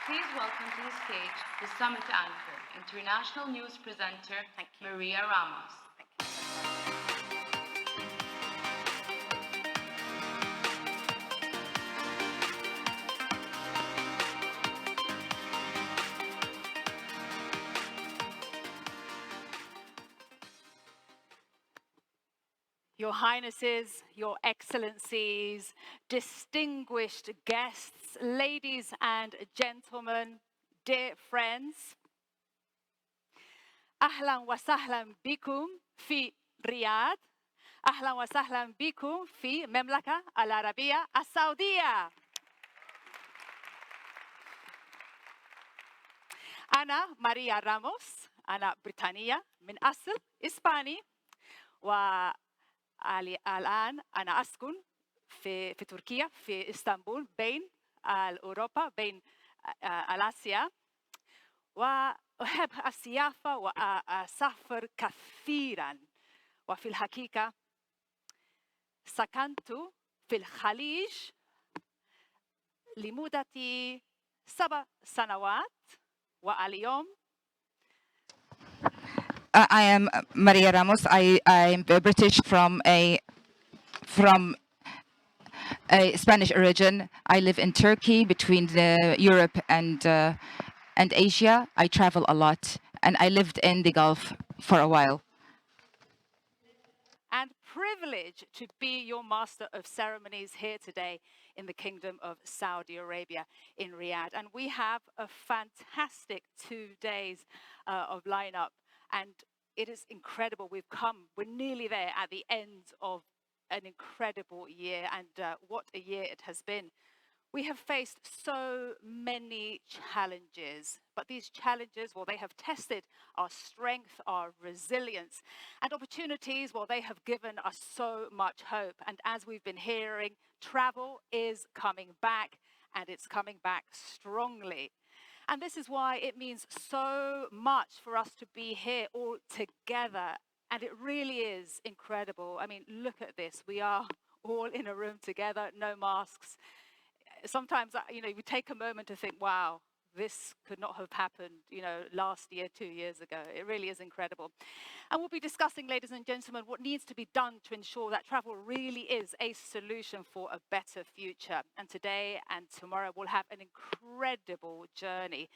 Please welcome to the stage the summit anchor, international news presenter Maria Ramos. Your Highnesses, Your Excellencies, distinguished guests, ladies and gentlemen, dear friends. أهلا وسهلا بكم في رياض. أهلا وسهلا بكم في المملكة العربية السعودية. أنا ماريا راموس، أنا بريطانية من أصل إسباني، والآن أنا أسكن في تركيا في اسطنبول بين أوروبا بين آسيا، وأحب السيافة وأسافر كثيرا. وفي الحقيقة سكنت في الخليج لمدة 7 سنوات واليوم I am Maria Ramos. I'm British from a Spanish origin. I live in Turkey between Europe and Asia. I travel a lot, and I lived in the Gulf for a while. And privileged to be your master of ceremonies here today in the Kingdom of Saudi Arabia in Riyadh. And we have a fantastic 2 days of lineup, and it is incredible. We're nearly there at the end of an incredible year, and what a year it has been. We have faced so many challenges, but these challenges, well, they have tested our strength, our resilience, and opportunities, well, they have given us so much hope. And as we've been hearing, travel is coming back, and it's coming back strongly. And this is why it means so much for us to be here all together. And it really is incredible. I mean, look at this. We are all in a room together, no masks. Sometimes, we take a moment to think, wow, this could not have happened, last year, 2 years ago. It really is incredible. And we'll be discussing, ladies and gentlemen, what needs to be done to ensure that travel really is a solution for a better future. And today and tomorrow, we'll have an incredible journey.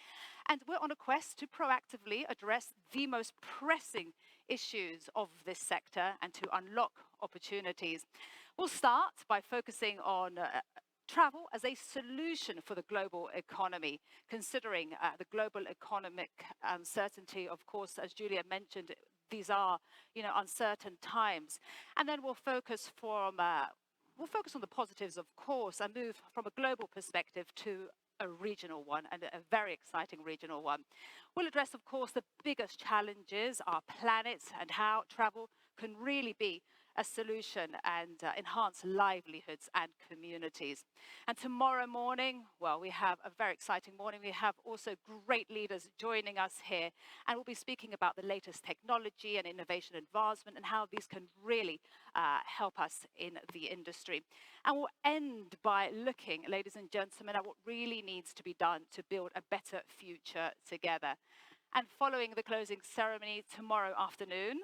And we're on a quest to proactively address the most pressing issues of this sector and to unlock opportunities. We'll start by focusing on travel as a solution for the global economy, considering the global economic uncertainty. Of course, as Julia mentioned, these are, uncertain times. And then we'll focus on the positives, of course, and move from a global perspective to a regional one, and a very exciting regional one. We'll address, of course, the biggest challenges, our planet, and how travel can really be a solution and enhance livelihoods and communities. And tomorrow morning, well, we have a very exciting morning. We have also great leaders joining us here, and we'll be speaking about the latest technology and innovation advancement and how these can really help us in the industry. And we'll end by looking, ladies and gentlemen, at what really needs to be done to build a better future together. And following the closing ceremony tomorrow afternoon,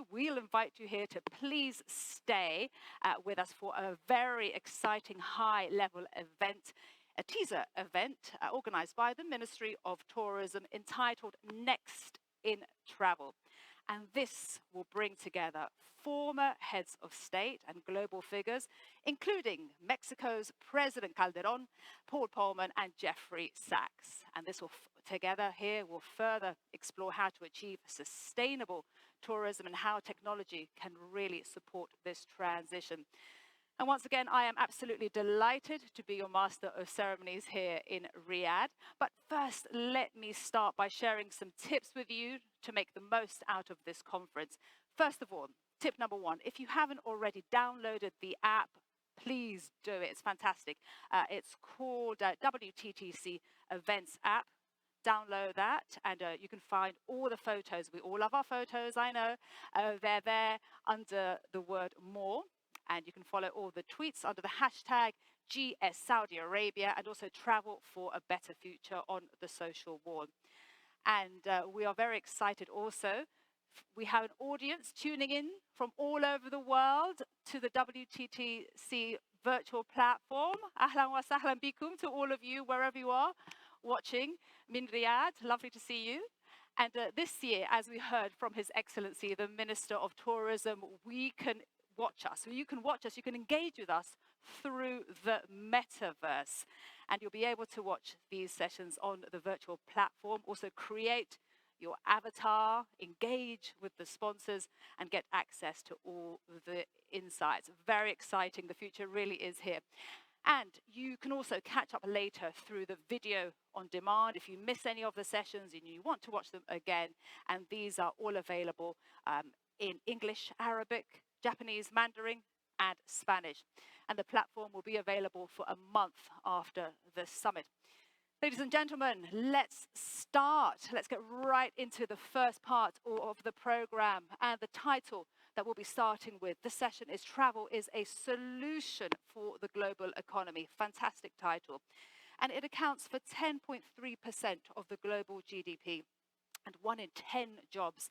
we'll invite you here to please stay with us for a very exciting high-level event, a teaser event organized by the Ministry of Tourism entitled Next in Travel. And this will bring together former heads of state and global figures, including Mexico's President Calderón, Paul Polman, and Jeffrey Sachs. And this will together here will further explore how to achieve sustainable tourism and how technology can really support this transition. And once again, I am absolutely delighted to be your master of ceremonies here in Riyadh. But first, let me start by sharing some tips with you to make the most out of this conference. First of all, tip number 1, if you haven't already downloaded the app, please do it. It's fantastic. It's called Wttc Events app. Download that, and you can find all the photos. We all love our photos, I know. They're there under the word more. And you can follow all the tweets under the hashtag GS Saudi Arabia, and also Travel for a Better Future on the social wall. And we are very excited also. We have an audience tuning in from all over the world to the WTTC virtual platform. Ahlan wa sahlan bikum to all of you, wherever you are watching. Min Riyadh, lovely to see you. And this year, as we heard from His Excellency, the Minister of Tourism, we can watch us. So you can watch us, you can engage with us through the metaverse. And you'll be able to watch these sessions on the virtual platform, also create your avatar, engage with the sponsors, and get access to all the insights. Very exciting, the future really is here. And you can also catch up later through the video on demand if you miss any of the sessions and you want to watch them again. And these are all available in English, Arabic, Japanese, Mandarin, and Spanish. And the platform will be available for a month after the summit. Ladies and gentlemen, let's start. Let's get right into the first part of the program. And the title that we'll be starting with this session is Travel is a Solution for the Global Economy. Fantastic title. And it accounts for 10.3% of the global GDP and 1 in 10 jobs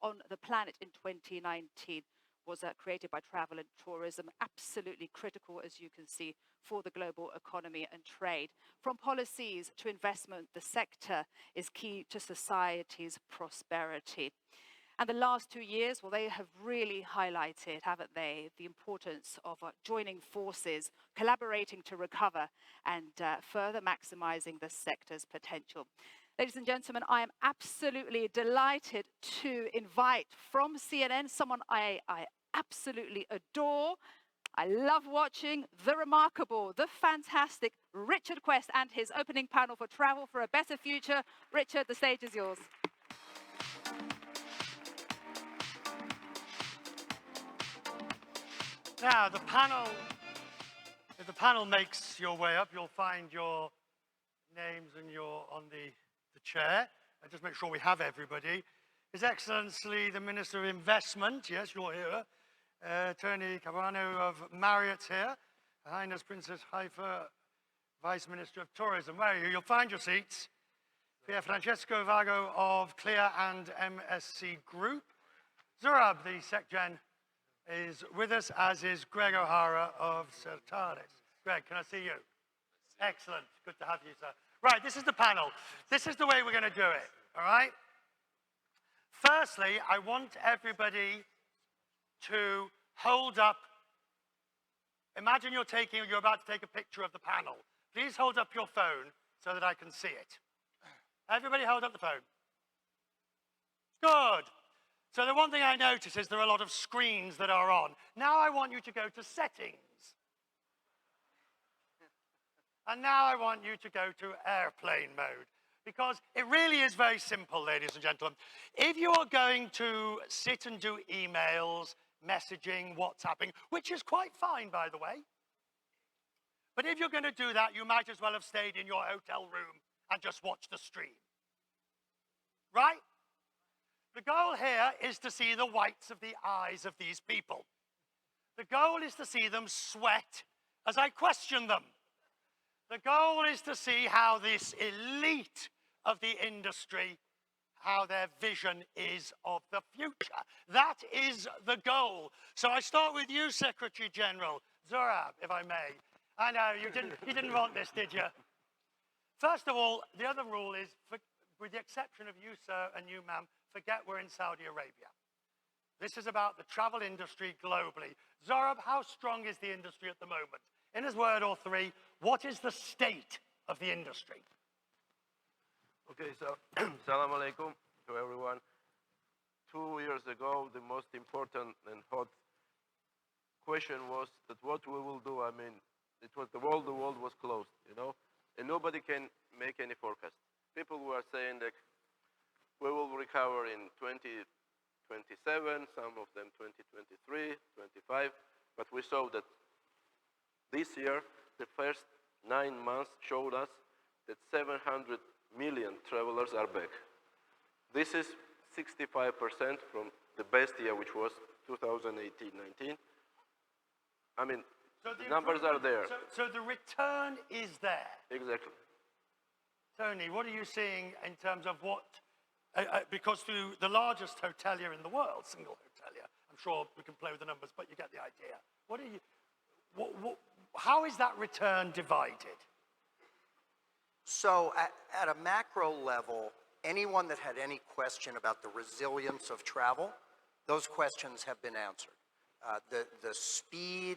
on the planet in 2019 was created by travel and tourism. Absolutely critical, as you can see, for the global economy and trade. From policies to investment, the sector is key to society's prosperity. And the last 2 years, well, they have really highlighted, haven't they, the importance of joining forces, collaborating to recover, and further maximizing the sector's potential. Ladies and gentlemen, I am absolutely delighted to invite from CNN someone I absolutely adore. I love watching, the remarkable, the fantastic Richard Quest and his opening panel for Travel for a Better Future. Richard, the stage is yours. Now, if the panel makes your way up, you'll find your names and on the chair. And just make sure we have everybody. His Excellency, the Minister of Investment, yes, you're here. Attorney Cabano of Marriott's here. Her Highness Princess Haifa, Vice Minister of Tourism. Where are you? You'll find your seats. Pier Francesco Vago of Clear and MSC Group. Zurab, the SecGen, is with us, as is Greg O'Hara of Certares. Greg, can I see you? Excellent. Good to have you, sir. Right, this is the panel. This is the way we're going to do it, all right? Firstly, I want everybody to hold up. Imagine you're about to take a picture of the panel. Please hold up your phone so that I can see it. Everybody hold up the phone. Good. So the one thing I notice is there are a lot of screens that are on. Now I want you to go to settings. And now I want you to go to airplane mode, because it really is very simple, ladies and gentlemen. If you are going to sit and do emails, messaging, WhatsApping, which is quite fine, by the way, but if you're going to do that, you might as well have stayed in your hotel room and just watched the stream. Right? The goal here is to see the whites of the eyes of these people. The goal is to see them sweat as I question them. The goal is to see how this elite of the industry, how their vision is of the future. That is the goal. So I start with you, Secretary General Zurab, if I may. I know, you didn't want this, did you? First of all, the other rule is, with the exception of you, sir, and you, ma'am, forget we're in Saudi Arabia. This is about the travel industry globally. Zurab, how strong is the industry at the moment? In a word or three, what is the state of the industry? Okay, so salam alaikum to everyone. 2 years ago, the most important and hot question was that what we will do. I mean, it was the world was closed, you know, and nobody can make any forecast. People were saying that we will recover in 2027, some of them 2023, 25, but we saw that this year, the first 9 months showed us that 700 million travelers are back. This is 65% from the best year, which was 2018-19. I mean, So the numbers are there. So the return is there. Exactly. Tony, what are you seeing in terms of what, because through the largest hotelier in the world, single hotelier, I'm sure we can play with the numbers, but you get the idea. What are you, how is that return divided? So at a macro level, anyone that had any question about the resilience of travel, those questions have been answered. The speed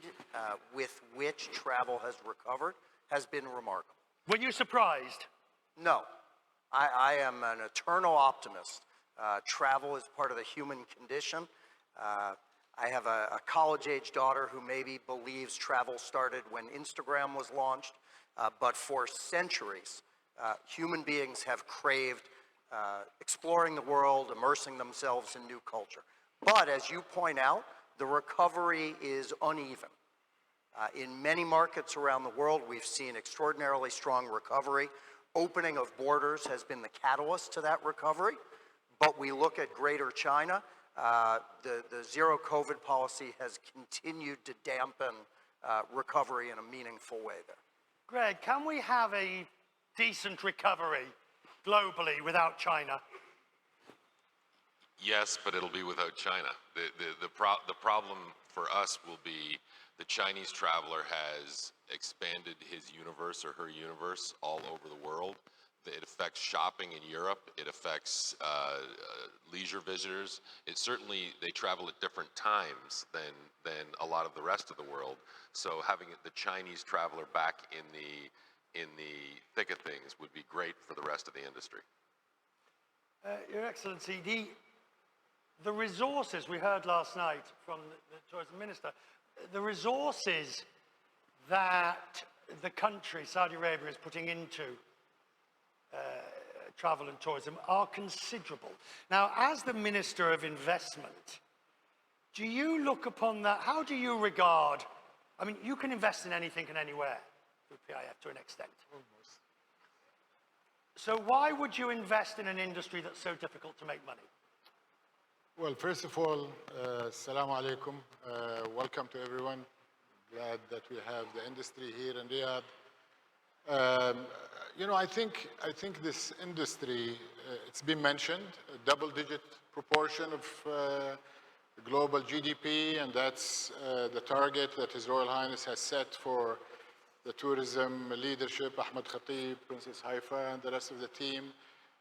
with which travel has recovered has been remarkable. Were you surprised? No, I am an eternal optimist. Travel is part of the human condition. I have a college-age daughter who maybe believes travel started when Instagram was launched, but for centuries, human beings have craved exploring the world, immersing themselves in new culture. But as you point out, the recovery is uneven. In many markets around the world, we've seen extraordinarily strong recovery. Opening of borders has been the catalyst to that recovery. But we look at Greater China, the zero COVID policy has continued to dampen recovery in a meaningful way there. Greg, can we have a decent recovery globally without China? Yes, but it'll be without China. The problem for us will be the Chinese traveler has expanded his universe or her universe all over the world. It affects shopping in Europe. It affects leisure visitors. It certainly, they travel at different times than a lot of the rest of the world. So having the Chinese traveler back in the thick of things would be great for the rest of the industry. Your Excellency, the resources we heard last night from the tourism minister, the resources that the country, Saudi Arabia, is putting into travel and tourism are considerable. Now, as the Minister of Investment, do you look upon that, how do you regard, I mean, you can invest in anything and anywhere through PIF to an extent. Almost. So why would you invest in an industry that's so difficult to make money? Well, first of all, Assalamu alaikum. Welcome to everyone. Glad that we have the industry here in Riyadh. You know, I think this industry, it's been mentioned, a double-digit proportion of global GDP, and that's the target that His Royal Highness has set for the tourism leadership, Ahmed Khatib, Princess Haifa, and the rest of the team.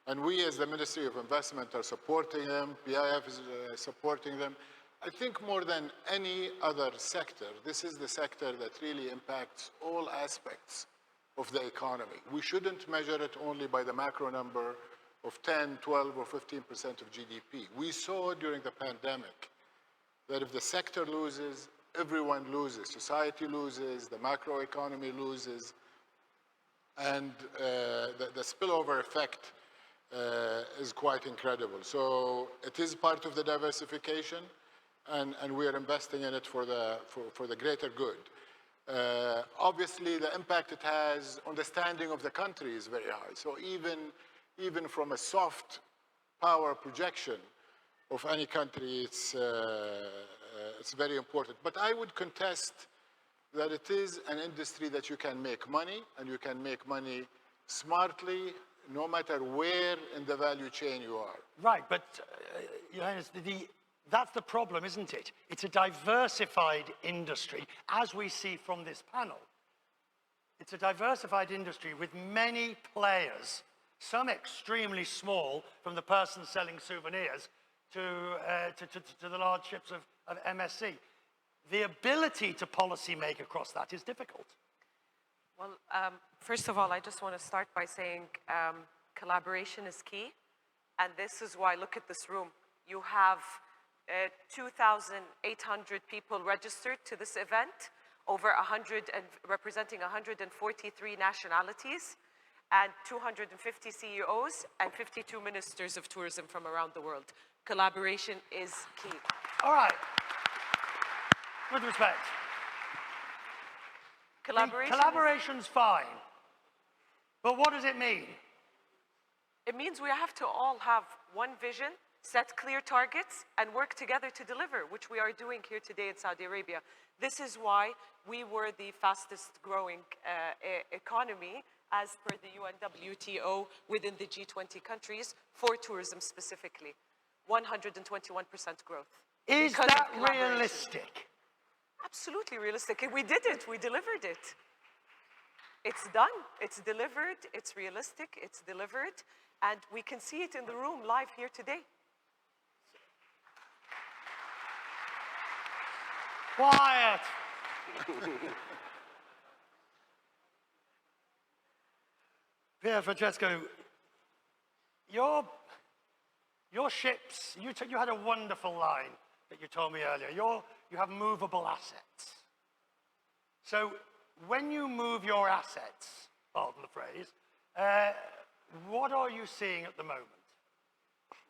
And we, as the Ministry of Investment, are supporting them. PIF is supporting them. I think more than any other sector, this is the sector that really impacts all aspects of the economy. We shouldn't measure it only by the macro number of 10, 12, or 15% of GDP. We saw during the pandemic that if the sector loses, everyone loses. Society loses, the macro economy loses, and the spillover effect is quite incredible. So it is part of the diversification, and we are investing in it for the greater good. Obviously, the impact it has on the standing of the country is very high. So even from a soft power projection of any country, it's very important. But I would contest that it is an industry that you can make money, and you can make money smartly, no matter where in the value chain you are. Right, but Your Highness, that's the problem, isn't it? It's a diversified industry, as we see from this panel. It's a diversified industry with many players, some extremely small, from the person selling souvenirs to the large ships of MSC. The ability to policy make across that is difficult. Well, first of all, I just want to start by saying collaboration is key. And this is why, look at this room. You have 2,800 people registered to this event, over 100 and representing 143 nationalities, and 250 CEOs and 52 ministers of tourism from around the world. Collaboration is key. All right. With respect. Collaboration's fine. But what does it mean? It means we have to all have one vision set clear targets, and work together to deliver, which we are doing here today in Saudi Arabia. This is why we were the fastest growing economy as per the UNWTO within the G20 countries for tourism specifically. 121% growth. Is because of that collaboration. realistic? Absolutely realistic. We did it. We delivered it. It's done. It's delivered. It's realistic. It's delivered. And we can see it in the room live here today. Quiet. Pier Francesco, your ships, you had a wonderful line that you told me earlier. You have movable assets. So when you move your assets, pardon the phrase, what are you seeing at the moment?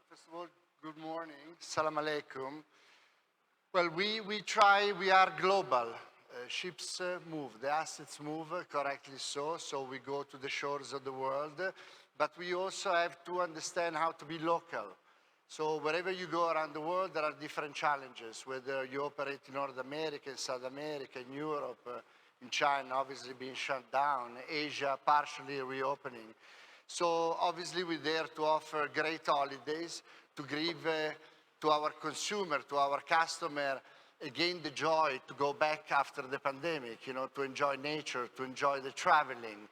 First of all, good morning. Salam alaikum. Well, we are global. Ships move, the assets move, correctly so we go to the shores of the world, but we also have to understand how to be local. So wherever you go around the world, there are different challenges, whether you operate in North America, in South America, in Europe, in China, obviously being shut down, Asia partially reopening. So obviously we're there to offer great holidays, to give to our consumer, to our customer, again, the joy to go back after the pandemic, to enjoy nature, to enjoy the traveling.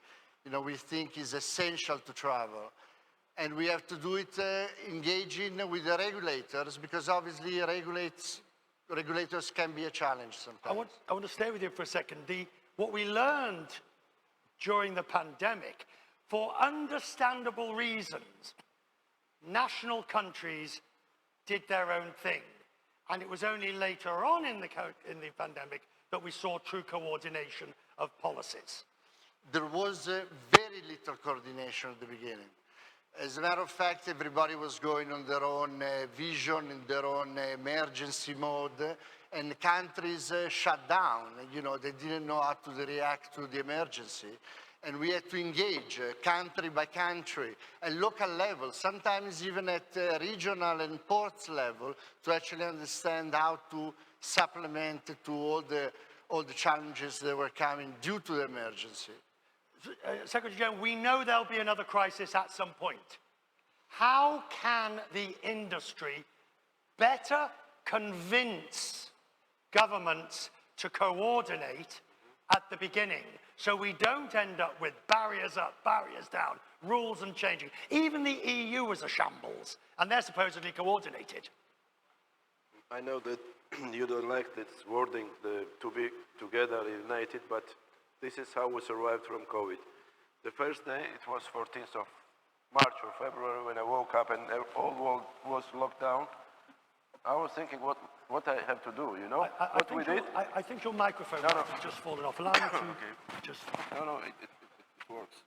We think is essential to travel. And we have to do it engaging with the regulators, because obviously regulators can be a challenge sometimes. I want to stay with you for a second. What we learned during the pandemic, for understandable reasons, national countries did their own thing. And it was only later on in the pandemic that we saw true coordination of policies. There was very little coordination at the beginning. As a matter of fact, everybody was going on their own vision, in their own emergency mode, and countries shut down. They didn't know how to react to the emergency. And we had to engage country by country, at local level, sometimes even at regional and ports level, to actually understand how to supplement to all the challenges that were coming due to the emergency. Secretary General, we know there'll be another crisis at some point. How can the industry better convince governments to coordinate at the beginning, so we don't end up with barriers up, barriers down, rules and changing? Even the EU was a shambles, and they're supposedly coordinated. I know that you don't like this wording, to be together, united, but this is how we survived from COVID. The first day, it was 14th of March or February, when I woke up and the whole world was locked down. I was thinking what I have to do, what we did. I think your microphone has just fallen off. Allow me to just... No, it works.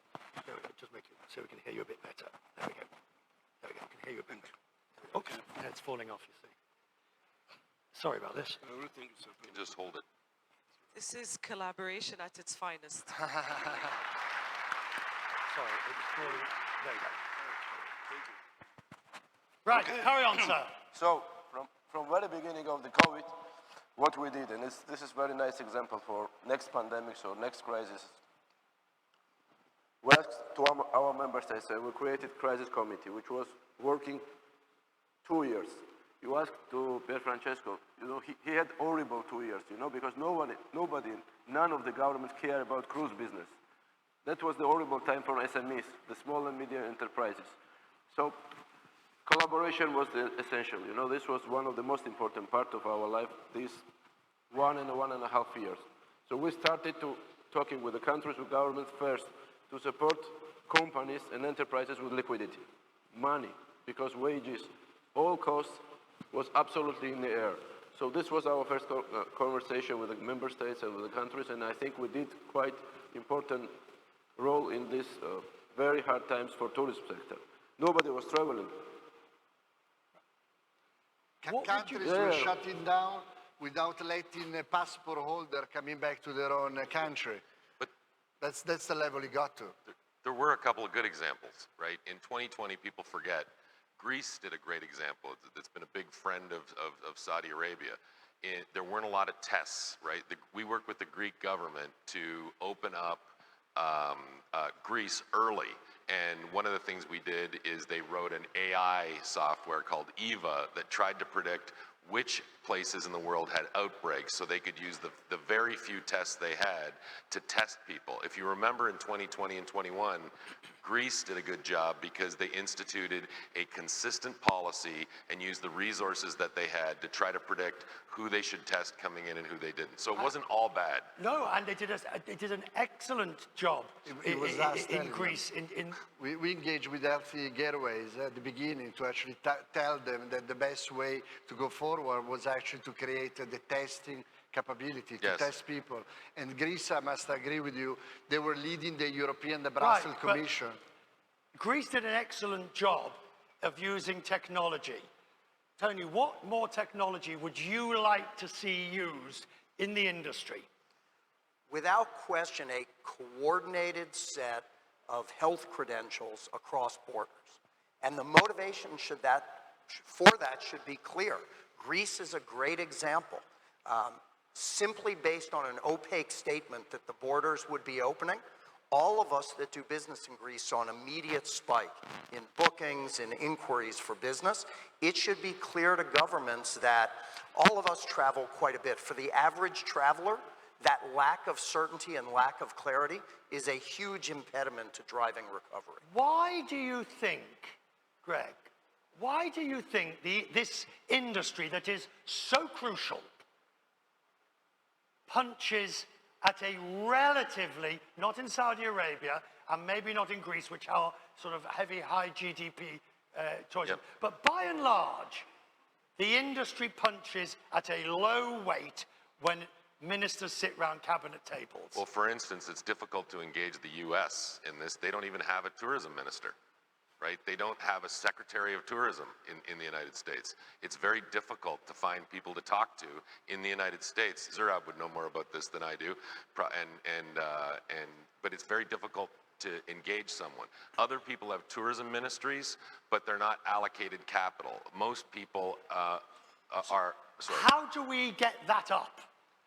There we go, just make it so we can hear you a bit better. There we go. There we go, we can hear you a bit better. Okay, it's falling off, you see. Sorry about this. Everything is okay. Just hold it. This is collaboration at its finest. Sorry, it was falling. There you go. Thank you. Right, carry on, sir. So, from very beginning of the COVID, what we did, and this is very nice example for next pandemics or next crisis. We asked to our member states, and we created crisis committee, which was working 2 years. You asked to Pier Francesco, he had horrible 2 years, because nobody, none of the governments care about cruise business. That was the horrible time for SMEs, the small and medium enterprises. So collaboration was essential. This was one of the most important part of our life, these 1.5 years. So we started talking with the countries, with governments first, to support companies and enterprises with liquidity, money, because wages, all costs was absolutely in the air. So this was our first conversation with the member states and with the countries, and I think we did quite important role in this very hard times for tourism sector. Nobody was traveling. Countries were shutting down without letting a passport holder coming back to their own country. But that's the level it got to. there were a couple of good examples, right? In 2020, people forget Greece did a great example. It's been a big friend of Saudi Arabia. There weren't a lot of tests, right? We worked with the Greek government to open up Greece early. And one of the things we did is they wrote an AI software called EVA that tried to predict which places in the world had outbreaks so they could use the very few tests they had to test people. If you remember in 2020 and 21, Greece did a good job because they instituted a consistent policy and used the resources that they had to try to predict who they should test coming in and who they didn't. So it wasn't all bad. No, and they did an excellent job in Greece. We engaged with Healthy Gateways at the beginning to actually tell them that the best way to go forward was actually to create the testing capability to test people. And Greece, I must agree with you, they were leading the European, the Brussels Commission. Greece did an excellent job of using technology. Tony, what more technology would you like to see used in the industry? Without question, a coordinated set of health credentials across borders. And the motivation for that should be clear. Greece is a great example. Simply based on an opaque statement that the borders would be opening, all of us that do business in Greece saw an immediate spike in bookings and inquiries for business. It should be clear to governments that all of us travel quite a bit. For the average traveler, that lack of certainty and lack of clarity is a huge impediment to driving recovery. Why do you think, Greg, why do you think this industry that is so crucial punches at a relatively, not in Saudi Arabia, and maybe not in Greece, which are sort of heavy, high GDP tourism, but by and large, the industry punches at a low weight when ministers sit around cabinet tables? Well, for instance, it's difficult to engage the U.S. in this. They don't even have a tourism minister, right? They don't have a secretary of tourism in the United States. It's very difficult to find people to talk to in the United States. Zurab would know more about this than I do, but it's very difficult to engage someone. Other people have tourism ministries, but they're not allocated capital. Most people are, sorry. How do we get that up?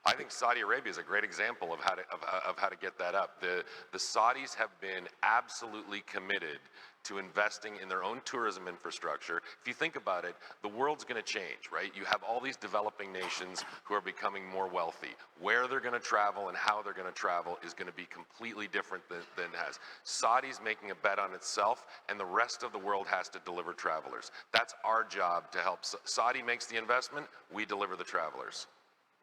I think Saudi Arabia is a great example of how to get that up. The Saudis have been absolutely committed to investing in their own tourism infrastructure. If you think about it, the world's going to change, right? You have all these developing nations who are becoming more wealthy. Where they're going to travel and how they're going to travel is going to be completely different than it has. Saudi's making a bet on itself, and the rest of the world has to deliver travelers. That's our job to help. Saudi makes the investment, we deliver the travelers.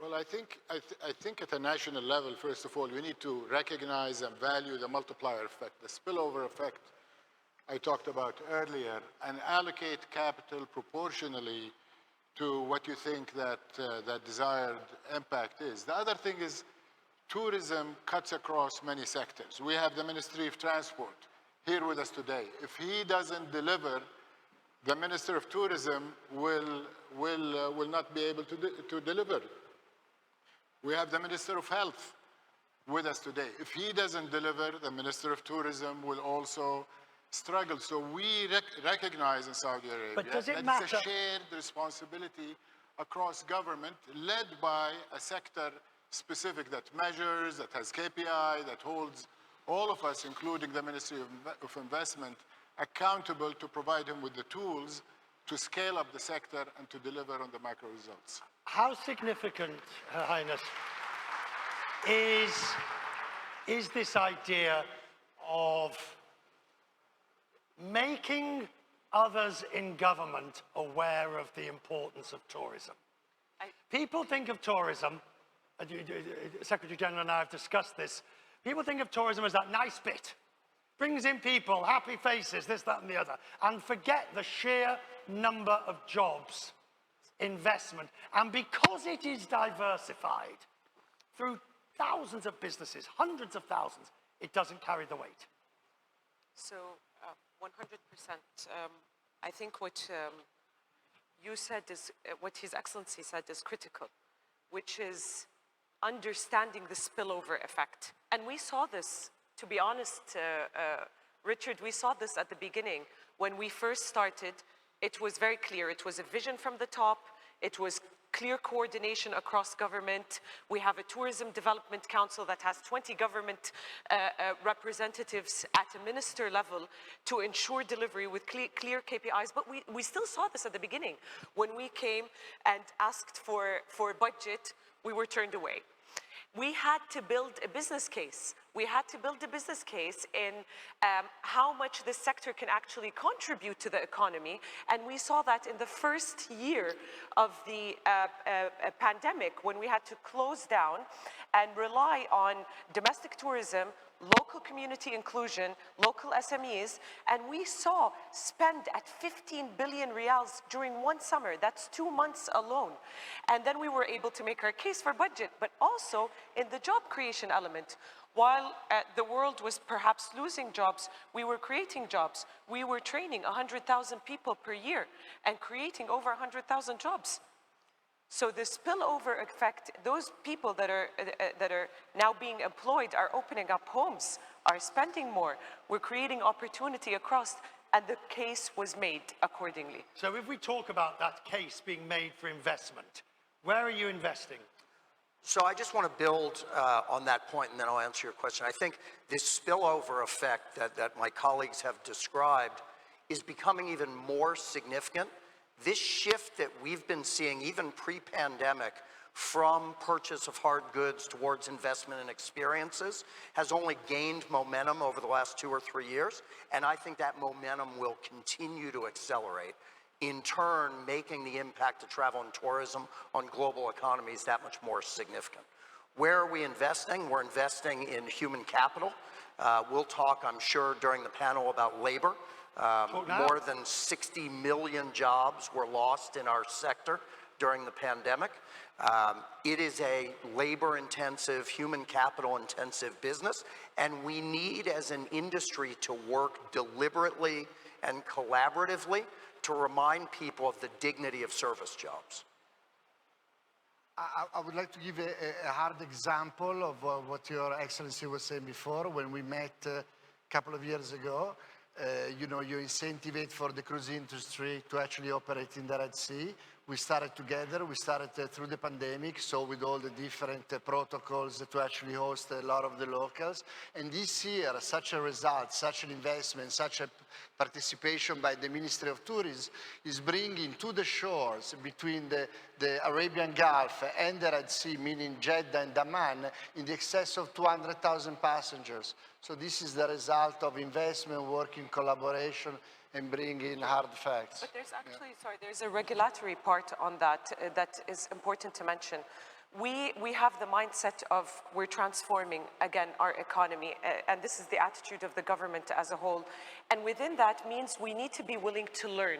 Well, I think at a national level, first of all, we need to recognize and value the multiplier effect, the spillover effect I talked about earlier, and allocate capital proportionally to what you think that that desired impact is. The other thing is tourism cuts across many sectors. We have the Ministry of Transport here with us today. If he doesn't deliver, the Minister of Tourism will not be able to deliver. We have the Minister of Health with us today. If he doesn't deliver, the Minister of Tourism will also struggle. So we recognize in Saudi Arabia that it's a shared responsibility across government, led by a sector specific that measures, that has KPI, that holds all of us, including the Ministry of Investment, accountable to provide him with the tools to scale up the sector and to deliver on the macro results. How significant, Her Highness, is this idea of making others in government aware of the importance of tourism? People think of tourism, Secretary General and I have discussed this, people think of tourism as that nice bit. Brings in people, happy faces, this, that, and the other, and forget the sheer number of jobs, investment. And because it is diversified through thousands of businesses, hundreds of thousands, it doesn't carry the weight. So 100%. I think what you said is, what His Excellency said is critical, which is understanding the spillover effect. And we saw this, to be honest, Richard, we saw this at the beginning when we first started It was very clear. It was a vision from the top. It was clear coordination across government. We have a Tourism Development Council that has 20 government representatives at a minister level to ensure delivery with clear KPIs. But we still saw this at the beginning. When we came and asked for budget, we were turned away. We had to build a business case. We had to build a business case in how much this sector can actually contribute to the economy. And we saw that in the first year of the pandemic, when we had to close down and rely on domestic tourism, local community inclusion, local SMEs, and we saw spend at 15 billion riyals during one summer. That's 2 months alone. And then we were able to make our case for budget, but also in the job creation element. While the world was perhaps losing jobs, we were creating jobs. We were training 100,000 people per year and creating over 100,000 jobs. So the spillover effect, those people that are now being employed are opening up homes, are spending more. We're creating opportunity across, and the case was made accordingly. So if we talk about that case being made for investment, where are you investing? So I just want to build on that point, and then I'll answer your question. I think this spillover effect that my colleagues have described is becoming even more significant. This shift that we've been seeing, even pre-pandemic, from purchase of hard goods towards investment in experiences has only gained momentum over the last 2 or 3 years, and I think that momentum will continue to accelerate, in turn making the impact of travel and tourism on global economies that much more significant. Where are we investing? We're investing in human capital. We'll talk, I'm sure, during the panel about labor. More than 60 million jobs were lost in our sector during the pandemic. It is a labor-intensive, human capital-intensive business, and we need, as an industry, to work deliberately and collaboratively to remind people of the dignity of service jobs. I would like to give a hard example of what Your Excellency was saying before. When we met a couple of years ago, you know, you incentivate for the cruise industry to actually operate in the Red Sea. We started together, we started through the pandemic, so with all the different protocols to actually host a lot of the locals. And this year, such a result, such an investment, such a participation by the Ministry of Tourism is bringing to the shores between the Arabian Gulf and the Red Sea, meaning Jeddah and Daman, in the excess of 200,000 passengers. So this is the result of investment, working collaboration, and bring in hard facts. But there's actually, sorry, there's a regulatory part on that that is important to mention. We have the mindset of we're transforming, again, our economy, and this is the attitude of the government as a whole. And within that means we need to be willing to learn.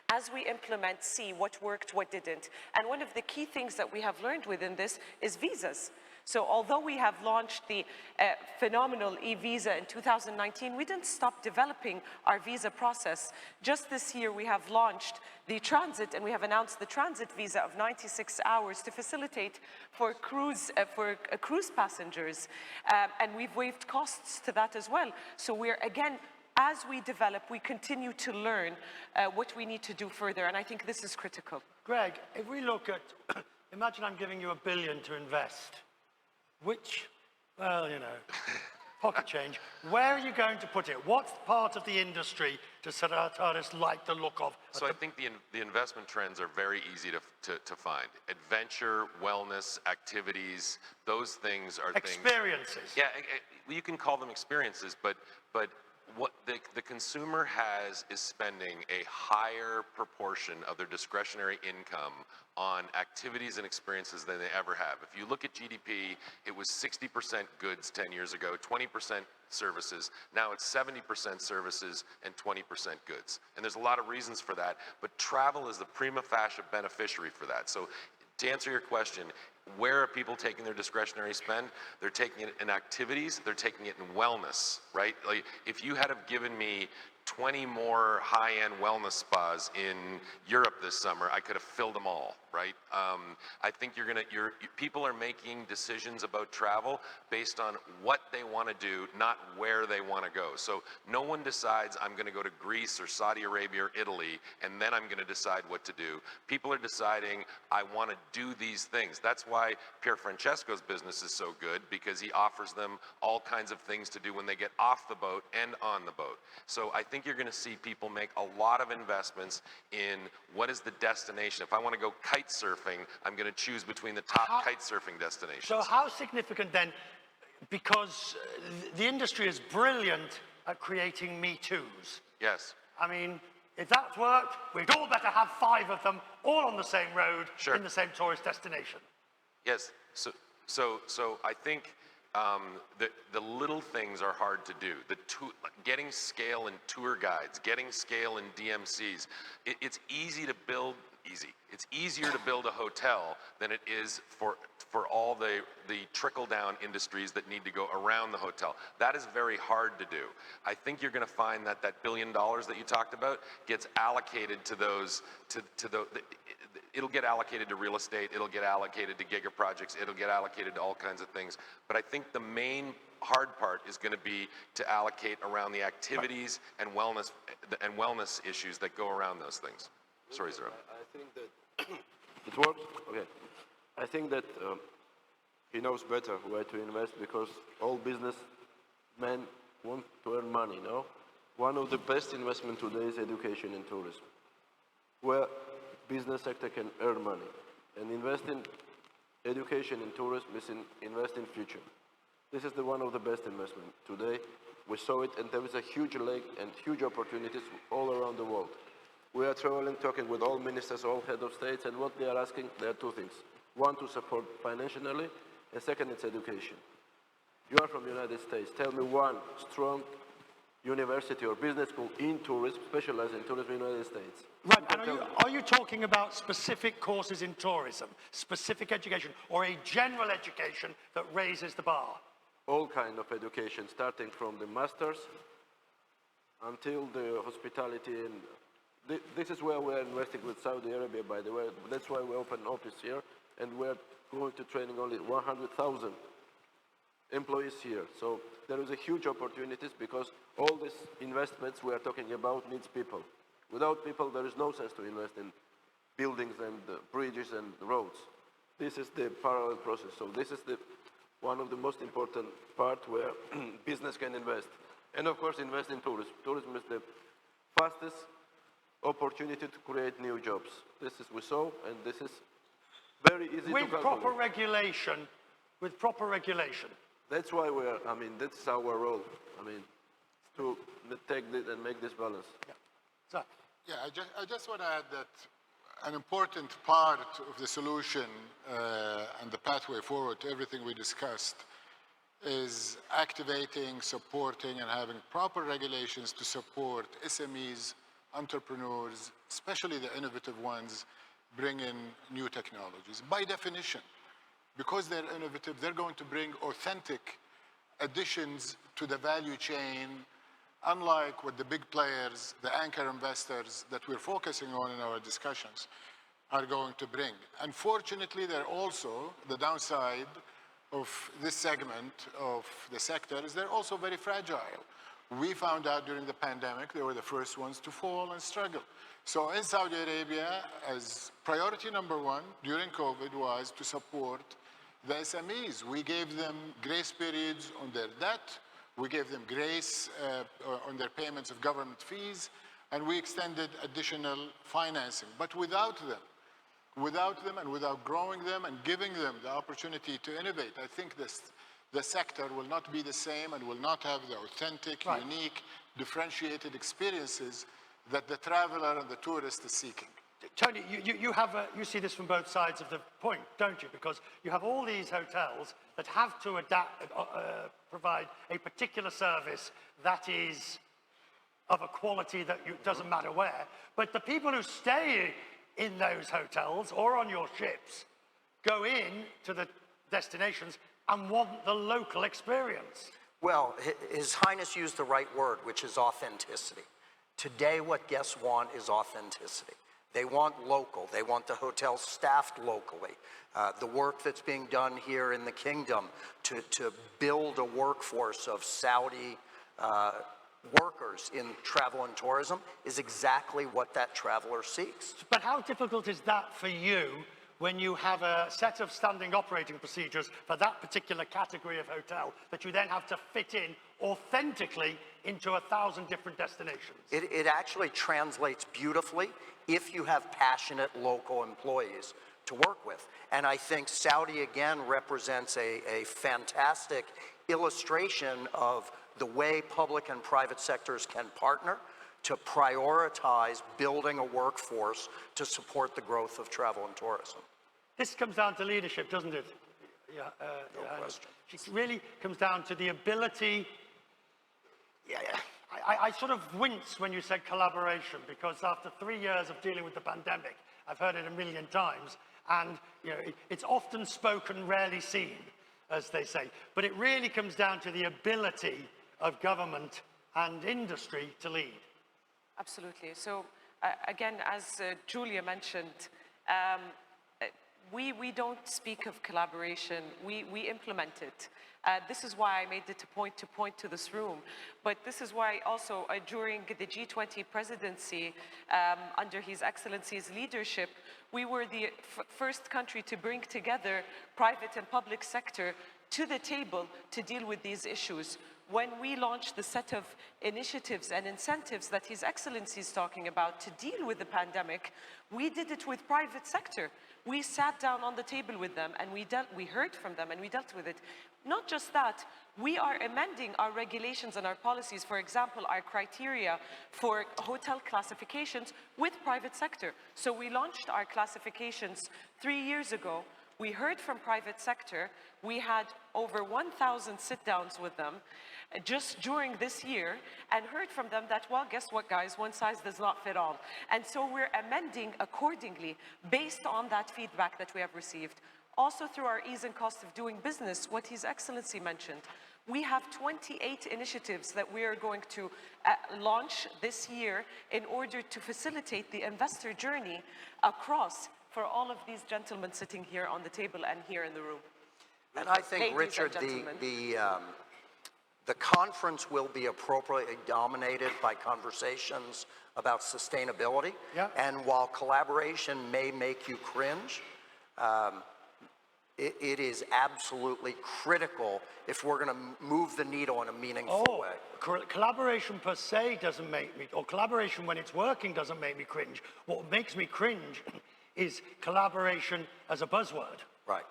As we implement, see what worked, what didn't. And one of the key things that we have learned within this is visas. So although we have launched the phenomenal e-visa in 2019, we didn't stop developing our visa process. Just this year, we have launched the transit, and we have announced the transit visa of 96 hours to facilitate for cruise passengers. And we've waived costs to that as well. So we're, again, as we develop, we continue to learn what we need to do further, and I think this is critical. Greg, if we look at, imagine I'm giving you $1 billion to invest. Which, well, you know, pocket change. Where are you going to put it? What part of the industry does Sarataris like the look of? So I think the investment trends are very easy to find. Adventure, wellness, activities, those things are things. Experiences. Yeah, you can call them experiences, but what the consumer is spending a higher proportion of their discretionary income on activities and experiences than they ever have. If you look at GDP, it was 60% goods 10 years ago, 20% services. Now it's 70% services and 20% goods. And there's a lot of reasons for that, but travel is the prima facie beneficiary for that. So to answer your question, where are people taking their discretionary spend? They're taking it in activities, they're taking it in wellness, right? Like, if you had have given me 20 more high-end wellness spas in Europe this summer, I could have filled them all, right? I think people are making decisions about travel based on what they want to do, not where they want to go. So no one decides I'm going to go to Greece or Saudi Arabia or Italy, and then I'm going to decide what to do. People are deciding, I want to do these things. That's why Pier Francesco's business is so good, because he offers them all kinds of things to do when they get off the boat and on the boat. So I think you're going to see people make a lot of investments in what is the destination. If I want to go kite surfing, I'm going to choose between the top kite surfing destinations. So how significant then, because the industry is brilliant at creating Me Too's. Yes. I mean, if that's worked, we'd all better have 5 of them all on the same road in the same tourist destination. Yes. So I think the little things are hard to do. Getting scale in tour guides, getting scale in DMCs. It's easy to build. It's easier to build a hotel than it is for all the trickle-down industries that need to go around the hotel. That is very hard to do. I think you're going to find that $1 billion that you talked about gets allocated to those, it'll get allocated to real estate, it'll get allocated to giga projects, it'll get allocated to all kinds of things. But I think the main hard part is going to be to allocate around the activities and wellness issues that go around those things. Sorry, Zara. I think that it works. Okay. I think that he knows better where to invest, because all businessmen want to earn money, no? One of the best investment today is education and tourism, where business sector can earn money. And invest in education and tourism is invest in future. This is one of the best investment today. We saw it, and there is a huge lake and huge opportunities all around the world. We are traveling, talking with all ministers, all head of states, and what they are asking, there are 2 things. One, to support financially, and second, it's education. You are from the United States. Tell me one strong university or business school in tourism, specialized in tourism in the United States. Right, and are you talking about specific courses in tourism, specific education, or a general education that raises the bar? All kind of education, starting from the masters until the hospitality. And this is where we're investing with Saudi Arabia, by the way. That's why we open an office here, and we're going to training only 100,000 employees here. So there is a huge opportunities, because all these investments we are talking about needs people. Without people, there is no sense to invest in buildings and bridges and roads. This is the parallel process. So this is one of the most important part where business can invest. And of course, invest in tourism. Tourism is the fastest opportunity to create new jobs. This is we saw, and this is very easy to calculate. With proper regulation. That's why that's our role. To take this and make this balance. Yeah. So. Yeah, I just want to add that an important part of the solution and the pathway forward to everything we discussed is activating, supporting, and having proper regulations to support SMEs, entrepreneurs, especially the innovative ones, bring in new technologies. By definition, because they're innovative, they're going to bring authentic additions to the value chain, unlike what the big players, the anchor investors that we're focusing on in our discussions are going to bring. Unfortunately, they're also, the downside of this segment of the sector is they're also very fragile. We found out during the pandemic, they were the first ones to fall and struggle. So in Saudi Arabia, as priority number 1 during COVID was to support the SMEs. We gave them grace periods on their debt. We gave them grace on their payments of government fees, and we extended additional financing. But without them and without growing them and giving them the opportunity to innovate, I think the sector will not be the same and will not have the authentic, unique, differentiated experiences that the traveler and the tourist is seeking. Tony, you see this from both sides of the point, don't you? Because you have all these hotels that have to provide a particular service that is of a quality that doesn't matter where. But the people who stay in those hotels or on your ships go in to the destinations and want the local experience. Well, His Highness used the right word, which is authenticity. Today, what guests want is authenticity. They want local. They want the hotel staffed locally. The work that's being done here in the kingdom to build a workforce of Saudi workers in travel and tourism is exactly what that traveler seeks. But how difficult is that for you when you have a set of standing operating procedures for that particular category of hotel that you then have to fit in authentically into 1,000 different destinations? It actually translates beautifully if you have passionate local employees to work with. And I think Saudi, again, represents a fantastic illustration of the way public and private sectors can partner to prioritize building a workforce to support the growth of travel and tourism. This comes down to leadership, doesn't it? Yeah, No question. It really comes down to the ability. I sort of wince when you said collaboration, because after 3 years of dealing with the pandemic, I've heard it a million times, and it's often spoken, rarely seen, as they say. But it really comes down to the ability of government and industry to lead. Absolutely. So again, as Julia mentioned, we don't speak of collaboration, we implement it. This is why I made it a point to point to this room. But this is why also during the G20 presidency, under His Excellency's leadership, we were the first country to bring together private and public sector to the table to deal with these issues. When we launched the set of initiatives and incentives that His Excellency is talking about to deal with the pandemic, we did it with private sector. We sat down on the table with them and we heard from them and we dealt with it. Not just that, we are amending our regulations and our policies, for example, our criteria for hotel classifications with private sector. So we launched our classifications 3 years ago. We heard from private sector. We had over 1,000 sit-downs with them just during this year and heard from them that, well, guess what, guys, one size does not fit all. And so we're amending accordingly based on that feedback that we have received. Also through our ease and cost of doing business, what His Excellency mentioned. We have 28 initiatives that we are going to launch this year in order to facilitate the investor journey across for all of these gentlemen sitting here on the table and here in the room. And I think, Ladies Richard, the conference will be appropriately dominated by conversations about sustainability. Yeah. And while collaboration may make you cringe, it is absolutely critical if we're going to move the needle in a meaningful way. Collaboration per se doesn't make me, or collaboration when it's working doesn't make me cringe. What makes me cringe is collaboration as a buzzword. Right.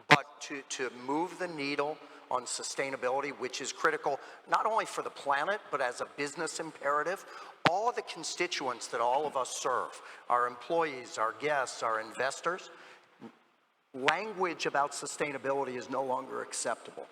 But to move the needle on sustainability, which is critical not only for the planet, but as a business imperative, all the constituents that all of us serve, our employees, our guests, our investors, language about sustainability is no longer acceptable.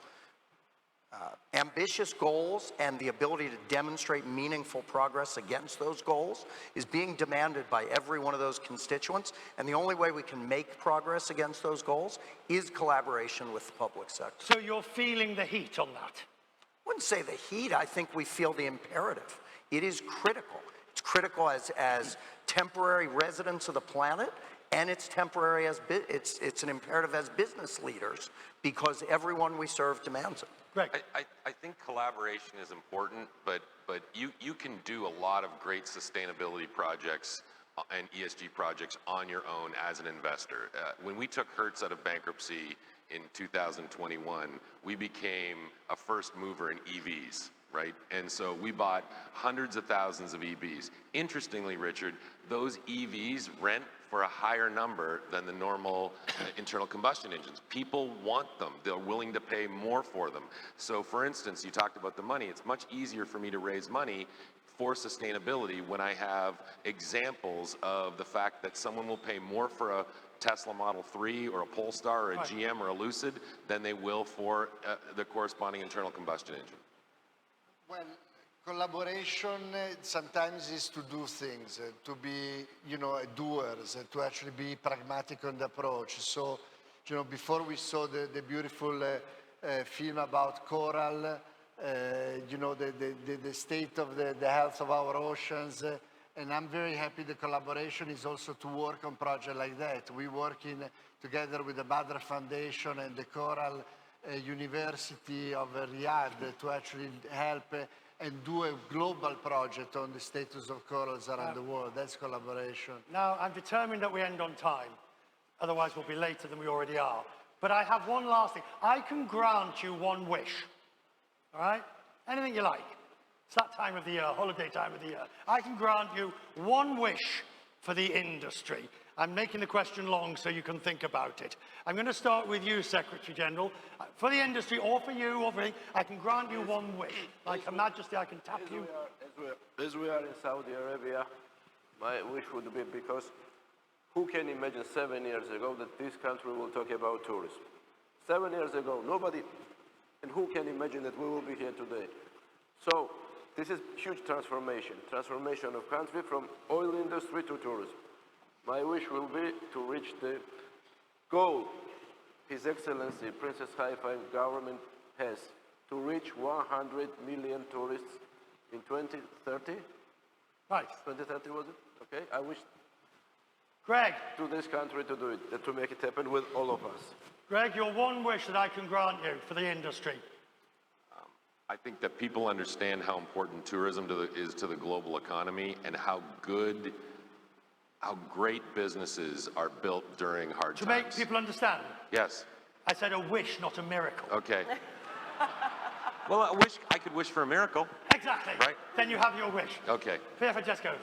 Ambitious goals and the ability to demonstrate meaningful progress against those goals is being demanded by every one of those constituents, and the only way we can make progress against those goals is collaboration with the public sector. So you're feeling the heat on that? I wouldn't say the heat, I think we feel the imperative. It is critical. It's critical as temporary residents of the planet, and it's temporary as it's an imperative as business leaders, because everyone we serve demands it. Greg. I think collaboration is important, but you can do a lot of great sustainability projects and ESG projects on your own as an investor. When we took Hertz out of bankruptcy in 2021, we became a first mover in EVs, right? And so we bought hundreds of thousands of EVs. Interestingly, Richard, those EVs rent for a higher number than the normal internal combustion engines. People want them. They're willing to pay more for them. So for instance, you talked about the money. It's much easier for me to raise money for sustainability when I have examples of the fact that someone will pay more for a Tesla Model 3 or a Polestar or a GM or a Lucid than they will for the corresponding internal combustion engine. Well, collaboration sometimes is to do things, to be, doers, to actually be pragmatic on the approach. So, before we saw the beautiful film about coral, you know, the state of the health of our oceans. And I'm very happy the collaboration is also to work on projects like that. We work together with the Badr Foundation and the Coral University of Riyadh to actually help and do a global project on the status of corals around the world. That's collaboration. Now, I'm determined that we end on time. Otherwise, we'll be later than we already are. But I have one last thing. I can grant you one wish, all right? Anything you like. It's that time of the year, holiday time of the year. I can grant you one wish for the industry. I'm making the question long so you can think about it. I'm going to start with you, Secretary General. For the industry, or for you, or for me, I can grant you one wish. Like Her Majesty, I can tap you. As we are in Saudi Arabia, my wish would be, because who can imagine 7 years ago that this country will talk about tourism? 7 years ago, nobody, and who can imagine that we will be here today? So, this is huge transformation of country from oil industry to tourism. My wish will be to reach the goal His Excellency Princess Haifa government has, to reach 100 million tourists in 2030. Right. 2030 was it? Okay, I wish Greg. to this country to do it, to make it happen with all of us. Greg, your one wish that I can grant you for the industry. I think that people understand how important tourism is to the global economy, and how great businesses are built during hard times. To make people understand? Yes. I said a wish, not a miracle. Okay. Well, I could wish for a miracle. Exactly. Right. Then you have your wish. Okay. Pierre Francesco.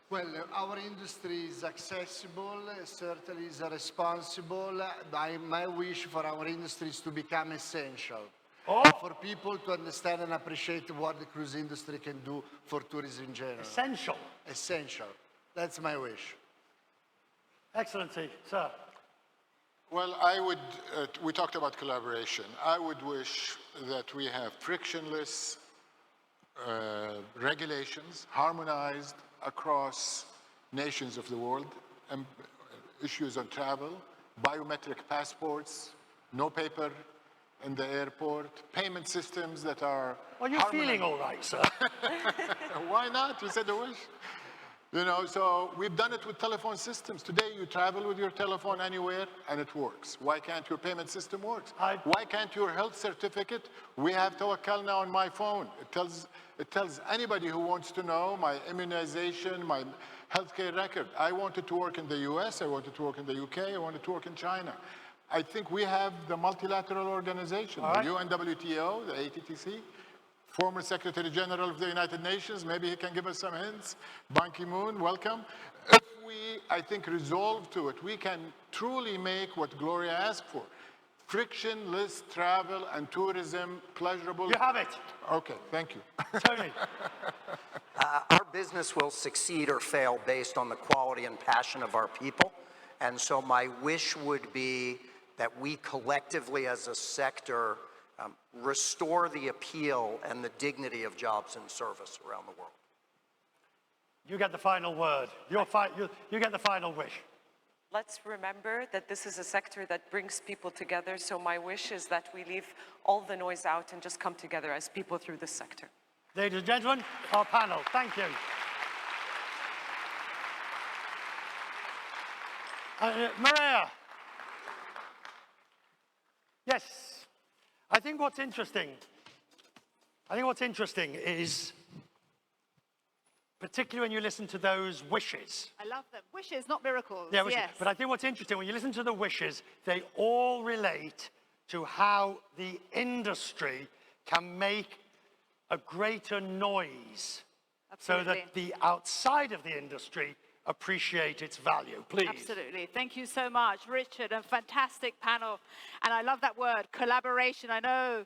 Well, our industry is accessible, certainly is responsible. My wish for our industry is to become essential. Oh. For people to understand and appreciate what the cruise industry can do for tourism in general. Essential. Essential. That's my wish. Excellency, sir. Well, we talked about collaboration. I would wish that we have frictionless regulations, harmonized across nations of the world, issues on travel, biometric passports, no paper in the airport, payment systems that are Are you feeling all right, sir? Why not? You said a wish. You know, so we've done it with telephone systems. Today, you travel with your telephone anywhere, and it works. Why can't your payment system work? Why can't your health certificate? We have Tawakkal now on my phone. It tells anybody who wants to know my immunization, my healthcare record. I want it to work in the US, I want it to work in the UK, I want it to work in China. I think we have the multilateral organization, the UNWTO, the ATTC, former Secretary General of the United Nations, maybe he can give us some hints. Ban Ki-moon, welcome. If we, I think, resolve to it, we can truly make what Gloria asked for. Frictionless travel and tourism, pleasurable. You have it. Okay, thank you. Tony. Our business will succeed or fail based on the quality and passion of our people. And so my wish would be that we collectively as a sector restore the appeal and the dignity of jobs and service around the world. You get the final word. You get the final wish. Let's remember that this is a sector that brings people together, so my wish is that we leave all the noise out and just come together as people through this sector. Ladies and gentlemen, our panel, thank you. Maria. Yes. I think what's interesting is, particularly when you listen to those wishes. I love them. Wishes, not miracles. Yeah, wishes. Yes. But I think what's interesting, when you listen to the wishes, they all relate to how the industry can make a greater noise. Absolutely. So that the outside of the industry appreciate its value. Please. Absolutely. Thank you so much, Richard. A fantastic panel. And I love that word, collaboration. I know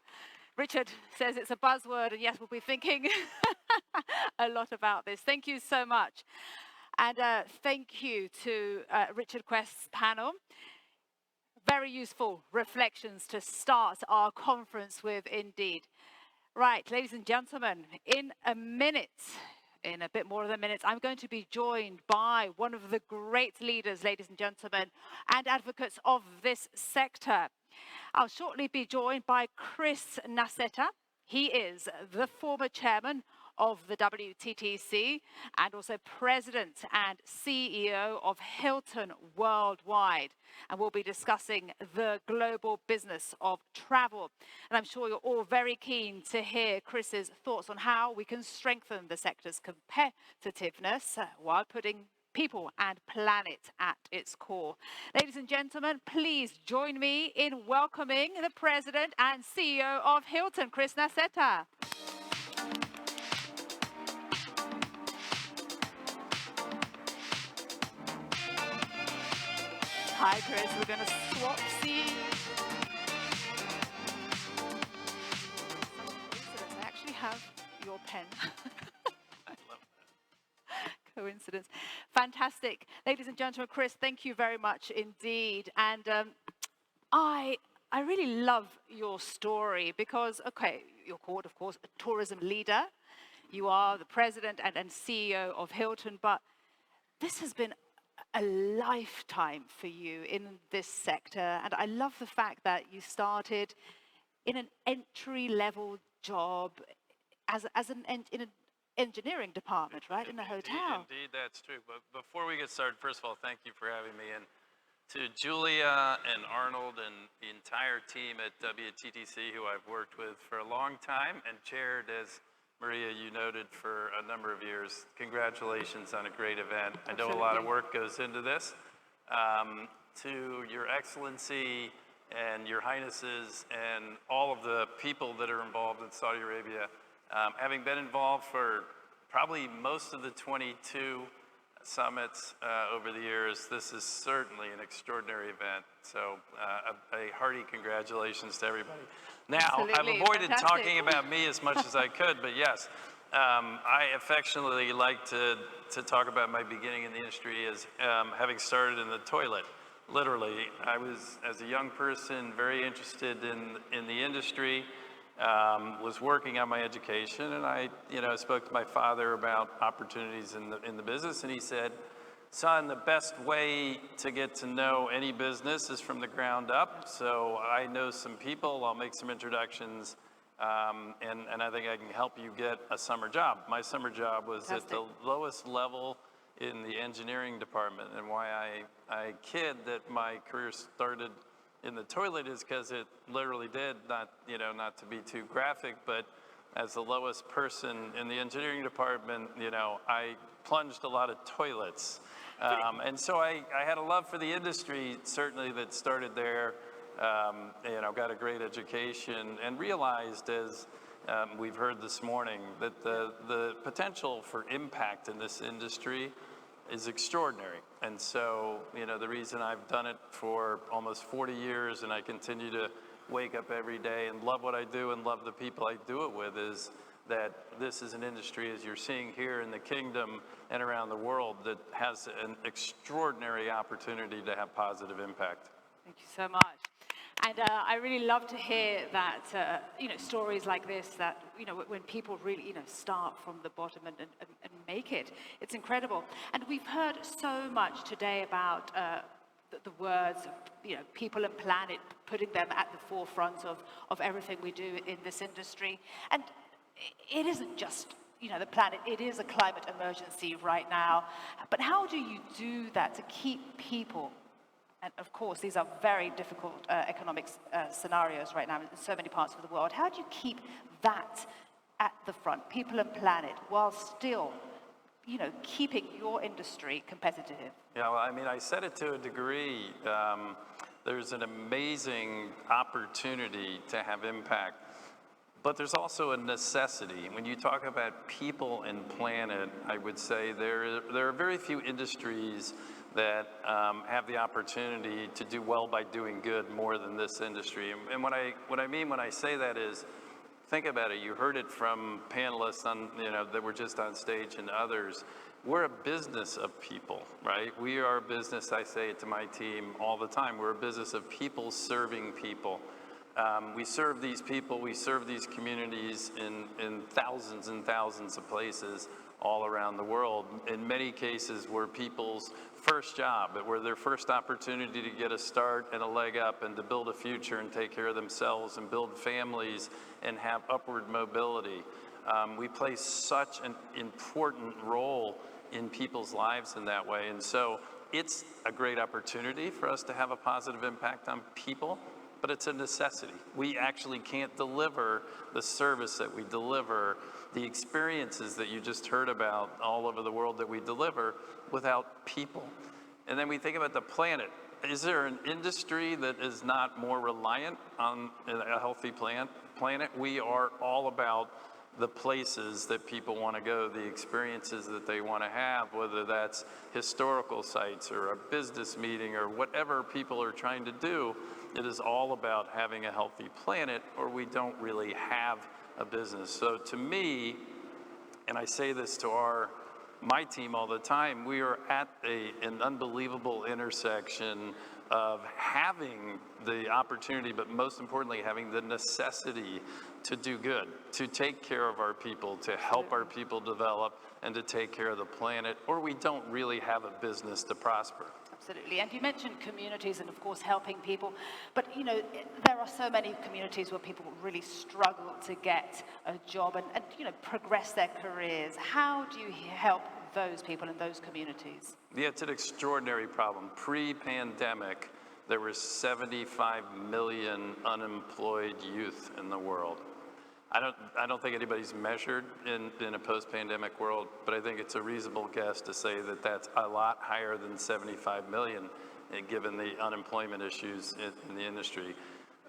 Richard says it's a buzzword, and yes, we'll be thinking a lot about this. Thank you so much. And thank you to Richard Quest's panel. Very useful reflections to start our conference with indeed. Right, ladies and gentlemen, in a bit more than a minute, I'm going to be joined by one of the great leaders, ladies and gentlemen, and advocates of this sector. I'll shortly be joined by Chris Nassetta. He is the former chairman of the Wttc and also president and CEO of Hilton Worldwide. And we'll be discussing the global business of travel. And I'm sure you're all very keen to hear Chris's thoughts on how we can strengthen the sector's competitiveness while putting people and planet at its core. Ladies and gentlemen, please join me in welcoming the president and CEO of Hilton, Chris Nassetta. Hi, Chris. We're going to swap seats. I actually have your pen. I love that. Coincidence. Fantastic. Ladies and gentlemen, Chris, thank you very much indeed. And I really love your story because, okay, you're called, of course, a tourism leader. You are the president and CEO of Hilton, but this has been a lifetime for you in this sector. And I love the fact that you started in an entry-level job in an engineering department, right, in a hotel. Indeed, that's true. But before we get started, first of all, thank you for having me. And to Julia and Arnold and the entire team at WTTC, who I've worked with for a long time and chaired, as Maria, you noted, for a number of years. Congratulations on a great event. I know a lot of work goes into this. To Your Excellency and Your Highnesses and all of the people that are involved in Saudi Arabia, having been involved for probably most of the 22 summits over the years, this is certainly an extraordinary event. So a hearty congratulations to everybody. Now, I've avoided talking about me as much as I could, but yes, I affectionately like to talk about my beginning in the industry as having started in the toilet. Literally, I was, as a young person, very interested in the industry, was working on my education, and I spoke to my father about opportunities in the business, and he said, son, the best way to get to know any business is from the ground up. So I know some people, I'll make some introductions, and I think I can help you get a summer job. My summer job was at the lowest level in the engineering department, and why I kid that my career started in the toilet is because it literally did, not to be too graphic, but as the lowest person in the engineering department, I plunged a lot of toilets. And so I had a love for the industry, certainly, that started there. Got a great education and realized, as we've heard this morning, that the potential for impact in this industry is extraordinary. And so, the reason I've done it for almost 40 years and I continue to wake up every day and love what I do and love the people I do it with is that this is an industry, as you're seeing here in the kingdom and around the world, that has an extraordinary opportunity to have positive impact. Thank you so much. And I really love to hear that, stories like this, that, when people really, start from the bottom and make it. It's incredible. And we've heard so much today about the words, people and planet, putting them at the forefront of everything we do in this industry. And it isn't just, the planet, it is a climate emergency right now. But how do you do that to keep people? And of course, these are very difficult economic scenarios right now in so many parts of the world. How do you keep that at the front, people and planet, while still, keeping your industry competitive? Yeah, well, I said it to a degree. There's an amazing opportunity to have impact, but there's also a necessity. When you talk about people and planet, I would say there are very few industries that have the opportunity to do well by doing good more than this industry. And what I mean when I say that is, think about it. You heard it from panelists that were just on stage and others. We're a business of people, right? We are a business, I say it to my team all the time, we're a business of people serving people. We serve these people, we serve these communities in thousands and thousands of places all around the world. In many cases were people's first job, were their first opportunity to get a start and a leg up and to build a future and take care of themselves and build families and have upward mobility. We play such an important role in people's lives in that way. And so it's a great opportunity for us to have a positive impact on people, but it's a necessity. We actually can't deliver the service that we deliver, the experiences that you just heard about all over the world that we deliver without people. And then we think about the planet. Is there an industry that is not more reliant on a healthy planet? We are all about the places that people want to go, the experiences that they want to have, whether that's historical sites or a business meeting or whatever people are trying to do. It is all about having a healthy planet, or we don't really have a business. So to me, and I say this to my team all the time, we are at an unbelievable intersection of having the opportunity, but most importantly, having the necessity to do good, to take care of our people, to help our people develop, and to take care of the planet, or we don't really have a business to prosper. Absolutely. And you mentioned communities and, of course, helping people. But, you know, there are so many communities where people really struggle to get a job and you know, progress their careers. How do you help those people in those communities? Yeah, it's an extraordinary problem. Pre-pandemic, there were 75 million unemployed youth in the world. I don't think anybody's measured in a post-pandemic world, but I think it's a reasonable guess to say that that's a lot higher than 75 million, given the unemployment issues in the industry.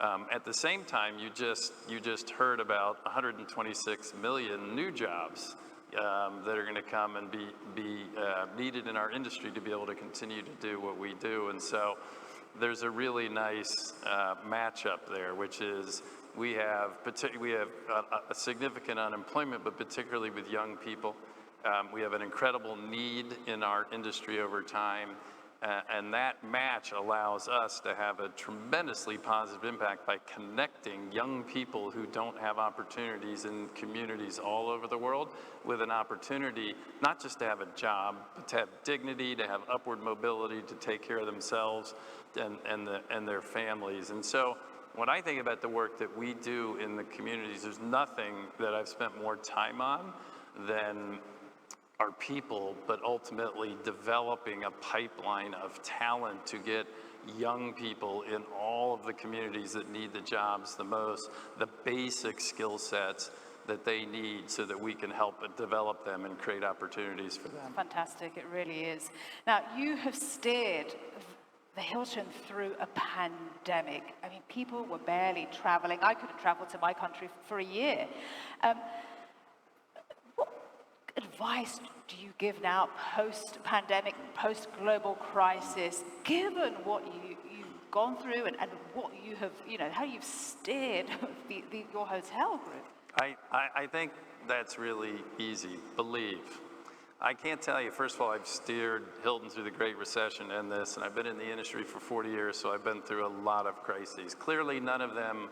At the same time, you just heard about 126 million new jobs that are going to come and be needed in our industry to be able to continue to do what we do. And so there's a really nice matchup there, which is we have a significant unemployment, but particularly with young people. We have an incredible need in our industry over time, and that match allows us to have a tremendously positive impact by connecting young people who don't have opportunities in communities all over the world with an opportunity not just to have a job, but to have dignity, to have upward mobility, to take care of themselves and their families. And so when I think about the work that we do in the communities, there's nothing that I've spent more time on than our people, but ultimately developing a pipeline of talent to get young people in all of the communities that need the jobs the most, the basic skill sets that they need so that we can help develop them and create opportunities for them. Fantastic, it really is. Now, you have steered the Hilton through a pandemic. I mean, people were barely traveling. I couldn't travel to my country for a year. What advice do you give now, post-pandemic, post-global crisis, given what you've gone through and what you have, you know, how you've steered your hotel group? I think that's really easy. Believe. I can't tell you, first of all, I've steered Hilton through the Great Recession and this, and I've been in the industry for 40 years, so I've been through a lot of crises. Clearly, none of them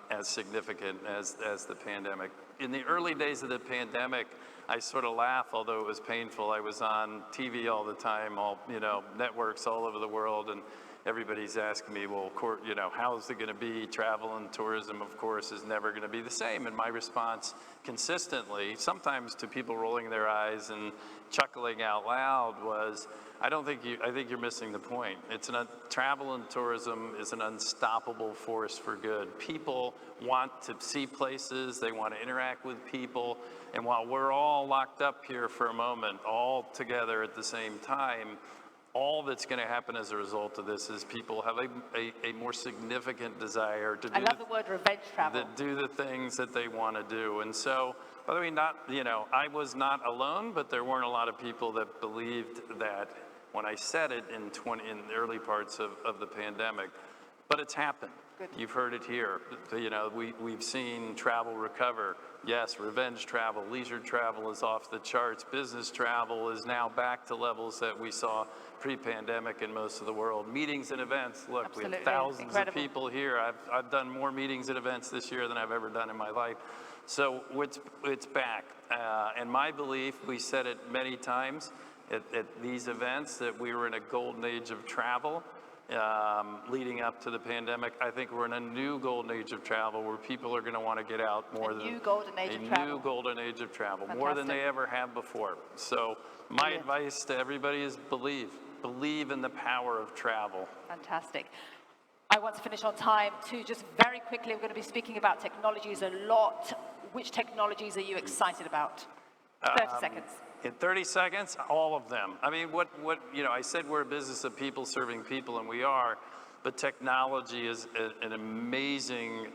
as significant as the pandemic. In the early days of the pandemic, I sort of laugh, although it was painful. I was on TV all the time, networks all over the world, and everybody's asking me, well, how's it going to be? Travel and tourism, of course, is never going to be the same. And my response consistently, sometimes to people rolling their eyes and chuckling out loud, was, I think you're missing the point. Travel and tourism is an unstoppable force for good. People want to see places, they want to interact with people, and while we're all locked up here for a moment, all together at the same time, all that's going to happen as a result of this is people have a more significant desire to do. I love the word revenge travel. Do the things that they want to do. And so, by the way, I was not alone, but there weren't a lot of people that believed that when I said it in the early parts of the pandemic. But it's happened. Good. You've heard it here. We've seen travel recover. Yes, revenge travel, leisure travel is off the charts. Business travel is now back to levels that we saw pre-pandemic in most of the world. Meetings and events, look, Absolutely. we have thousands Incredible. of people here. I've done more meetings and events this year than I've ever done in my life. So it's back. And my belief, we said it many times at these events, that we were in a golden age of travel leading up to the pandemic. I think we're in a new golden age of travel where people are going to want to get out more than new golden age of travel. New golden age of travel, more than they Fantastic. ever have before. So my Brilliant. advice to everybody is believe. Believe in the power of travel. Fantastic. I want to finish on time too. Just very quickly, we're going to be speaking about technologies a lot. Which technologies are you excited about? 30 seconds. In 30 seconds, all of them. I mean, I said we're a business of people serving people, and we are, but technology is an amazing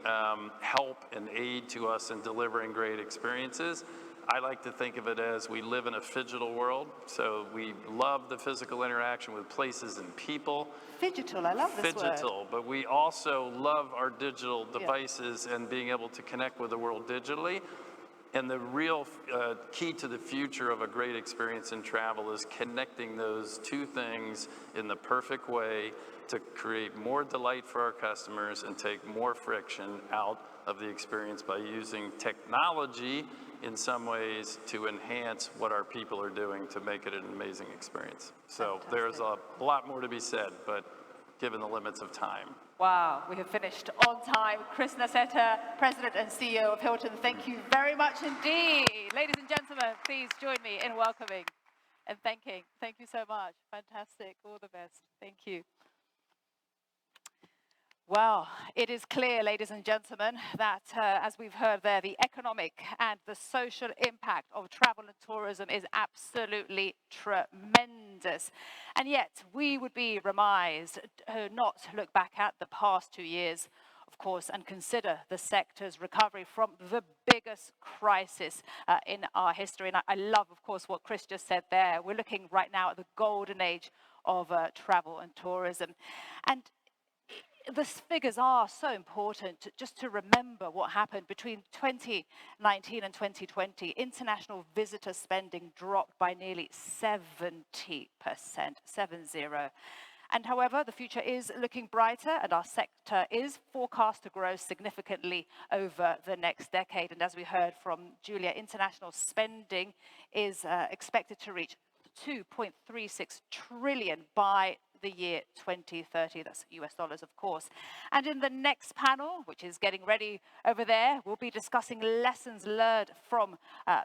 help and aid to us in delivering great experiences. I like to think of it as we live in a phygital world, so we love the physical interaction with places and people. Phygital, I love this word. Phygital, but we also love our digital devices and being able to connect with the world digitally. And the real key to the future of a great experience in travel is connecting those two things in the perfect way to create more delight for our customers and take more friction out of the experience by using technology in some ways to enhance what our people are doing to make it an amazing experience. So there's a lot more to be said, but given the limits of time. Wow, we have finished on time. Chris Nassetta, President and CEO of Hilton, thank you very much indeed. Ladies and gentlemen, please join me in welcoming and thanking. Thank you so much. Fantastic. All the best. Thank you. Well, it is clear, ladies and gentlemen, that as we've heard there, the economic and the social impact of travel and tourism is absolutely tremendous. And yet, we would be remiss not to look back at the past 2 years, of course, and consider the sector's recovery from the biggest crisis in our history. And I love, of course, what Chris just said there. We're looking right now at the golden age of travel and tourism. And the figures are so important just to remember what happened between 2019 and 2020. International visitor spending dropped by nearly 70%, 70. And however, the future is looking brighter and our sector is forecast to grow significantly over the next decade. And as we heard from Julia, international spending is expected to reach 2.36 trillion by the year 2030. That's US dollars, of course. And in the next panel, which is getting ready over there, we'll be discussing lessons learned from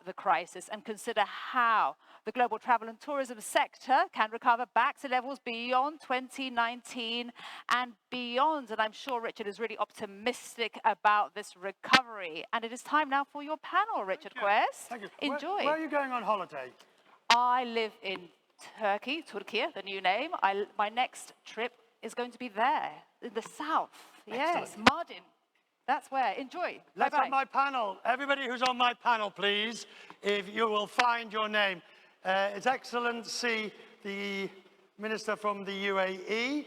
the crisis and consider how the global travel and tourism sector can recover back to levels beyond 2019 and beyond. And I'm sure Richard is really optimistic about this recovery. And it is time now for your panel, Richard Quest. Thank you. Enjoy. Where are you going on holiday? I live in Turkey, the new name. My next trip is going to be there, in the south. Yes, Excellent. Mardin. That's where. Enjoy. Let's Bye-bye. have my panel. Everybody who's on my panel, please, if you will find your name. His Excellency, the Minister from the UAE,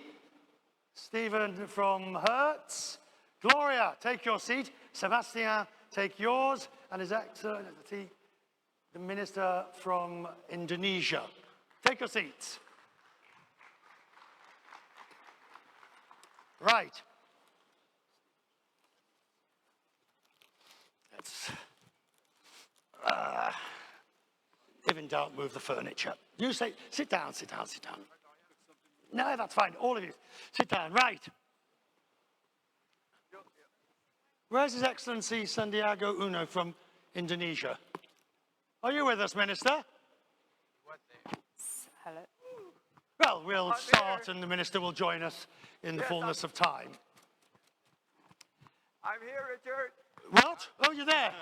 Stephen from Hertz, Gloria, take your seat, Sebastian, take yours, and His Excellency, the Minister from Indonesia. Take your seats. Right. Let's, if in doubt, move the furniture. You say, sit down, sit down, sit down. No, that's fine, all of you. Sit down, right. Where's His Excellency Sandiaga Uno from Indonesia? Are you with us, Minister? Hello. Well, we'll start and the Minister will join us in the fullness of time. I'm here, Richard. What? Oh, you're there.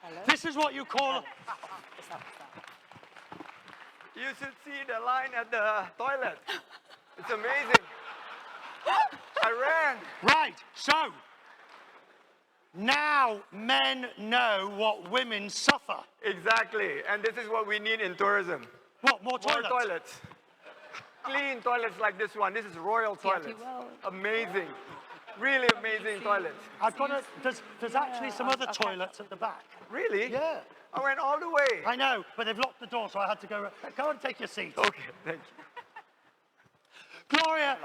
Hello. This is what you call... You should see the line at the toilet. It's amazing. I ran. Right, so... Now men know what women suffer. Exactly, and this is what we need in tourism. What, more toilets? More toilets. Clean toilets like this one. This is royal toilets. Amazing. Really amazing toilets. I've got a... There's actually some other toilets at the back. Really? Yeah. I went all the way. I know, but they've locked the door, so I had to go... Go and take your seat. Okay, thank you. Gloria,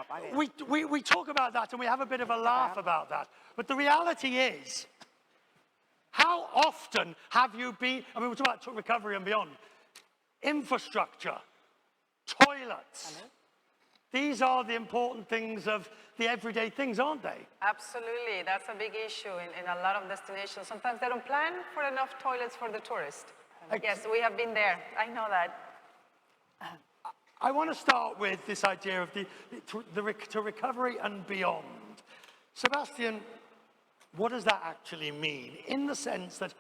we talk about that and we have a bit of a laugh about that. But the reality is, How often have you been, I mean, we're talking about recovery and beyond. Infrastructure, toilets. These are the important things of the everyday things, aren't they? Absolutely, that's a big issue in a lot of destinations. Sometimes they don't plan for enough toilets for the tourist. Yes, we have been there. I know that. I want to start with this idea of to recovery and beyond. Sebastian, what does that actually mean? In the sense that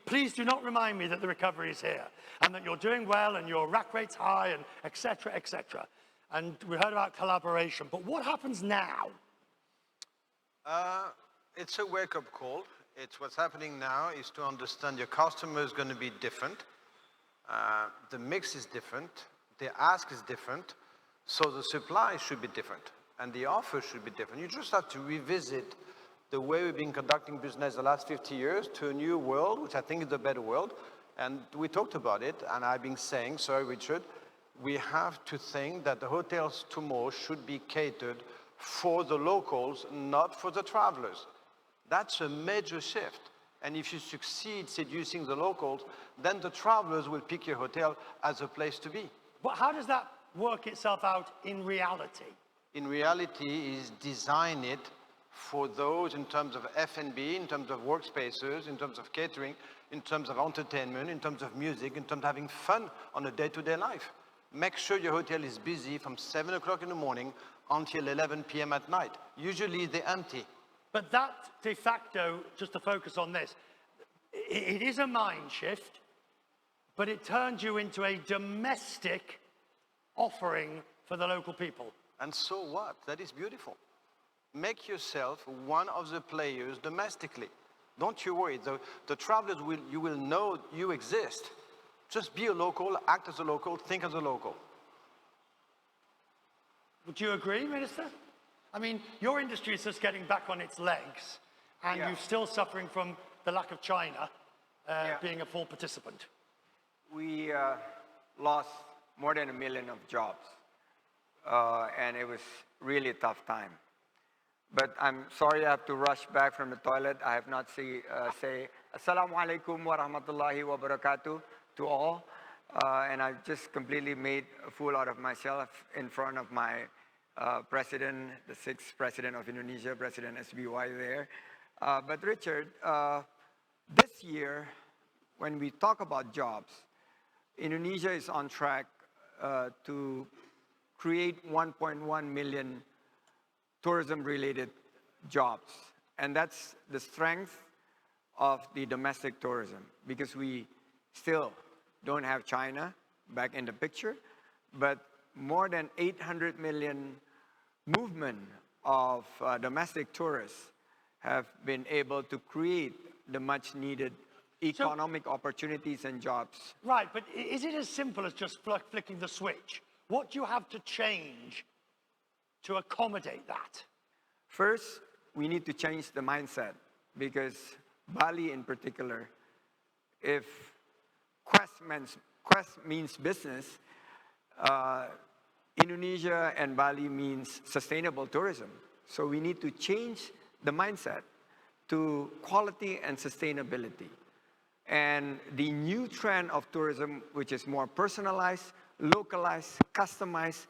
please do not remind me that the recovery is here and that you're doing well and your rack rate's high and et cetera, et cetera. And we heard about collaboration, but what happens now? It's a wake-up call. It's what's happening now is to understand your customer is going to be different. The mix is different. The ask is different. So the supply should be different. And the offer should be different. You just have to revisit the way we've been conducting business the last 50 years to a new world, which I think is a better world. And we talked about it, and I've been saying, sorry, Richard, we have to think that the hotels tomorrow should be catered for the locals, not for the travelers. That's a major shift. And if you succeed seducing the locals, then the travelers will pick your hotel as a place to be. But how does that work itself out in reality? In reality, is design it for those in terms of F&B, in terms of workspaces, in terms of catering, in terms of entertainment, in terms of music, in terms of having fun on a day-to-day life. Make sure your hotel is busy from 7 o'clock in the morning until 11 p.m. at night. Usually they're empty. But that de facto, just to focus on this, it is a mind shift, but it turns you into a domestic offering for the local people. And so what? That is beautiful. Make yourself one of the players domestically. Don't you worry. The travelers you will know you exist. Just be a local, act as a local, think as a local. Would you agree, Minister? I mean, your industry is just getting back on its legs, and you're still suffering from the lack of China being a full participant. We lost more than 1 million of jobs, and it was really a tough time. But I'm sorry I have to rush back from the toilet. I have not say Assalamu alaikum wa rahmatullahi wa barakatuh to all. And I've just completely made a fool out of myself in front of my president, the 6th president of Indonesia, President SBY there. But Richard, this year, when we talk about jobs, Indonesia is on track to create 1.1 million tourism-related jobs. And that's the strength of the domestic tourism, because we still don't have China back in the picture, but more than 800 million movement of domestic tourists have been able to create the much needed economic opportunities and jobs. Right, but is it as simple as just flicking the switch? What do you have to change to accommodate that? First, we need to change the mindset, because Bali in particular, if Quest means business, Indonesia and Bali means sustainable tourism. So we need to change the mindset to quality and sustainability. And the new trend of tourism, which is more personalized, localized, customized,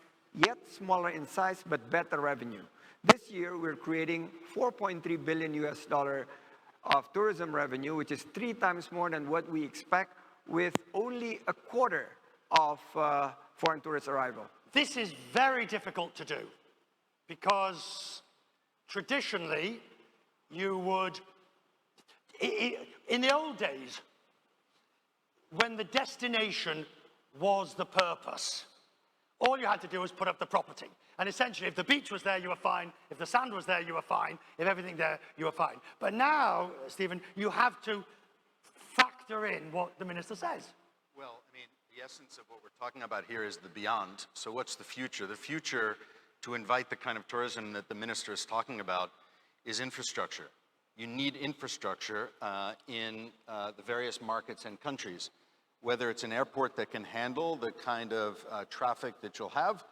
yet smaller in size, but better revenue. This year, we're creating $4.3 billion of tourism revenue, which is 3 times more than what we expect, with only a quarter of foreign tourist arrival. This is very difficult to do, because traditionally, you would, in the old days, when the destination was the purpose, all you had to do was put up the property. And essentially, if the beach was there, you were fine. If the sand was there, you were fine. If everything there, you were fine. But now, Stephen, you have to factor in what the minister says. Well, I mean, the essence of what we're talking about here is the beyond. So what's the future? The future, to invite the kind of tourism that the minister is talking about, is infrastructure. You need infrastructure in the various markets and countries, whether it's an airport that can handle the kind of traffic that you'll have,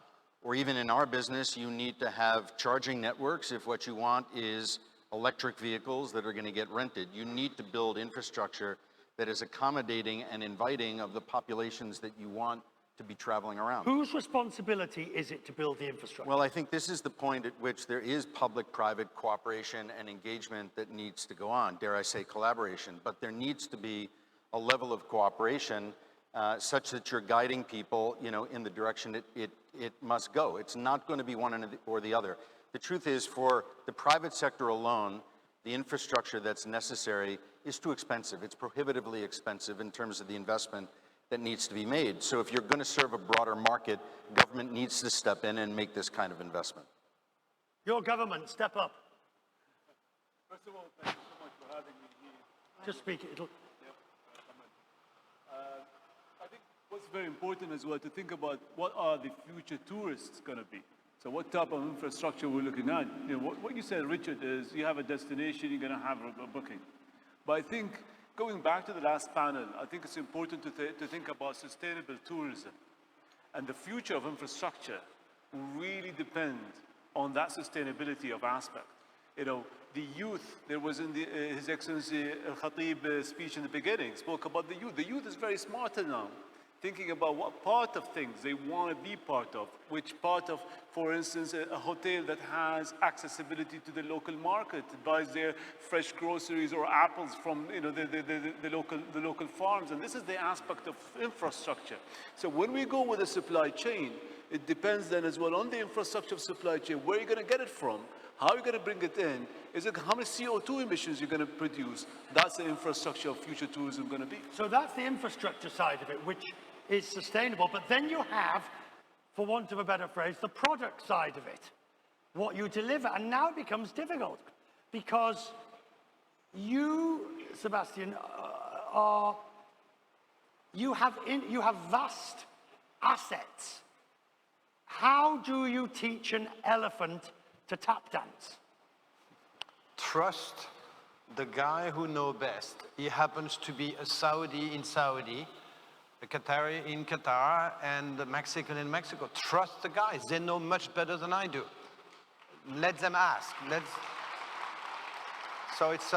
or even in our business, you need to have charging networks if what you want is electric vehicles that are going to get rented. You need to build infrastructure that is accommodating and inviting of the populations that you want to be traveling around. Whose responsibility is it to build the infrastructure? Well, I think this is the point at which there is public-private cooperation and engagement that needs to go on, dare I say collaboration, but there needs to be a level of cooperation such that you're guiding people, in the direction it must go. It's not going to be one or the other. The truth is, for the private sector alone, the infrastructure that's necessary is too expensive. It's prohibitively expensive in terms of the investment that needs to be made. So if you're going to serve a broader market, government needs to step in and make this kind of investment. Your government, step up. First of all, thank you so much for having me here. Just speak. It'll... I think what's very important as well to think about what are the future tourists going to be. So what type of infrastructure we're looking at. What you said, Richard, is you have a destination, you're going to have a booking. But I think going back to the last panel, I think it's important to think about sustainable tourism. And the future of infrastructure will really depend on that sustainability of aspect. The youth, there was in His Excellency Al-Khatib speech in the beginning, spoke about the youth. The youth is very smarter now, thinking about what part of things they want to be part of, which part of, for instance, a hotel that has accessibility to the local market, buys their fresh groceries or apples from the local farms. And this is the aspect of infrastructure. So when we go with the supply chain, it depends then as well on the infrastructure of supply chain. Where are you going to get it from? How are you going to bring it in? How many CO2 emissions you're going to produce? That's the infrastructure of future tourism going to be. So that's the infrastructure side of it, which is sustainable. But then you have, for want of a better phrase, the product side of it, what you deliver. And now it becomes difficult because you, Sebastian, you have vast assets. How do you teach an elephant to tap dance? Trust the guy who knows best. He happens to be a Saudi in Saudi, a Qatari in Qatar, and a Mexican in Mexico. Trust the guys. They know much better than I do. Let them ask. So it's,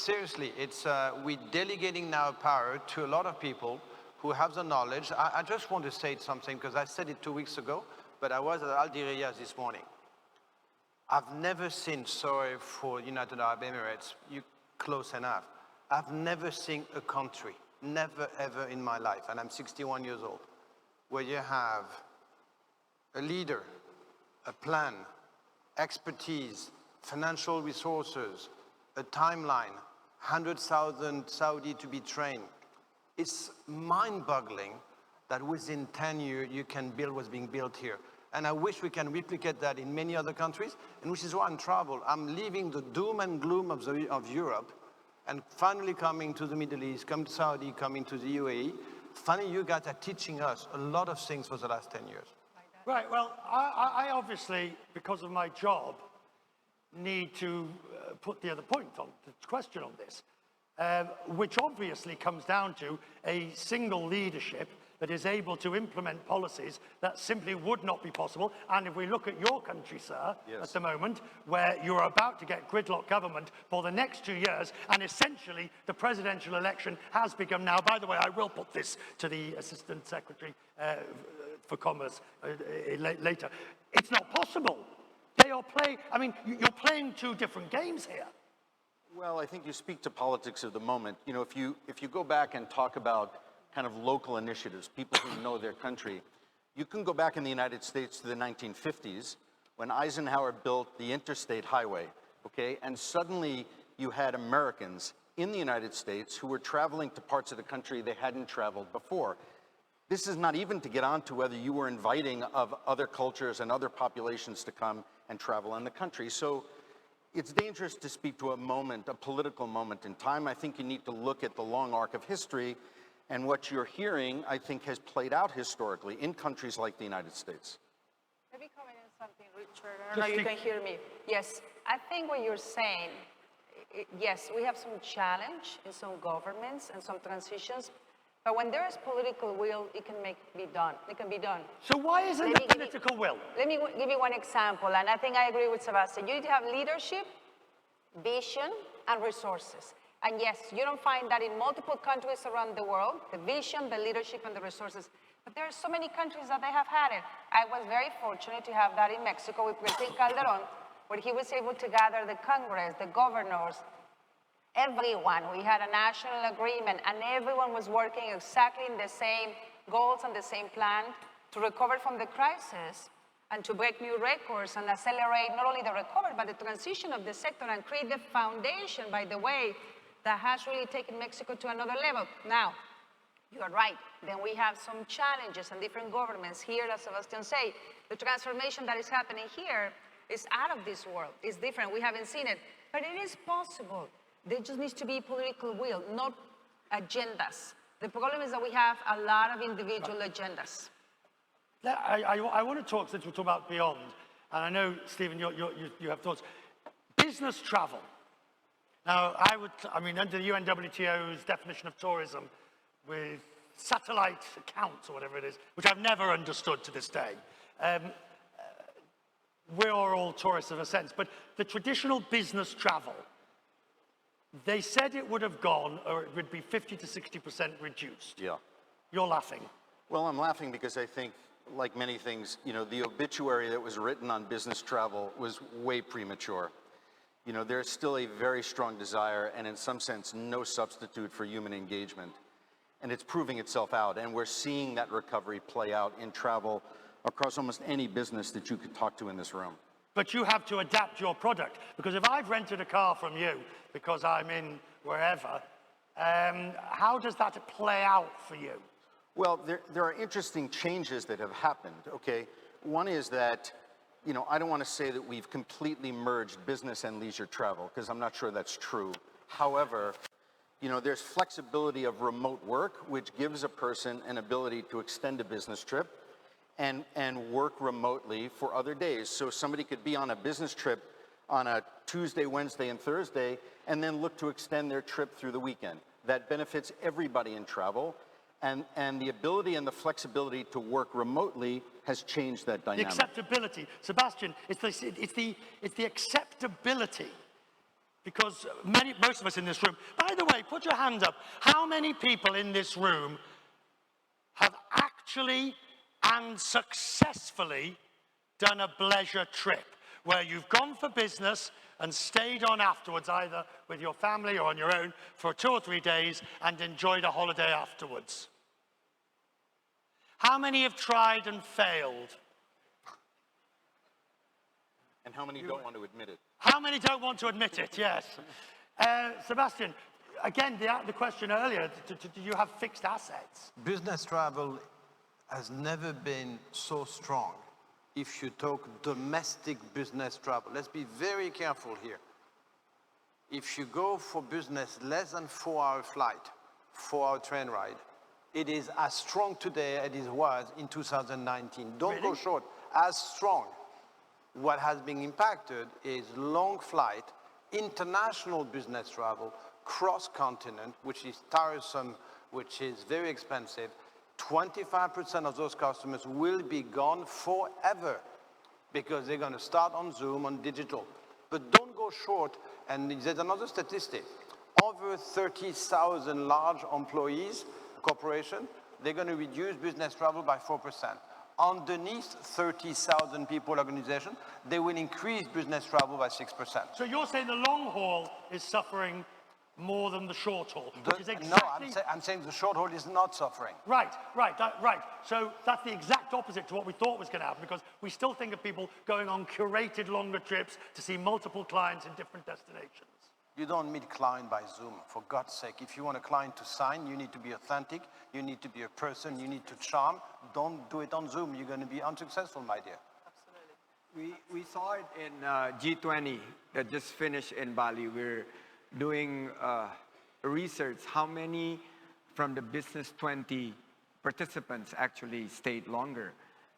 seriously, it's, we're delegating now power to a lot of people who have the knowledge. I just want to say something, because I said it 2 weeks ago, but I was at Al Diriyah this morning. I've never seen, sorry for United Arab Emirates, you close enough. I've never seen a country, never ever in my life, and I'm 61 years old, where you have a leader, a plan, expertise, financial resources, a timeline, 100,000 Saudi to be trained. It's mind-boggling that within 10 years you can build what's being built here. And I wish we can replicate that in many other countries, and which is why I'm travel. I'm leaving the doom and gloom of Europe and finally coming to the Middle East, coming to Saudi, coming to the UAE. Finally, you guys are teaching us a lot of things for the last 10 years. Right, well, I obviously, because of my job, need to put the other point on, the question on this, which obviously comes down to a single leadership that is able to implement policies that simply would not be possible. And if we look at your country, sir, yes, at the moment, where you're about to get gridlock government for the next 2 years, and essentially the presidential election has begun now. By the way, I will put this to the Assistant Secretary for Commerce later. It's not possible. You're playing two different games here. Well, I think you speak to politics of the moment. If you go back and talk about kind of local initiatives, people who know their country, you can go back in the United States to the 1950s when Eisenhower built the interstate highway, okay? And suddenly you had Americans in the United States who were traveling to parts of the country they hadn't traveled before. This is not even to get on to whether you were inviting of other cultures and other populations to come and travel in the country. So it's dangerous to speak to a moment, a political moment in time. I think you need to look at the long arc of history, and what you're hearing, I think, has played out historically in countries like the United States. Let me comment on something, Richard. I don't know if you can hear me. Yes, I think what you're saying, yes, we have some challenge in some governments and some transitions, But when there is political will, it can be done. It can be done. So why isn't there political will? Let me give you one example, and I think I agree with Sebastian. You need to have leadership, vision, and resources. And yes, you don't find that in multiple countries around the world, the vision, the leadership, and the resources. But there are so many countries that they have had it. I was very fortunate to have that in Mexico with President Calderon, where he was able to gather the Congress, the governors, everyone. We had a national agreement, and everyone was working exactly in the same goals and the same plan to recover from the crisis and to break new records and accelerate not only the recovery, but the transition of the sector and create the foundation, by the way, that has really taken Mexico to another level. Now, you are right. Then we have some challenges and different governments here, as Sebastian said. The transformation that is happening here is out of this world. It's different. We haven't seen it. But it is possible. There just needs to be political will, not agendas. The problem is that we have a lot of individual agendas. I want to talk, since we're talking about beyond, and I know, Stephen, you have thoughts. Business travel. Now, I mean, under the UNWTO's definition of tourism, with satellite accounts or whatever it is, which I've never understood to this day, we're all tourists in a sense, but the traditional business travel, they said it would have gone, or it would be 50 to 60% reduced. Yeah. You're laughing. Well, I'm laughing because I think, like many things, you know, the obituary that was written on business travel was way premature. You know, there's still a very strong desire and in some sense, no substitute for human engagement. And it's proving itself out. And we're seeing that recovery play out in travel across almost any business that you could talk to in this room. But you have to adapt your product. Because if I've rented a car from you because I'm in wherever, how does that play out for you? Well, there are interesting changes that have happened, okay? One is that, you know, I don't want to say that we've completely merged business and leisure travel, because I'm not sure that's true. However, you know, there's flexibility of remote work, which gives a person an ability to extend a business trip and work remotely for other days. So somebody could be on a business trip on a Tuesday, Wednesday, and Thursday, and then look to extend their trip through the weekend. That benefits everybody in travel. And the ability and the flexibility to work remotely has changed that dynamic. The acceptability. Sebastian, it's the acceptability. Because most of us in this room, by the way, put your hand up. How many people in this room have actually and successfully done a pleasure trip where you've gone for business and stayed on afterwards, either with your family or on your own, for 2 or 3 days and enjoyed a holiday afterwards? How many have tried and failed? And how many don't want to admit it? How many don't want to admit it? Yes. Sebastian, again, the question earlier, do you have fixed assets? Business travel has never been so strong. If you talk domestic business travel, let's be very careful here. If you go for business, less than 4-hour flight, 4-hour train ride, it is as strong today as it was in 2019. Don't go short, as strong. What has been impacted is long flight, international business travel, cross-continent, which is tiresome, which is very expensive. 25% of those customers will be gone forever because they're going to start on Zoom, on digital. But don't go short, and there's another statistic. Over 30,000 large employees, corporation, they're going to reduce business travel by 4%. Underneath 30,000 people organization, they will increase business travel by 6%. So you're saying the long haul is suffering more than the short haul, which is exactly... No, I'm saying the short haul is not suffering. Right. So that's the exact opposite to what we thought was going to happen, because we still think of people going on curated longer trips to see multiple clients in different destinations. You don't meet client by Zoom, for God's sake. If you want a client to sign, you need to be authentic, you need to be a person, you need to charm. Don't do it on Zoom, you're going to be unsuccessful, my dear. Absolutely. We saw it in G20 that just finished in Bali. We're doing research, how many from the Business 20 participants actually stayed longer.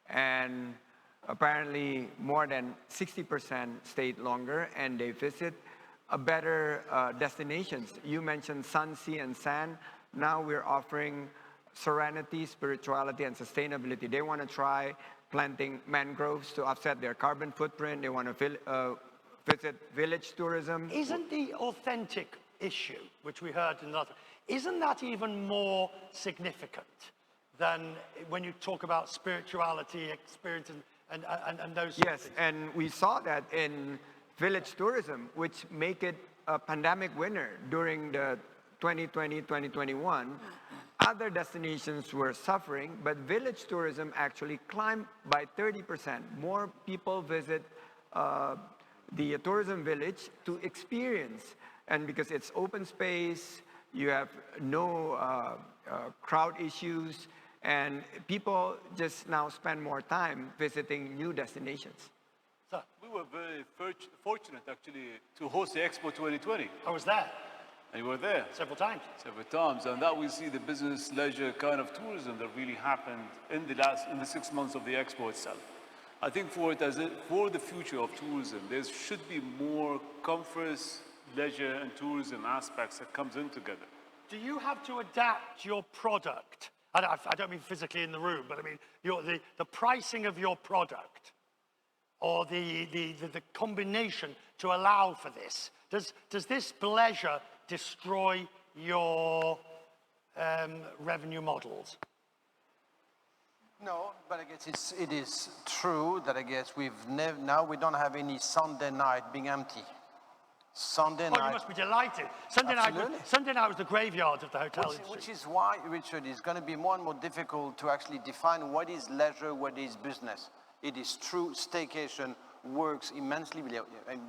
And apparently more than 60% stayed longer, and they visit a better destinations. You mentioned sun, sea, and sand. Now we're offering serenity, spirituality, and sustainability. They want to try planting mangroves to offset their carbon footprint. They want to visit village tourism. Isn't the authentic issue, which we heard in another, isn't that even more significant than when you talk about spirituality, experience, and those sort of Yes, things? and we saw that in village tourism, which make it a pandemic winner during the 2020-2021. Other destinations were suffering, but village tourism actually climbed by 30%. More people visit the tourism village to experience, and because it's open space, you have no crowd issues, and people just now spend more time visiting new destinations. We were very fortunate, actually, to host the Expo 2020. I was there. And you were there? Several times. Several times. And that we see the business, leisure kind of tourism that really happened in the 6 months of the Expo itself. I think for the future of tourism, there should be more comforts, leisure, and tourism aspects that comes in together. Do you have to adapt your product? I don't mean physically in the room, but I mean the pricing of your product, or the combination to allow for this. Does this leisure destroy your revenue models? No, but I guess it is true that I guess now we don't have any Sunday night being empty. Sunday night. Oh, you must be delighted. Sunday night was the graveyard of the hotel industry. Which is why, Richard, it's going to be more and more difficult to actually define what is leisure, what is business. It is true, staycation works immensely,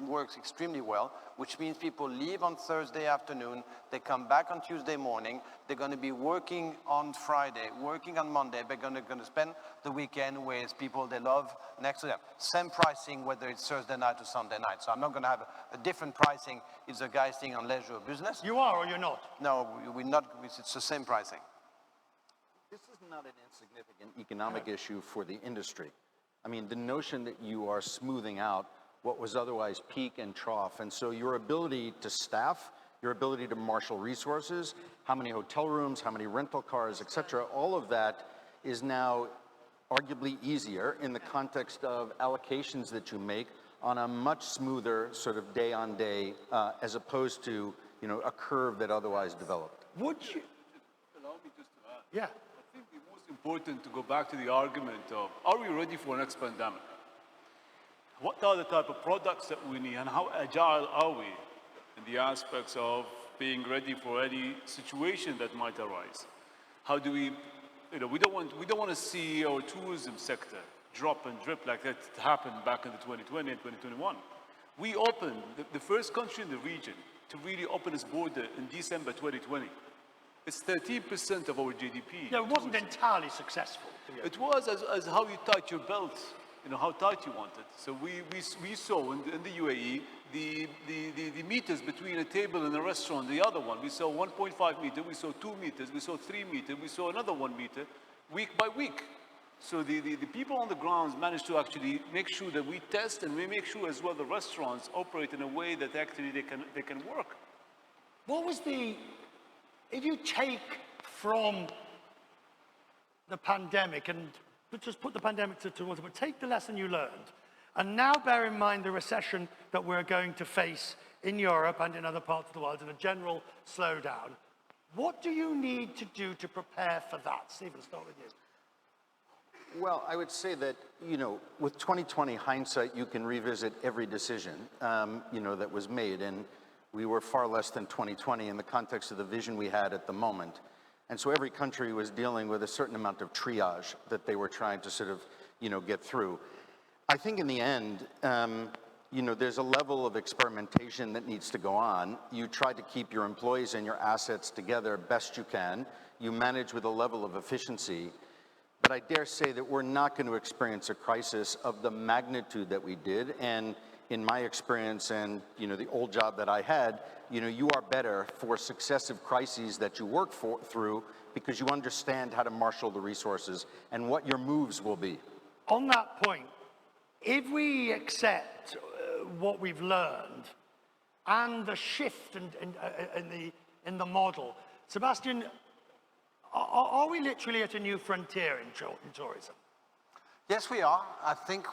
works extremely well, which means people leave on Thursday afternoon, they come back on Tuesday morning, they're going to be working on Friday, working on Monday, they're going to spend the weekend with people they love next to them. Same pricing whether it's Thursday night or Sunday night. So I'm not going to have a different pricing if the guy's staying on leisure or business. You are or you're not? No, we're not, it's the same pricing. This is not an insignificant economic issue for the industry. I mean, the notion that you are smoothing out what was otherwise peak and trough, and so your ability to staff, your ability to marshal resources, how many hotel rooms, how many rental cars, et cetera, all of that is now arguably easier in the context of allocations that you make on a much smoother sort of day on day, as opposed to, you know, a curve that otherwise developed. Would you? Allow me just to add. Yeah. I think the most important to go back to the argument of, are we ready for the next pandemic? What are the type of products that we need, and how agile are we in the aspects of being ready for any situation that might arise? How do we, you know, we don't want to see our tourism sector drop and drip like that happened back in the 2020 and 2021. We opened the first country in the region to really open its border in December 2020. It's 13% of our GDP. No, it wasn't entirely successful. It was as how you tight your belt, you know, how tight you want it. So we saw in the UAE, the meters between a table and a restaurant, the other one, we saw 1.5 meter, we saw 2 meters, we saw 3 meters, we saw another 1 meter, week by week. So the people on the grounds managed to actually make sure that we test, and we make sure as well the restaurants operate in a way that actually they can work. What was if you take from the pandemic, and just put the pandemic to one side, but take the lesson you learned, and now bear in mind the recession that we're going to face in Europe and in other parts of the world, and a general slowdown, what do you need to do to prepare for that? Stephen, I'll start with you. Well, I would say that, you know, with 2020 hindsight, you can revisit every decision, you know, that was made. And we were far less than 2020 in the context of the vision we had at the moment. And so every country was dealing with a certain amount of triage that they were trying to sort of, you know, get through. I think in the end, you know, there's a level of experimentation that needs to go on. You try to keep your employees and your assets together best you can. You manage with a level of efficiency. But I dare say that we're not going to experience a crisis of the magnitude that we did. And in my experience and, you know, the old job that I had, you know, you are better for successive crises that you work through because you understand how to marshal the resources and what your moves will be. On that point, if we accept what we've learned and the shift in the model, Sebastian, Are we literally at a new frontier in tourism? Yes, we are. I think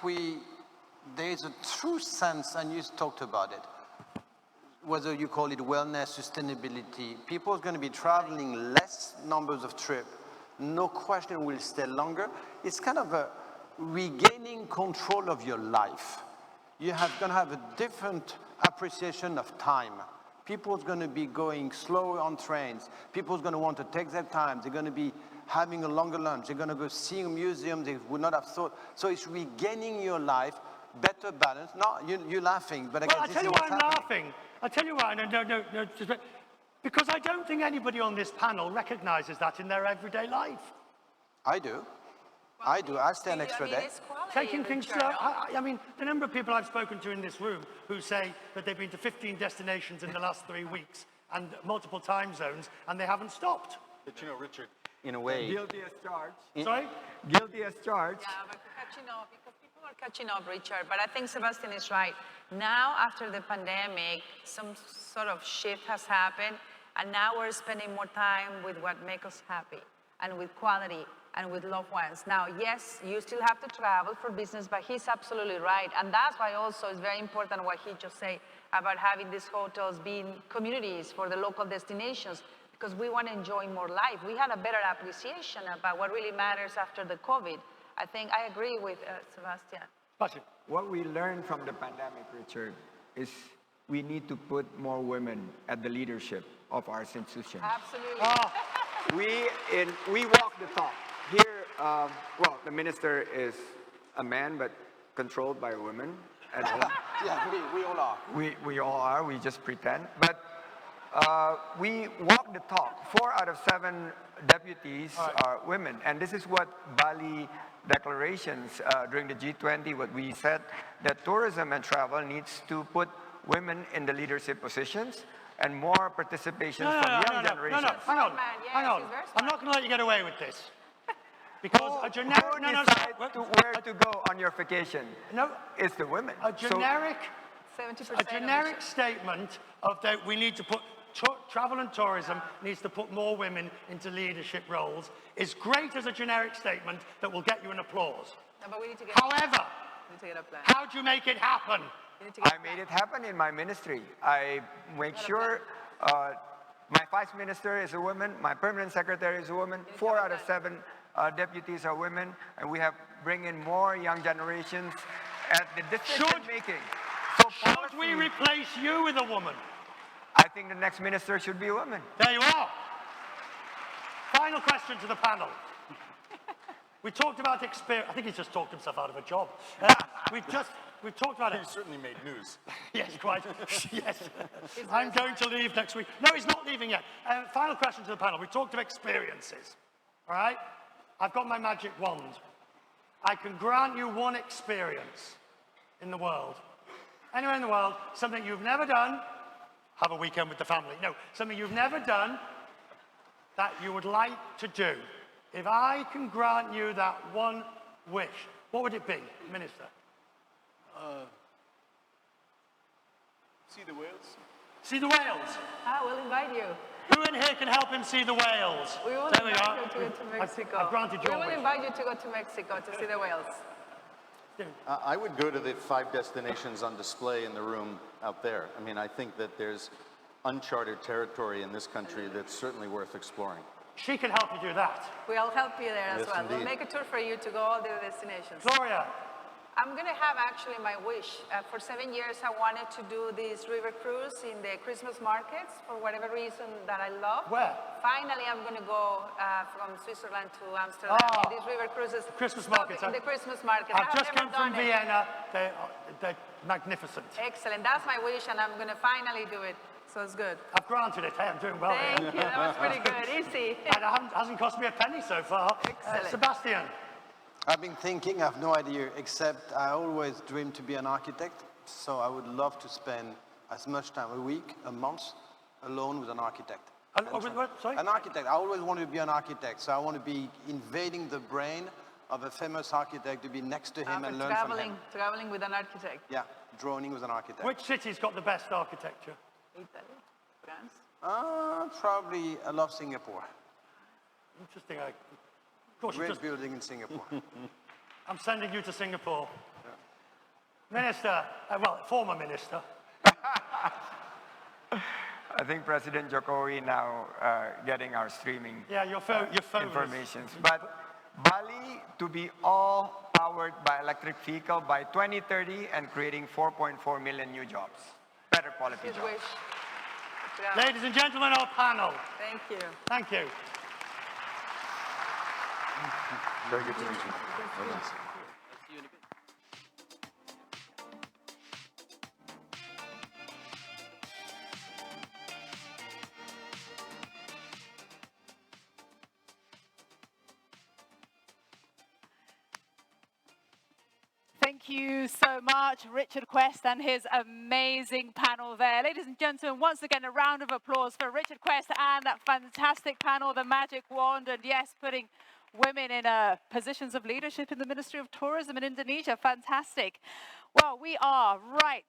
there's a true sense, and you talked about it, whether you call it wellness, sustainability, people are going to be traveling less numbers of trips, no question will stay longer. It's kind of a regaining control of your life. You're going to have a different appreciation of time. People are going to be going slower on trains. People are going to want to take their time. They're going to be having a longer lunch. They're going to go see a museum they would not have thought. So it's regaining your life, better balance. No, you're laughing, but Well, I'll tell you why I'm laughing. I'll tell you why. No, because I don't think anybody on this panel recognizes that in their everyday life. I do. I do. I stay an extra day. Taking things slow. I mean, the number of people I've spoken to in this room who say that they've been to 15 destinations in the last 3 weeks and multiple time zones, and they haven't stopped. But you know, Richard, in a way... Guilty as charged. Sorry? Guilty as charged. Yeah, but catching up, because people are catching up, Richard. But I think Sebastian is right. Now, after the pandemic, some sort of shift has happened, and now we're spending more time with what makes us happy, and with quality, and with loved ones. Now, yes, you still have to travel for business, but he's absolutely right. And that's why also it's very important what he just said about having these hotels being communities for the local destinations, because we want to enjoy more life. We had a better appreciation about what really matters after the COVID. I think I agree with Sebastian. What we learned from the pandemic, Richard, is we need to put more women at the leadership of our institutions. Absolutely. We walk the talk. Here, well, the minister is a man, but controlled by a woman at home. Yeah, we all are. We all are, we just pretend. But we walk the talk. 4 out of 7 deputies are women. And this is what Bali declarations during the G20, what we said, that tourism and travel needs to put women in the leadership positions and more participation from young generations. Hang on. I'm not going to let you get away with this. Because a generic... to where to go on your vacation. No. It's the women. A generic statement of that we need to put... travel and tourism needs to put more women into leadership roles is great as a generic statement that will get you an applause. No, but we need to get However, how do you make it happen? I made it happen in my ministry. I make sure my vice minister is a woman, my permanent secretary is a woman, 4 out of 7 deputies are women, and we have bring in more young generations at the decision making. Should we replace you with a woman? I think the next minister should be a woman. There you are. Final question to the panel. We talked about experience. I think he's just talked himself out of a job. We've talked about it. He certainly made news. Yes, quite. Yes. I'm going to leave next week. No, he's not leaving yet. Final question to the panel. We talked of experiences. All right? I've got my magic wand. I can grant you one experience in the world. Anywhere in the world, something you've never done, have a weekend with the family. No, something you've never done that you would like to do. If I can grant you that one wish, what would it be, Minister? See the whales. See the whales? We'll invite you. Who in here can help him see the whales? We will there we invite are. you to go to Mexico. I've granted your We will wish. invite you to go to Mexico to see the whales. I would go to the 5 destinations on display in the room out there. I mean, I think that there's uncharted territory in this country that's certainly worth exploring. She can help you do that. We'll help you there as Yes, well. We'll indeed. make a tour for you to go all the destinations. Gloria. I'm going to have actually my wish. For 7 years, I wanted to do this river cruise in the Christmas markets for whatever reason that I love. Where? Finally, I'm going to go from Switzerland to Amsterdam. In these river cruises. Christmas markets. In the Christmas market. I've just come from Vienna. They're magnificent. Excellent. That's my wish, and I'm going to finally do it. So it's good. I've granted it. Hey, I'm doing well here. Thank you. That was pretty good. Easy. And it hasn't cost me a penny so far. Excellent. Sebastian. I've been thinking, I have no idea, except I always dreamed to be an architect. So I would love to spend as much time, a week, a month, alone with an architect. Sorry? An architect. I always wanted to be an architect. So I want to be invading the brain of a famous architect, to be next to him and learn from him. Traveling with an architect. Yeah, droning with an architect. Which city's got the best architecture? Italy, France. Probably I love Singapore. Interesting. Of course, you Great just, building in Singapore. I'm sending you to Singapore. Minister, well, former minister. I think President Jokowi now getting our streaming Your phone information. But Bali to be all powered by electric vehicle by 2030 and creating 4.4 million new jobs, better quality Good jobs. wish. Ladies and gentlemen, our panel. Thank you. Thank you. Very good to meet you. Thank you so much, Richard Quest and his amazing panel there. Ladies and gentlemen, once again, a round of applause for Richard Quest and that fantastic panel, The Magic Wand, and yes, putting women in positions of leadership in the Ministry of Tourism in Indonesia. Fantastic. Well, we are right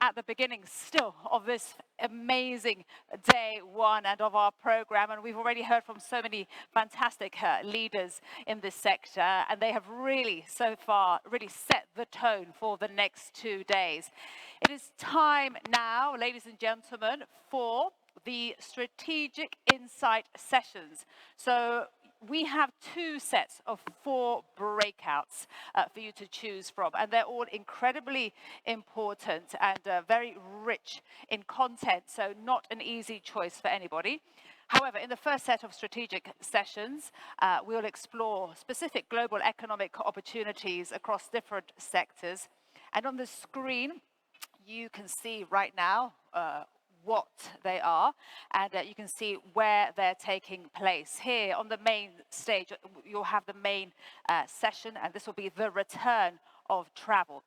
at the beginning still of this amazing day one and of our program, and we've already heard from so many fantastic leaders in this sector, and they have really so far really set the tone for the next 2 days. It is time now, ladies and gentlemen, for the strategic insight sessions. So we have 2 sets of 4 breakouts for you to choose from, and they're all incredibly important and very rich in content, so not an easy choice for anybody. However, in the first set of strategic sessions, we'll explore specific global economic opportunities across different sectors. And on the screen, you can see right now what they are, and you can see where they're taking place. Here on the main stage, you'll have the main session, and this will be the return of travel.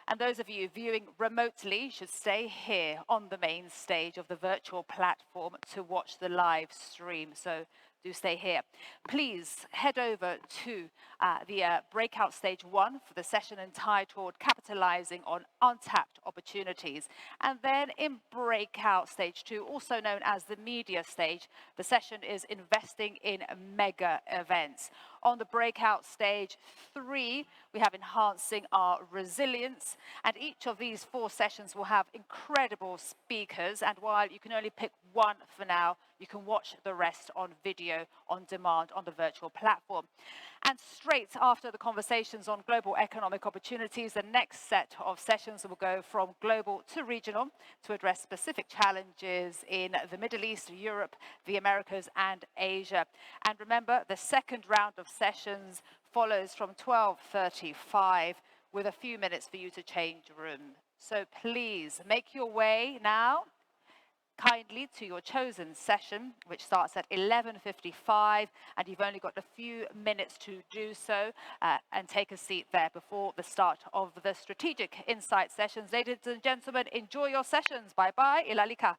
And those of you viewing remotely should stay here on the main stage of the virtual platform to watch the live stream. So do stay here. Please head over to the breakout stage 1 for the session entitled Capitalizing on Untapped Opportunities. And then in breakout stage 2, also known as the media stage, the session is Investing in Mega Events. On the breakout stage 3, we have Enhancing Our Resilience. And each of these 4 sessions will have incredible speakers. And while you can only pick one for now, you can watch the rest on video on demand on the virtual platform. And straight after the conversations on global economic opportunities, the next set of sessions will go from global to regional to address specific challenges in the Middle East, Europe, the Americas, and Asia. And remember, the second round of sessions follows from 12:35 with a few minutes for you to change room. So please make your way now kindly to your chosen session, which starts at 11:55, and you've only got a few minutes to do so, and take a seat there before the start of the strategic insight sessions. Ladies and gentlemen, enjoy your sessions. Bye-bye. Ilalika.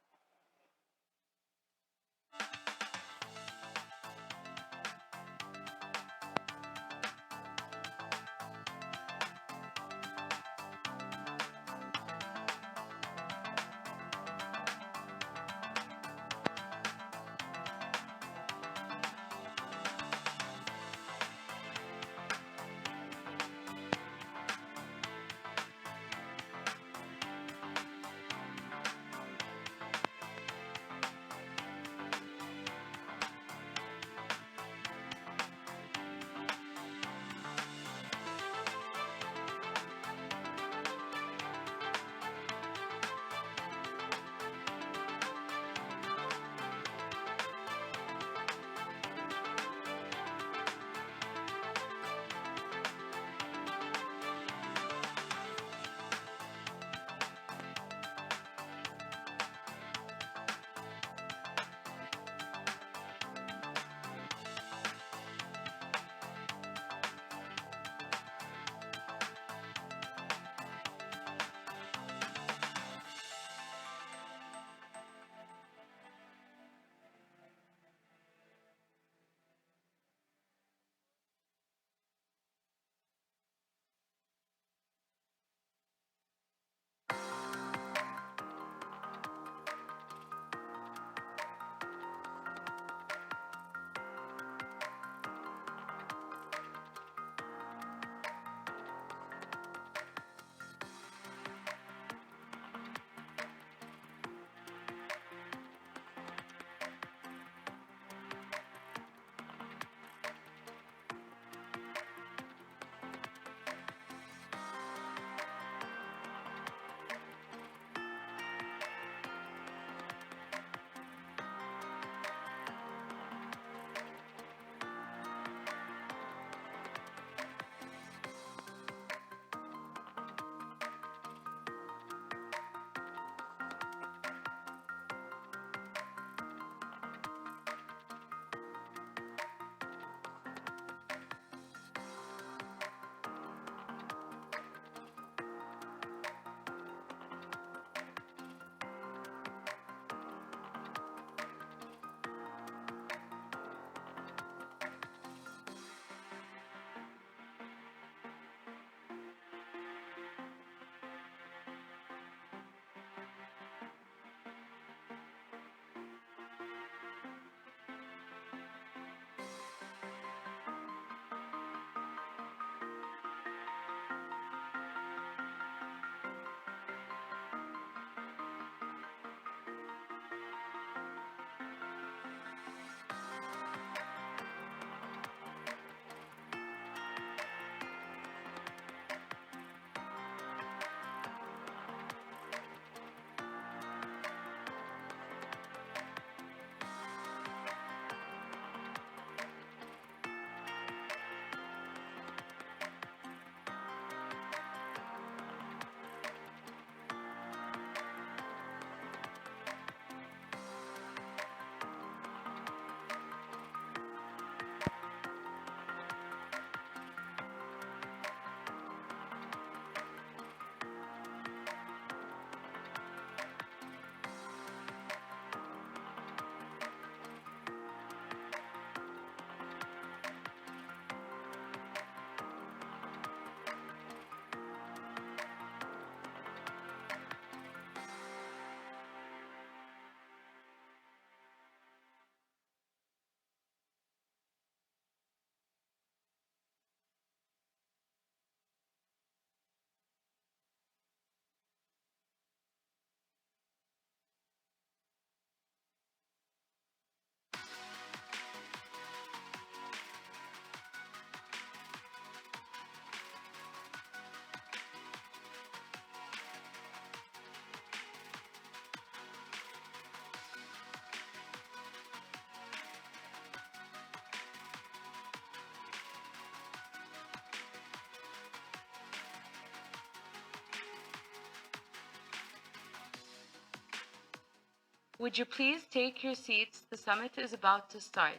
Would you please take your seats? The summit is about to start.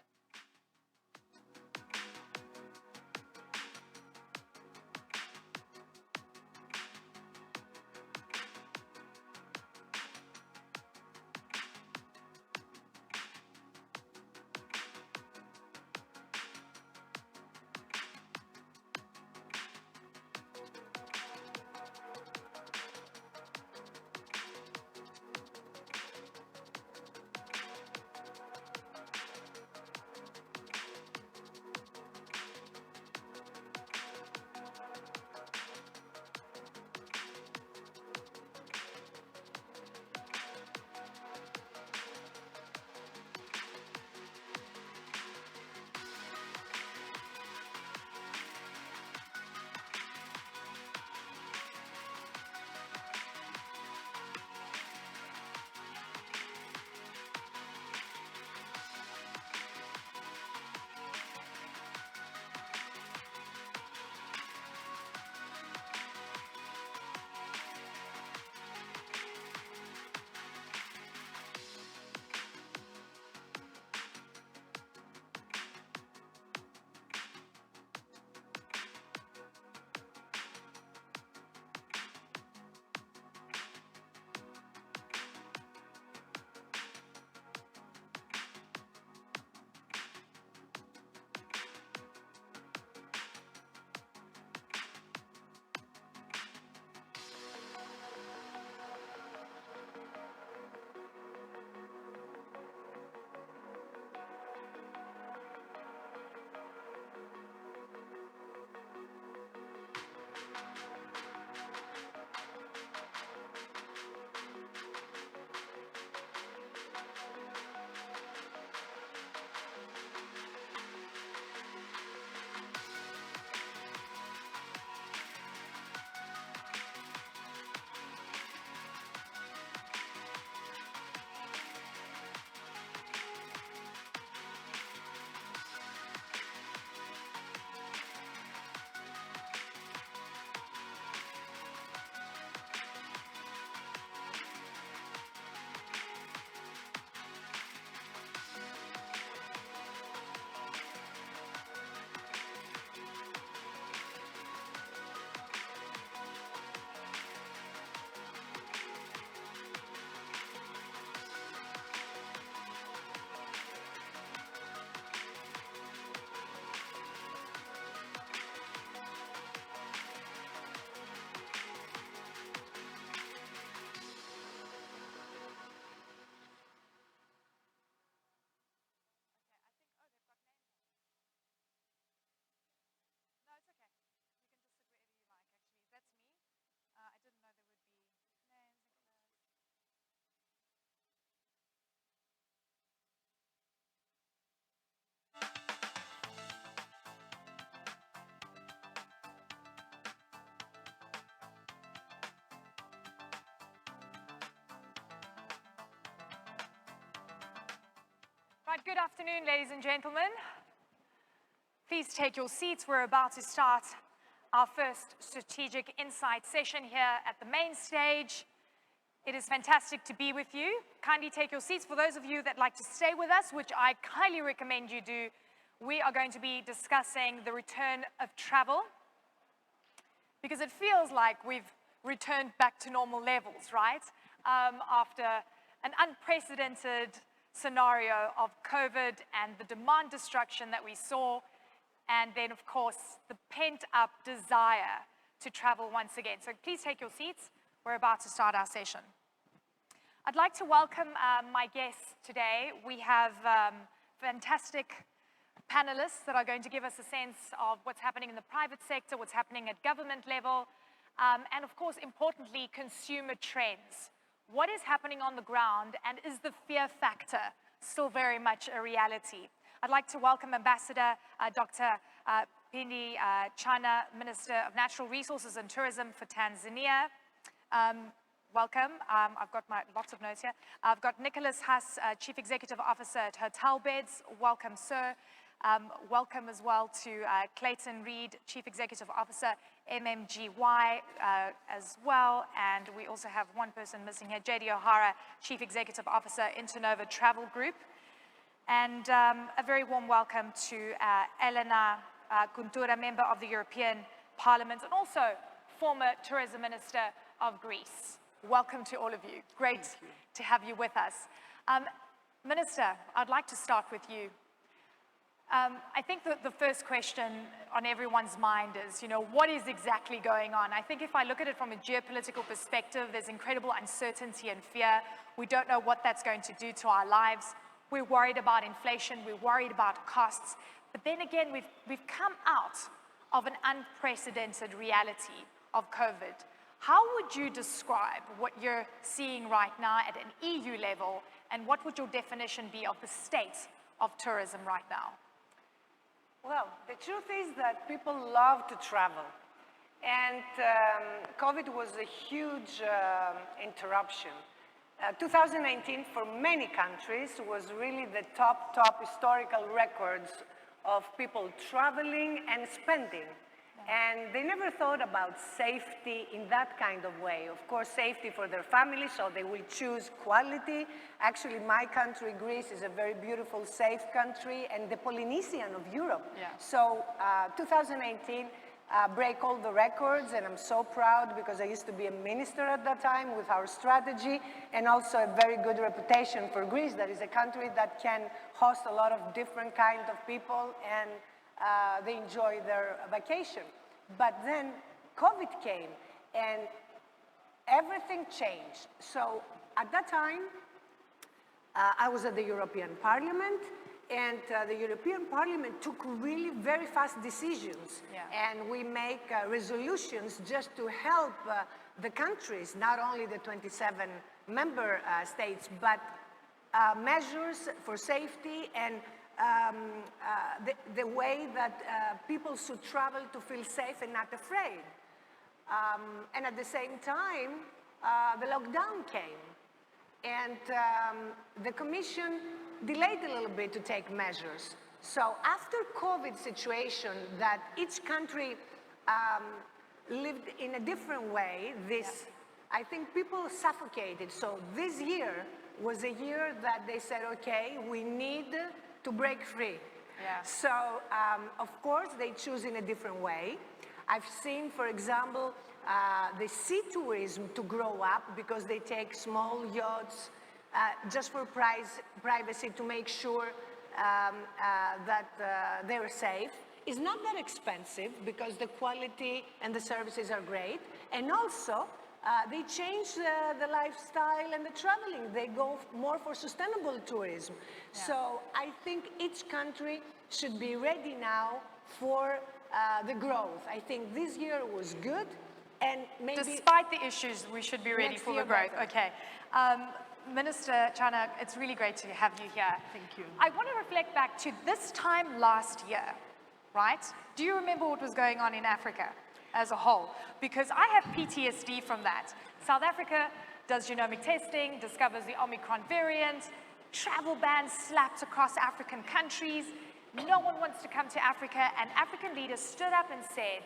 Right, good afternoon, ladies and gentlemen. Please take your seats. We're about to start our first strategic insight session here at the main stage. It is fantastic to be with you. Kindly take your seats. For those of you that like to stay with us, which I highly recommend you do, we are going to be discussing the return of travel, because it feels like we've returned back to normal levels, right? After an unprecedented scenario of COVID and the demand destruction that we saw, and then, of course, the pent-up desire to travel once again. So please take your seats. We're about to start our session. I'd like to welcome my guests today. We have fantastic panelists that are going to give us a sense of what's happening in the private sector, what's happening at government level, and of course, importantly, consumer trends. What is happening on the ground, and is the fear factor still very much a reality? I'd like to welcome Ambassador Dr. Pindi Chana, Minister of Natural Resources and Tourism for Tanzania. Welcome. I've got lots of notes here. I've got Nicholas Huss, Chief Executive Officer at Hotel Beds. Welcome, sir. Welcome as well to Clayton Reed, Chief Executive Officer, MMGY as well. And we also have one person missing here, JD O'Hara, Chief Executive Officer, Internova Travel Group. And a very warm welcome to Elena Kuntura, Member of the European Parliament, and also former Tourism Minister of Greece. Welcome to all of you. Great to have you with us. Minister, I'd like to start with you. I think that the first question on everyone's mind is, what is exactly going on? I think if I look at it from a geopolitical perspective, there's incredible uncertainty and fear. We don't know what that's going to do to our lives. We're worried about inflation. We're worried about costs. But then again, we've come out of an unprecedented reality of COVID. How would you describe what you're seeing right now at an EU level, and what would your definition be of the state of tourism right now? Well, the truth is that people love to travel. And COVID was a huge interruption. 2019, for many countries, was really the top historical records of people traveling and spending. And they never thought about safety in that kind of way. Of course, safety for their families, so they will choose quality. Actually, my country, Greece, is a very beautiful, safe country, and the Polynesian of Europe. Yeah. So 2018 break all the records, and I'm so proud because I used to be a minister at that time with our strategy, and also a very good reputation for Greece. That is a country that can host a lot of different kinds of people, and they enjoy their vacation. But then COVID came and everything changed. So at that time, I was at the European Parliament, and the European Parliament took really very fast decisions. Yeah. And we make resolutions just to help the countries, not only the 27 member states, but measures for safety and the way that people should travel to feel safe and not afraid. And at the same time, the lockdown came. And the Commission delayed a little bit to take measures. So after COVID situation that each country lived in a different way, I think people suffocated. So this year was a year that they said, okay, we need to break free. Yeah. So, of course, they choose in a different way. I've seen, for example, the sea tourism to grow up because they take small yachts just for privacy to make sure that they're safe. It's not that expensive because the quality and the services are great. And also, they change the lifestyle and the traveling. They go more for sustainable tourism. Yeah. So I think each country should be ready now for the growth. I think this year was good, and maybe... Despite the issues, we should be ready for the growth. Okay. Minister Chana, it's really great to have you here. Thank you. I want to reflect back to this time last year, right? Do you remember what was going on in Africa as a whole? Because I have PTSD from that. South Africa does genomic testing, discovers the Omicron variant, travel bans slapped across African countries. No one wants to come to Africa, and African leaders stood up and said,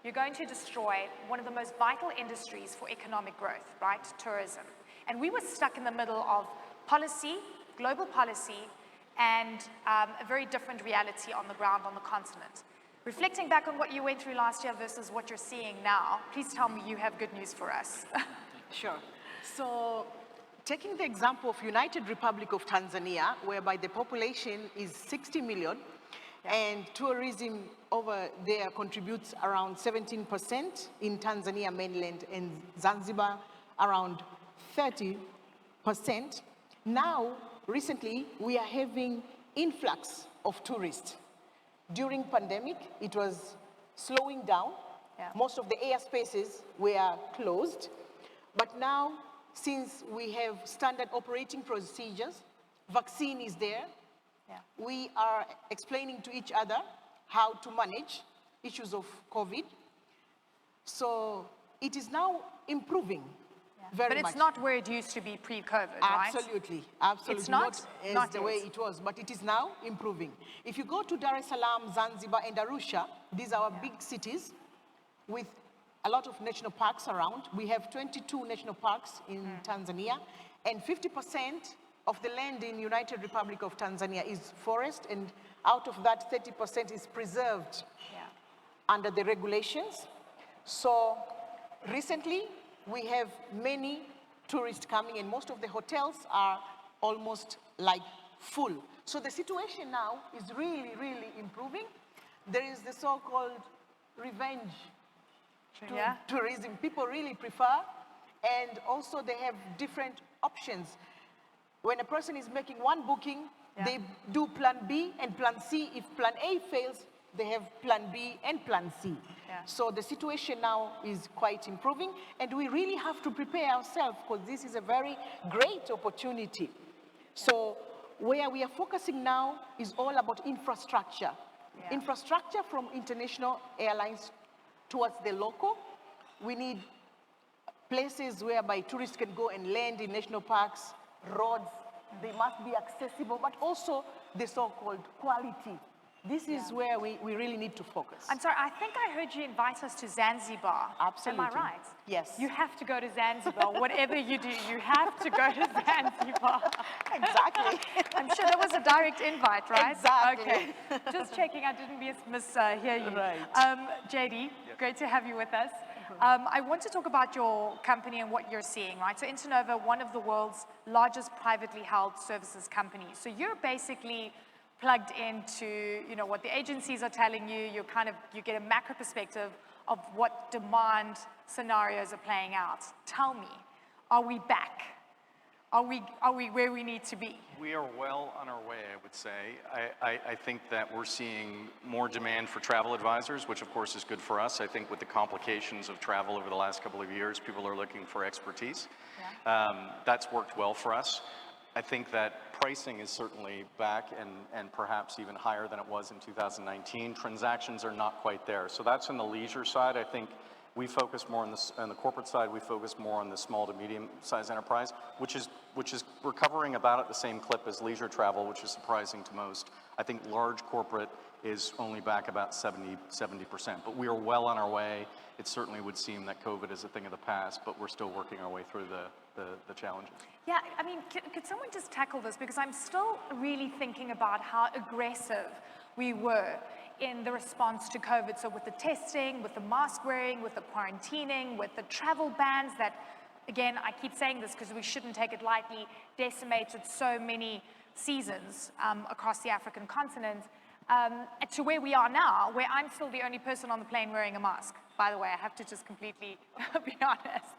you're going to destroy one of the most vital industries for economic growth, right? Tourism. And we were stuck in the middle of policy, global policy, and a very different reality on the ground on the continent. Reflecting back on what you went through last year versus what you're seeing now, please tell me you have good news for us. Sure. So, taking the example of United Republic of Tanzania, whereby the population is 60 million, and tourism over there contributes around 17% in Tanzania mainland, and Zanzibar around 30%. Now, recently, we are having influx of tourists. During pandemic, it was slowing down. Yeah. Most of the airspaces were closed. But now, since we have standard operating procedures, vaccine is there, yeah. We are explaining to each other how to manage issues of COVID. So it is now improving. Yeah. Very But much. it's not where it used to be pre-COVID, right? Absolutely, absolutely. It's not? As Not the yet. way it was, but it is now improving. If you go to Dar es Salaam, Zanzibar, and Arusha, these are our big cities with a lot of national parks around. We have 22 national parks in Tanzania, and 50% of the land in United Republic of Tanzania is forest, and out of that, 30% is preserved under the regulations. So recently, we have many tourists coming, and most of the hotels are almost like full. So the situation now is really, really improving. There is the so-called revenge tourism. People really prefer, and also they have different options. When a person is making one booking, they do plan B and plan C. If plan A fails, they have plan B and plan C. So the situation now is quite improving, and we really have to prepare ourselves because this is a very great opportunity. So where we are focusing now is all about infrastructure. Infrastructure from international airlines towards the local. We need places whereby tourists can go and land in national parks, roads. They must be accessible, but also the so-called quality. This is where we really need to focus. I'm sorry, I think I heard you invite us to Zanzibar. Absolutely. Am I right? Yes. You have to go to Zanzibar. Whatever you do, you have to go to Zanzibar. Exactly. I'm sure that was a direct invite, right? Exactly. Okay. Just checking I didn't mishear you. Right. JD, great to have you with us. I want to talk about your company and what you're seeing, right? So Internova, one of the world's largest privately held services companies. So you're basically plugged into, you know, what the agencies are telling you. You get a macro perspective of what demand scenarios are playing out. Tell me, are we back? Are we where we need to be? We are well on our way, I would say. I think that we're seeing more demand for travel advisors, which of course is good for us. I think with the complications of travel over the last couple of years, people are looking for expertise. That's worked well for us. I think that pricing is certainly back and perhaps even higher than it was in 2019. Transactions are not quite there. So that's on the leisure side. I think we focus more on the corporate side. We focus more on the small to medium-sized enterprise, which is recovering about at the same clip as leisure travel, which is surprising to most. I think large corporate is only back about 70%, but we are well on our way. It certainly would seem that COVID is a thing of the past, but we're still working our way through the challenges. Yeah, I mean, could someone just tackle this? Because I'm still really thinking about how aggressive we were in the response to COVID. So with the testing, with the mask wearing, with the quarantining, with the travel bans that, again, I keep saying this because we shouldn't take it lightly, decimated so many seasons across the African continent, to where we are now, where I'm still the only person on the plane wearing a mask. By the way, I have to just completely be honest.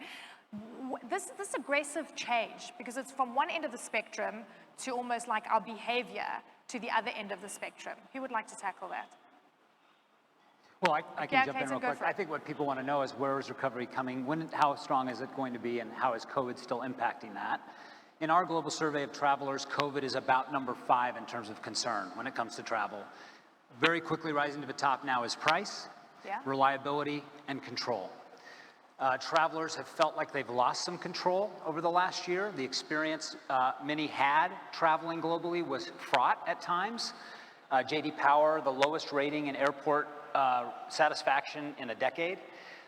This aggressive change, because it's from one end of the spectrum to almost like our behavior to the other end of the spectrum. Who would like to tackle that? Well, I can jump in Clayton, real quick. I think what people want to know is where is recovery coming, how strong is it going to be, and how is COVID still impacting that? In our global survey of travelers, COVID is about number 5 in terms of concern when it comes to travel. Very quickly rising to the top now is price, reliability, and control. Travelers have felt like they've lost some control over the last year. The experience many had traveling globally was fraught at times. J.D. Power, the lowest rating in airport satisfaction in a decade.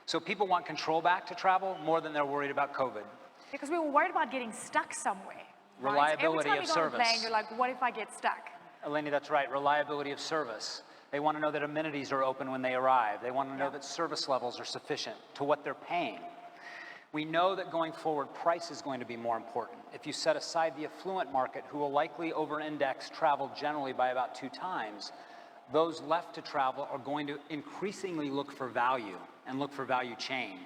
So people want control back to travel more than they're worried about COVID. Because we were worried about getting stuck somewhere. Right? Reliability Every time of you go on a service. plane, you're like, what if I get stuck? Eleni, that's right, reliability of service. They want to know that amenities are open when they arrive. They want to know that service levels are sufficient to what they're paying. We know that going forward, price is going to be more important. If you set aside the affluent market, who will likely over-index travel generally by about 2 times, those left to travel are going to increasingly look for value and look for value chain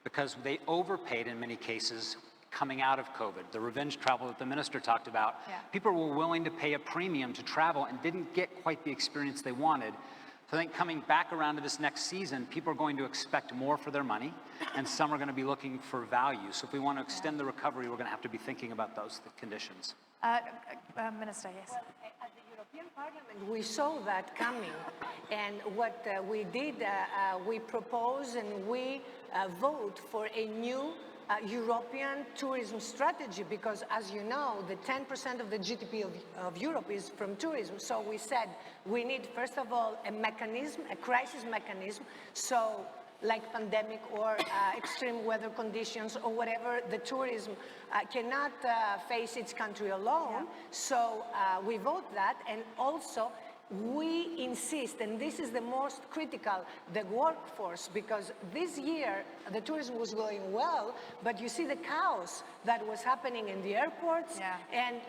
because they overpaid in many cases coming out of COVID. The revenge travel that the minister talked about, people were willing to pay a premium to travel and didn't get quite the experience they wanted. So I think coming back around to this next season, people are going to expect more for their money, and some are going to be looking for value. So if we want to extend the recovery, we're going to have to be thinking about those conditions. Minister, yes. Well, at the European Parliament, we saw that coming. And what we did, we proposed and we vote for a new European tourism strategy, because as you know, the 10% of the GDP of Europe is from tourism. So we said we need, first of all, a mechanism, a crisis mechanism, so like pandemic or extreme weather conditions or whatever, the tourism cannot face its country alone. So we vote that, and also we insist, and this is the most critical, the workforce, because this year the tourism was going well, but you see the chaos that was happening in the airports, and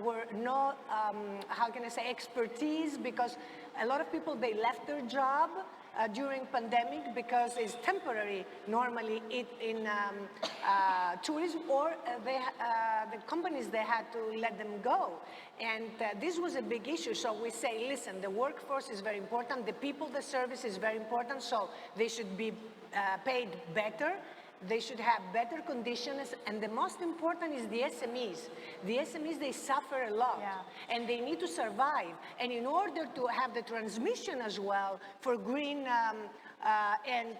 were no, how can I say, expertise, because a lot of people, they left their job during pandemic because it's temporary normally in tourism, or the companies, they had to let them go. And this was a big issue. So we say, listen, the workforce is very important, the people, the service is very important, so they should be paid better. They should have better conditions, and the most important is the SMEs. The SMEs, they suffer a lot, and they need to survive. And in order to have the transmission as well for green and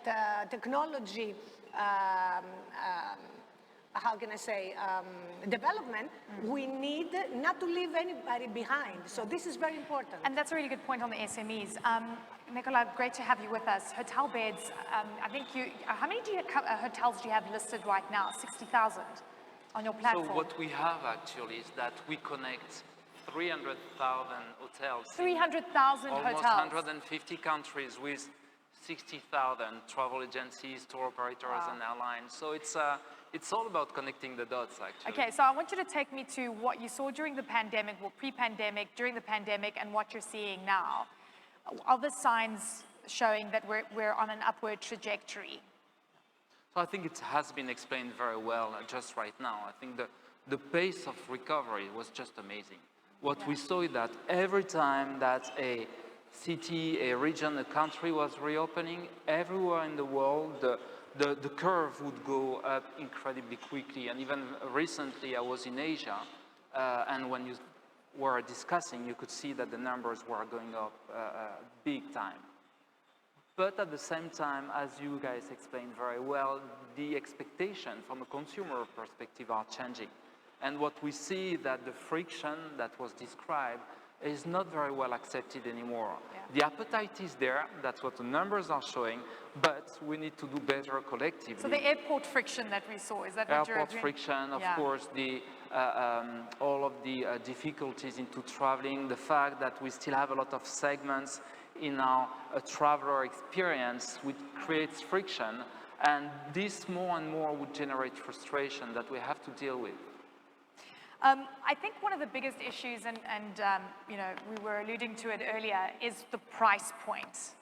technology, how can I say, development, we need not to leave anybody behind. So this is very important. And that's a really good point on the SMEs. Nicola, great to have you with us. Hotel beds, I think how many hotels do you have listed right now? 60,000 on your platform? So what we have actually is that we connect 300,000 hotels. 300,000 hotels. Almost 150 countries with 60,000 travel agencies, tour operators, and airlines. So it's all about connecting the dots, actually. Okay, so I want you to take me to what you saw during the pandemic, well, pre-pandemic, during the pandemic, and what you're seeing now. Are the signs showing that we're on an upward trajectory? So I think it has been explained very well just right now. I think the pace of recovery was just amazing. What we saw is that every time that a city, a region, a country was reopening, everywhere in the world, the curve would go up incredibly quickly. And even recently, I was in Asia, and when you were discussing, you could see that the numbers were going up big time. But at the same time, as you guys explained very well, the expectation from a consumer perspective are changing. And what we see that the friction that was described is not very well accepted anymore. The appetite is there, that's what the numbers are showing, but we need to do better collectively. So the airport friction that we saw, is that what you're Airport friction, of course, all of the difficulties into traveling, the fact that we still have a lot of segments in our traveler experience, which creates friction, and this more and more would generate frustration that we have to deal with. I think one of the biggest issues, and you know, we were alluding to it earlier, is the price point.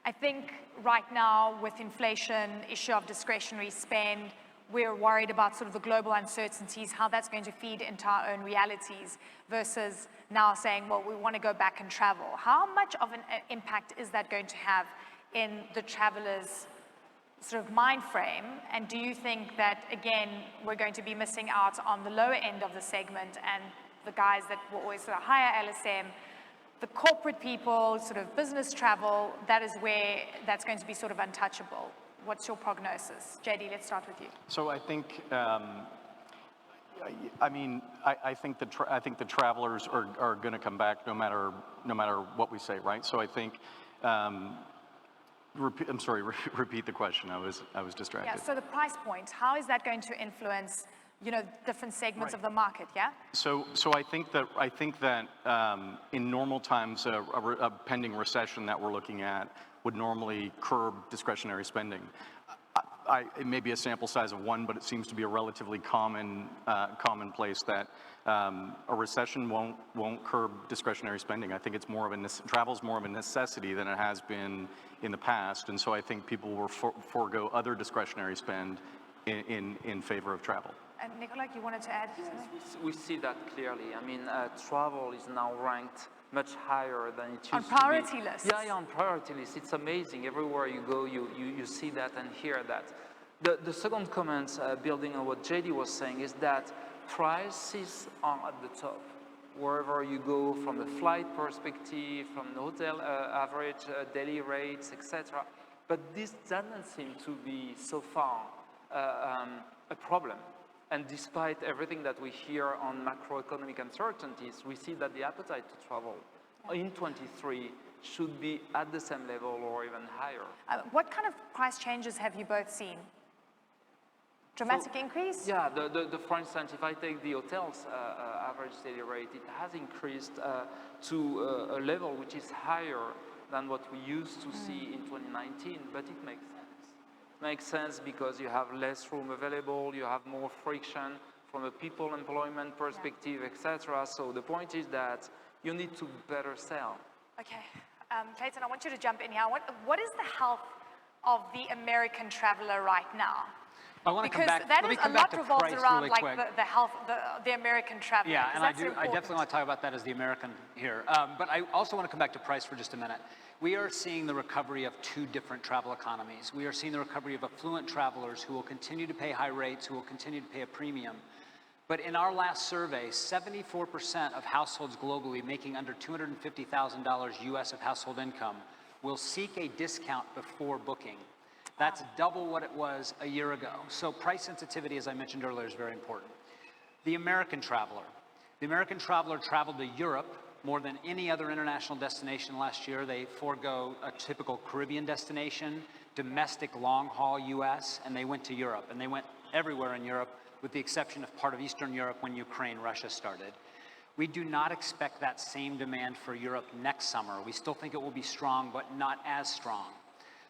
I think right now with inflation, issue of discretionary spend, we're worried about sort of the global uncertainties, how that's going to feed into our own realities, versus now saying, well, we want to go back and travel. How much of an impact is that going to have in the travelers' sort of mind frame? And do you think that, again, we're going to be missing out on the lower end of the segment and the guys that were always sort of higher LSM, the corporate people, sort of business travel, that is where that's going to be sort of untouchable? What's your prognosis? JD, let's start with you. So I think, I think the travelers are going to come back no matter what we say, right? So I think, I'm sorry, repeat the question. I was distracted. Yeah, so the price point, how is that going to influence, you know, different segments of the market, yeah? So I think that in normal times, a pending recession that we're looking at would normally curb discretionary spending. It may be a sample size of one, but it seems to be a relatively commonplace that a recession won't curb discretionary spending. I think it's more of travel's more of a necessity than it has been in the past, and so I think people will forego other discretionary spend in favor of travel. And Nicola, you wanted to add something? We see that clearly. I mean, travel is now ranked much higher than it used to be. On priority lists. Yeah, on priority lists. It's amazing. Everywhere you go, you see that and hear that. The second comment, building on what JD was saying, is that prices are at the top. Wherever you go, from the flight perspective, from the hotel average daily rates, etc. But this doesn't seem to be so far a problem. And despite everything that we hear on macroeconomic uncertainties, we see that the appetite to travel in 23 should be at the same level or even higher. What kind of price changes have you both seen? Dramatic increase? Yeah, for instance, if I take the hotel's average daily rate, it has increased to a level which is higher than what we used to see in 2019, but it makes sense. It makes sense because you have less room available, you have more friction from a people employment perspective, etc. So the point is that you need to better sell. Okay, Clayton, I want you to jump in here. What is the health of the American traveler right now? I want to come back. That Let me is come a back lot to revolves price around really like quick. the health, the American traveler. Yeah, and I important. definitely want to talk about that as the American here. But I also want to come back to price for just a minute. We are seeing the recovery of two different travel economies. We are seeing the recovery of affluent travelers who will continue to pay high rates, who will continue to pay a premium. But in our last survey, 74% of households globally making under $250,000 US of household income will seek a discount before booking. That's double what it was a year ago. So price sensitivity, as I mentioned earlier, is very important. The American traveler. The American traveler traveled to Europe more than any other international destination last year. They forego a typical Caribbean destination, domestic long-haul US, and they went to Europe. And they went everywhere in Europe, with the exception of part of Eastern Europe when Ukraine, Russia started. We do not expect that same demand for Europe next summer. We still think it will be strong, but not as strong.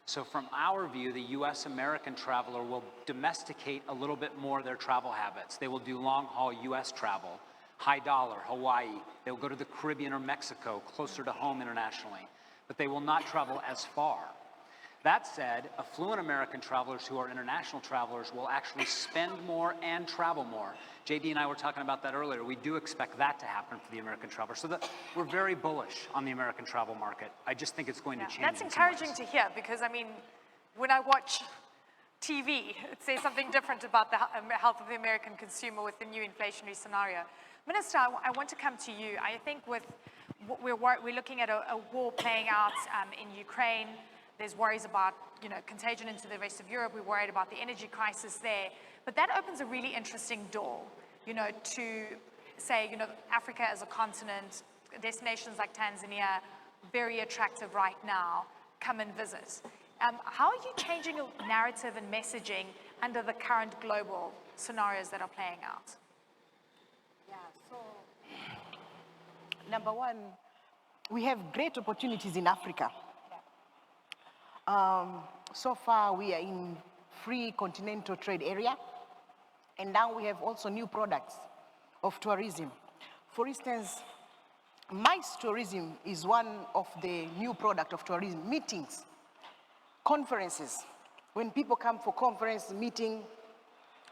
So from our view, the US-American traveler will domesticate a little bit more their travel habits. They will do long-haul US travel, high dollar, Hawaii. They'll go to the Caribbean or Mexico, closer to home internationally. But they will not travel as far. That said, affluent American travelers who are international travelers will actually spend more and travel more. JD and I were talking about that earlier. We do expect that to happen for the American traveler. So we're very bullish on the American travel market. I just think it's going to change. That's encouraging to hear because, I mean, when I watch TV, it says something different about the health of the American consumer with the new inflationary scenario. Minister, I want to come to you. I think with we're looking at a war playing out in Ukraine. There's worries about, contagion into the rest of Europe. We're worried about the energy crisis there. But that opens a really interesting door, to say, Africa as a continent, destinations like Tanzania, very attractive right now, come and visit. How are you changing your narrative and messaging under the current global scenarios that are playing out? Yeah, so number one, we have great opportunities in Africa. So far, we are in free continental trade area, and now we have also new products of tourism. For instance, MICE tourism is one of the new product of tourism. Meetings, conferences. When people come for conference meeting,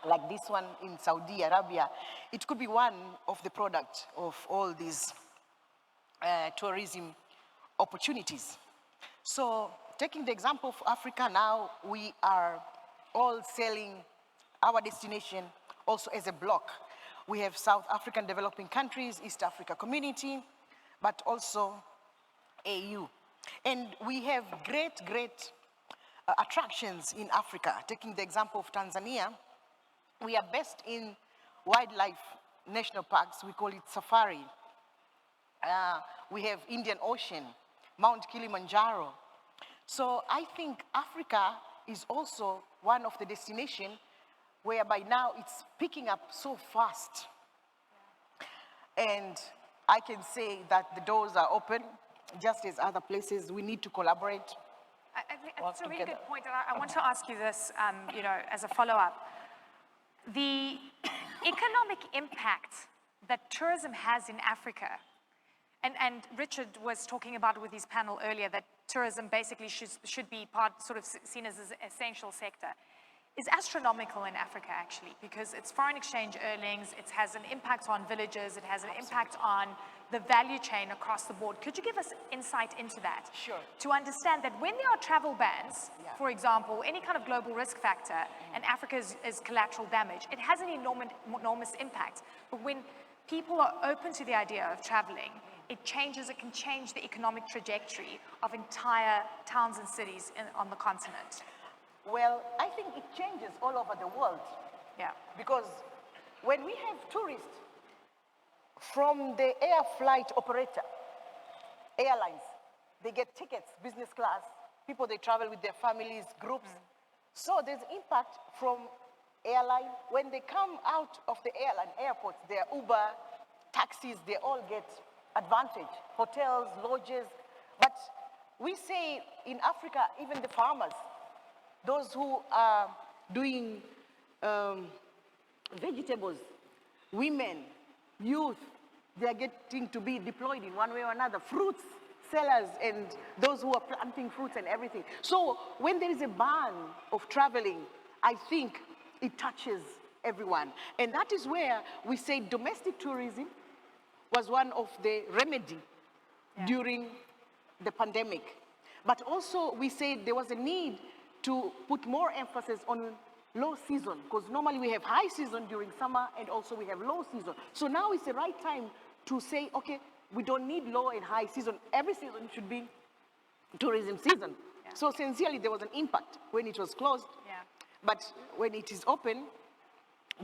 like this one in Saudi Arabia, it could be one of the product of all these tourism opportunities. So, taking the example of Africa now, we are all selling our destination also as a block. We have South African developing countries, East Africa community, but also AU. And we have great attractions in Africa. Taking the example of Tanzania, we are based in wildlife national parks. We call it safari. We have Indian Ocean, Mount Kilimanjaro. So I think Africa is also one of the destinations whereby now it's picking up so fast. And I can say that the doors are open, just as other places. We need to collaborate. That's a really good point, and I want to ask you this, as a follow-up. The economic impact that tourism has in Africa, and Richard was talking about with his panel earlier that tourism basically should be seen as an essential sector, is astronomical in Africa actually, because it's foreign exchange earnings, it has an impact on villages, it has an impact on the value chain across the board. Could you give us insight into that? Sure. To understand that when there are travel bans, for example, any kind of global risk factor, and Africa is collateral damage, it has an enormous impact. But when people are open to the idea of traveling, it can change the economic trajectory of entire towns and cities on the continent. Well, I think it changes all over the world. Yeah. Because when we have tourists from the air flight operator, airlines, they get tickets, business class, people they travel with their families, groups. So there's impact from airline. When they come out of the airline, airports, their Uber, taxis, they all get advantage. Hotels, lodges. But we say in Africa, even the farmers, those who are doing vegetables, women, youth, they are getting to be deployed in one way or another. Fruits sellers and those who are planting fruits and everything. So when there is a ban of traveling, I think it touches everyone. And that is where we say domestic tourism was one of the remedy during the pandemic. But also we said there was a need to put more emphasis on low season, because normally we have high season during summer and also we have low season. So now is the right time to say, okay, we don't need low and high season. Every season should be tourism season. Yeah. So sincerely, there was an impact when it was closed. Yeah. But when it is open,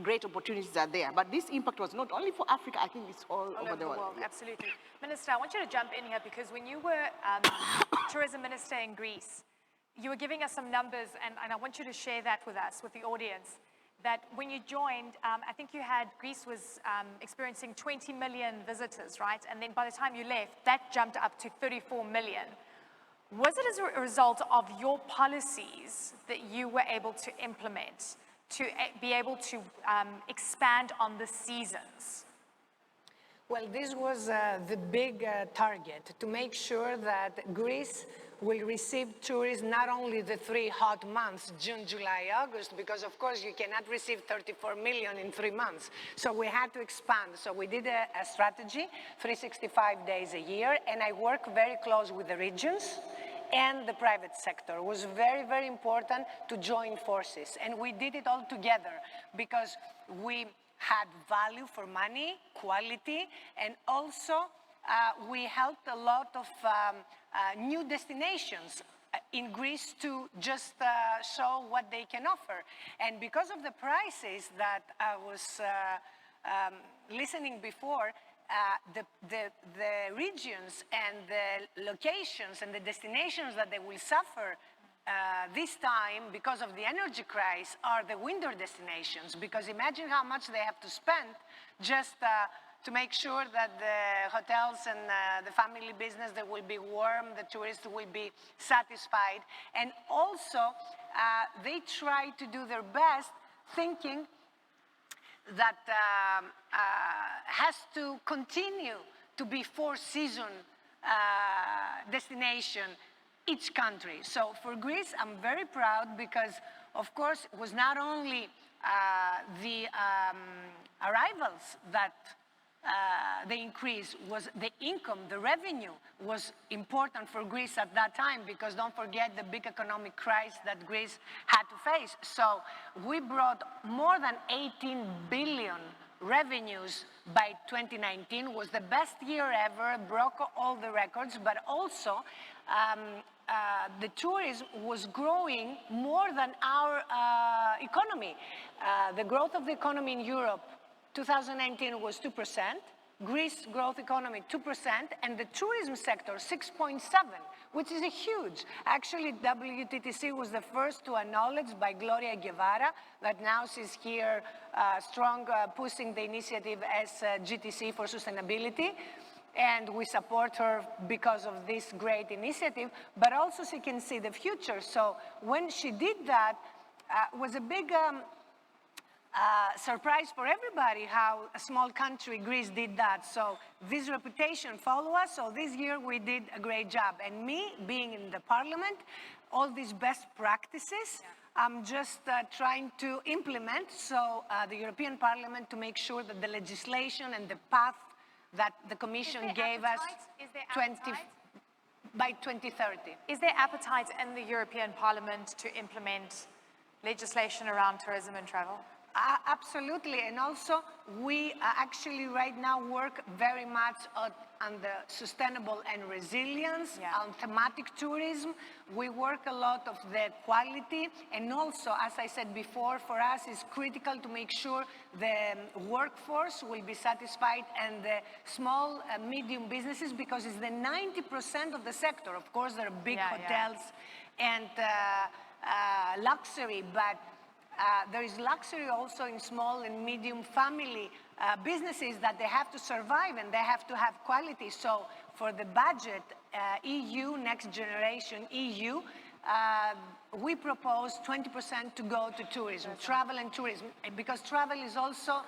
great opportunities are there. But this impact was not only for Africa, I think it's all over the world. Yeah. Absolutely. Minister, I want you to jump in here because when you were tourism minister in Greece, you were giving us some numbers, and I want you to share that with us, with the audience, that when you joined, I think you had, Greece was experiencing 20 million visitors, right? And then by the time you left, that jumped up to 34 million. Was it as a result of your policies that you were able to implement to be able to expand on the seasons? Well, this was the big target, to make sure that Greece will receive tourists not only the 3 hot months, June, July, August, because of course you cannot receive 34 million in 3 months. So we had to expand. So we did a strategy, 365 days a year, and I work very close with the regions and the private sector. It was very, very important to join forces. And we did it all together because we had value for money, quality, and also we helped a lot of new destinations in Greece to just show what they can offer. And because of the prices that I was listening before, the regions and the locations and the destinations that they will suffer this time because of the energy crisis are the winter destinations, because imagine how much they have to spend just to make sure that the hotels and the family business, they will be warm, the tourists will be satisfied. And also, they try to do their best thinking that has to continue to be 4-season destination each country. So for Greece, I'm very proud because, of course, it was not only the arrivals that the increase, was the income, the revenue was important for Greece at that time, because don't forget the big economic crisis that Greece had to face. So we brought more than 18 billion revenues by 2019, was the best year ever, broke all the records, but also the tourism was growing more than our economy. The growth of the economy in Europe 2019 was 2%, Greece growth economy 2%, and the tourism sector 6.7%, which is a huge. Actually, WTTC was the first to acknowledge by Gloria Guevara that now she's here strong pushing the initiative as GTC for sustainability. And we support her because of this great initiative, but also she can see the future. So when she did that, was a big surprise for everybody how a small country, Greece, did that. So this reputation follow us. So this year we did a great job. And me, being in the parliament, all these best practices, I'm just trying to implement. So the European Parliament to make sure that the legislation and the path that the Commission gave us by 2030. Is there appetite in the European Parliament to implement legislation around tourism and travel? Absolutely, and also we actually right now work very much on the sustainable and resilience, on thematic tourism. We work a lot of the quality, and also, as I said before, for us it's critical to make sure the workforce will be satisfied and the small, medium businesses, because it's the 90% of the sector. Of course, there are big hotels and luxury, but there is luxury also in small and medium family businesses that they have to survive and they have to have quality. So for the budget, EU, next generation EU, we propose 20% to go to tourism, travel and tourism, because travel is also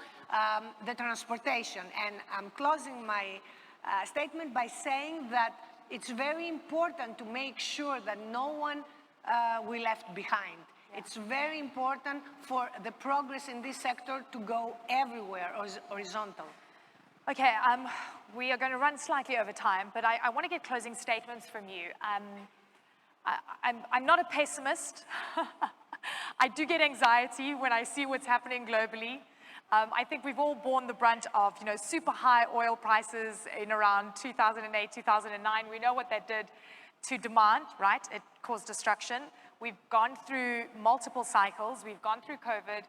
the transportation. And I'm closing my statement by saying that it's very important to make sure that no one will left behind. It's very important for the progress in this sector to go everywhere, horizontal. Okay, we are going to run slightly over time, but I want to get closing statements from you. I'm not a pessimist. I do get anxiety when I see what's happening globally. I think we've all borne the brunt of, super high oil prices in around 2008, 2009. We know what that did to demand, right? It caused destruction. We've gone through multiple cycles. We've gone through COVID.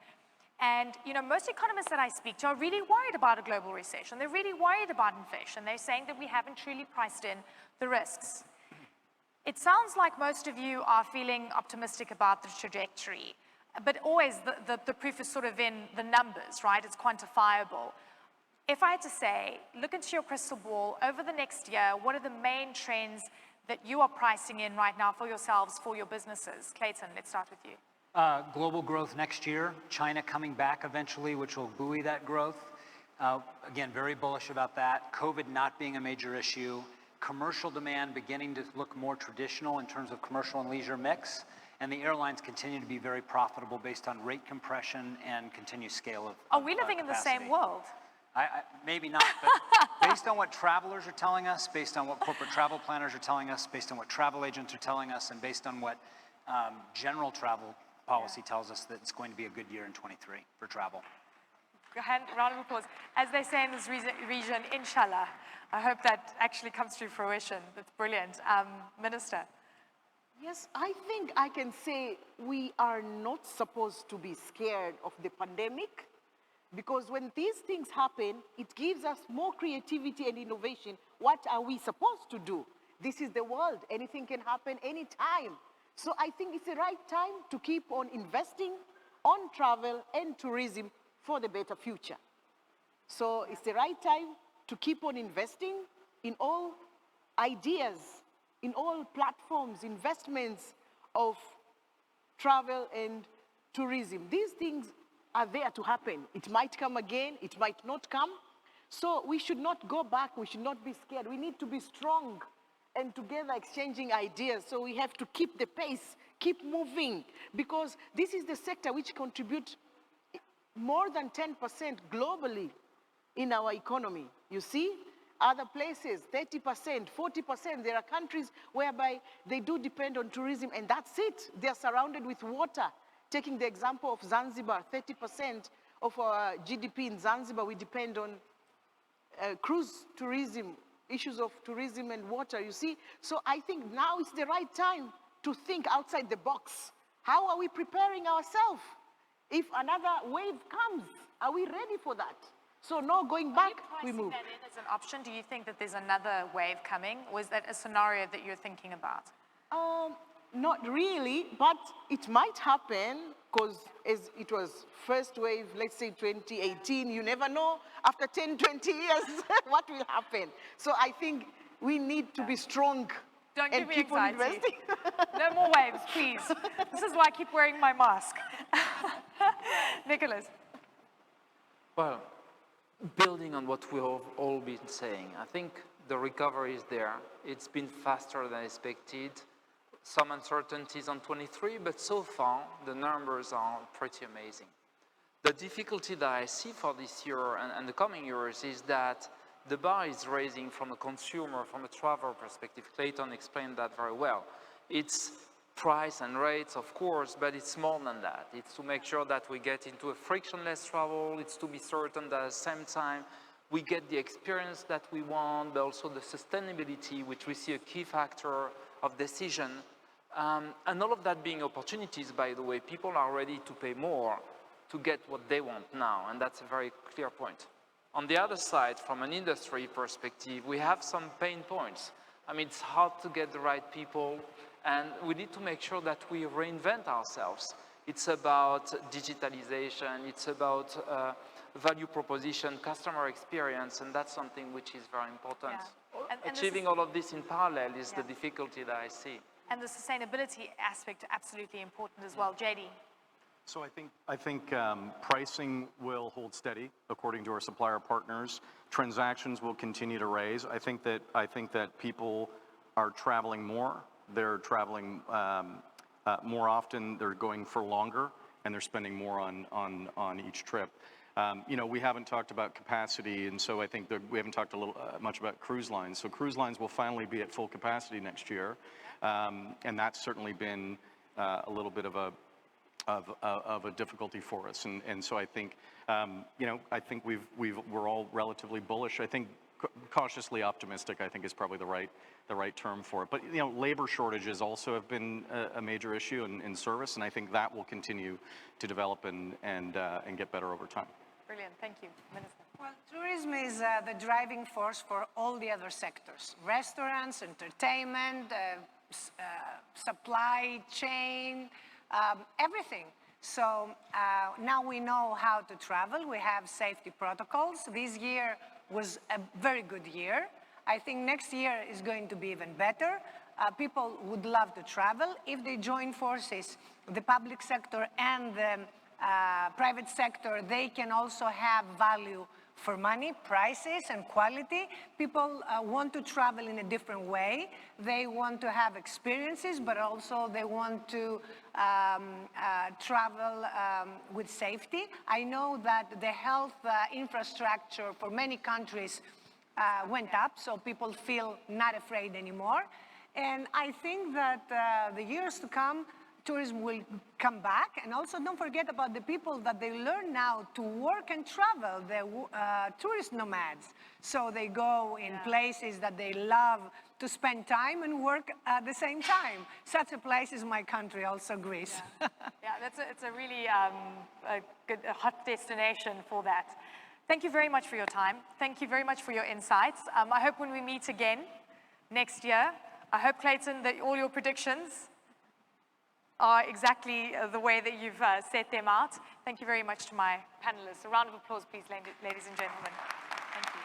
And, most economists that I speak to are really worried about a global recession. They're really worried about inflation. They're saying that we haven't truly priced in the risks. It sounds like most of you are feeling optimistic about the trajectory, but always the proof is sort of in the numbers, right? It's quantifiable. If I had to say, look into your crystal ball, over the next year, what are the main trends that you are pricing in right now for yourselves, for your businesses? Clayton, let's start with you. Global growth next year, China coming back eventually, which will buoy that growth. Again, very bullish about that. COVID not being a major issue. Commercial demand beginning to look more traditional in terms of commercial and leisure mix. And the airlines continue to be very profitable based on rate compression and continued scale of Are we living in the same world? Maybe not, but based on what travelers are telling us, based on what corporate travel planners are telling us, based on what travel agents are telling us, and based on what general travel policy tells us, that it's going to be a good year in 23 for travel. Round of applause. As they say in this region, inshallah. I hope that actually comes to fruition. That's brilliant. Minister. Yes, I think I can say we are not supposed to be scared of the pandemic, because when these things happen, it gives us more creativity and innovation. What are we supposed to do? This is the world. Anything can happen anytime. So I think it's the right time to keep on investing on travel and tourism for the better future. So it's the right time to keep on investing in all ideas, in all platforms, investments of travel and tourism. These things are there to happen. It might come again, it might not come. So we should not go back, we should not be scared. We need to be strong and together exchanging ideas. So we have to keep the pace, keep moving, because this is the sector which contributes more than 10% globally in our economy. You see, other places, 30%, 40%. There are countries whereby they do depend on tourism, and that's it. They're surrounded with water. Taking the example of Zanzibar, 30% of our GDP in Zanzibar, we depend on cruise tourism, issues of tourism and water, you see. So I think now is the right time to think outside the box. How are we preparing ourselves? If another wave comes, are we ready for that? So no going back, we move. That in as an option, do you think that there's another wave coming? Or is that a scenario that you're thinking about? Not really, but it might happen, because as it was first wave, let's say 2018, you never know, after 10, 20 years, what will happen. So I think we need to be strong. Don't and give me keep on anxiety. investing. No more waves, please. This is why I keep wearing my mask. Nicholas. Well, building on what we've all been saying, I think the recovery is there. It's been faster than expected. Some uncertainties on 23, but so far the numbers are pretty amazing. The difficulty that I see for this year and the coming years is that the bar is raising from a consumer, from a traveler perspective. Clayton explained that very well. It's price and rates, of course, but it's more than that. It's to make sure that we get into a frictionless travel. It's to be certain that at the same time we get the experience that we want, but also the sustainability, which we see a key factor of decision. And all of that being opportunities, by the way, people are ready to pay more to get what they want now, and that's a very clear point. On the other side, from an industry perspective, we have some pain points. I mean, it's hard to get the right people, and we need to make sure that we reinvent ourselves. It's about digitalization, it's about value proposition, customer experience, and that's something which is very important. Yeah. And Achieving all of this in parallel is the difficulty that I see. And the sustainability aspect, absolutely important as well. JD? So I think pricing will hold steady according to our supplier partners. Transactions will continue to raise. I think that people are traveling more. They're traveling more often. They're going for longer, and they're spending more on each trip. You know, we haven't talked about capacity, and so I think that we haven't talked much about cruise lines. So cruise lines will finally be at full capacity next year, and that's certainly been a little bit of a difficulty for us. And so I think, you know, I think we're all relatively bullish. I think cautiously optimistic, I think, is probably the right term for it. But, you know, labor shortages also have been a major issue in service, and I think that will continue to develop and get better over time. Brilliant, thank you. Minister. Well, tourism is the driving force for all the other sectors. Restaurants, entertainment, supply chain, everything. So now we know how to travel. We have safety protocols. This year was a very good year. I think next year is going to be even better. People would love to travel. If they join forces, the public sector and the private sector, they can also have value for money, prices, and quality. People want to travel in a different way. They want to have experiences, but also they want to travel with safety. I know that the health infrastructure for many countries went up, so people feel not afraid anymore. And I think that the years to come, tourism will come back. And also don't forget about the people that they learn now to work and travel, the tourist nomads. So they go in places that they love to spend time and work at the same time. Such a place is my country, also Greece. Yeah, it's a really a hot destination for that. Thank you very much for your time. Thank you very much for your insights. I hope when we meet again next year, I hope, Clayton, that all your predictions are exactly the way that you've set them out. Thank you very much to my panelists. A round of applause, please, ladies and gentlemen. Thank you.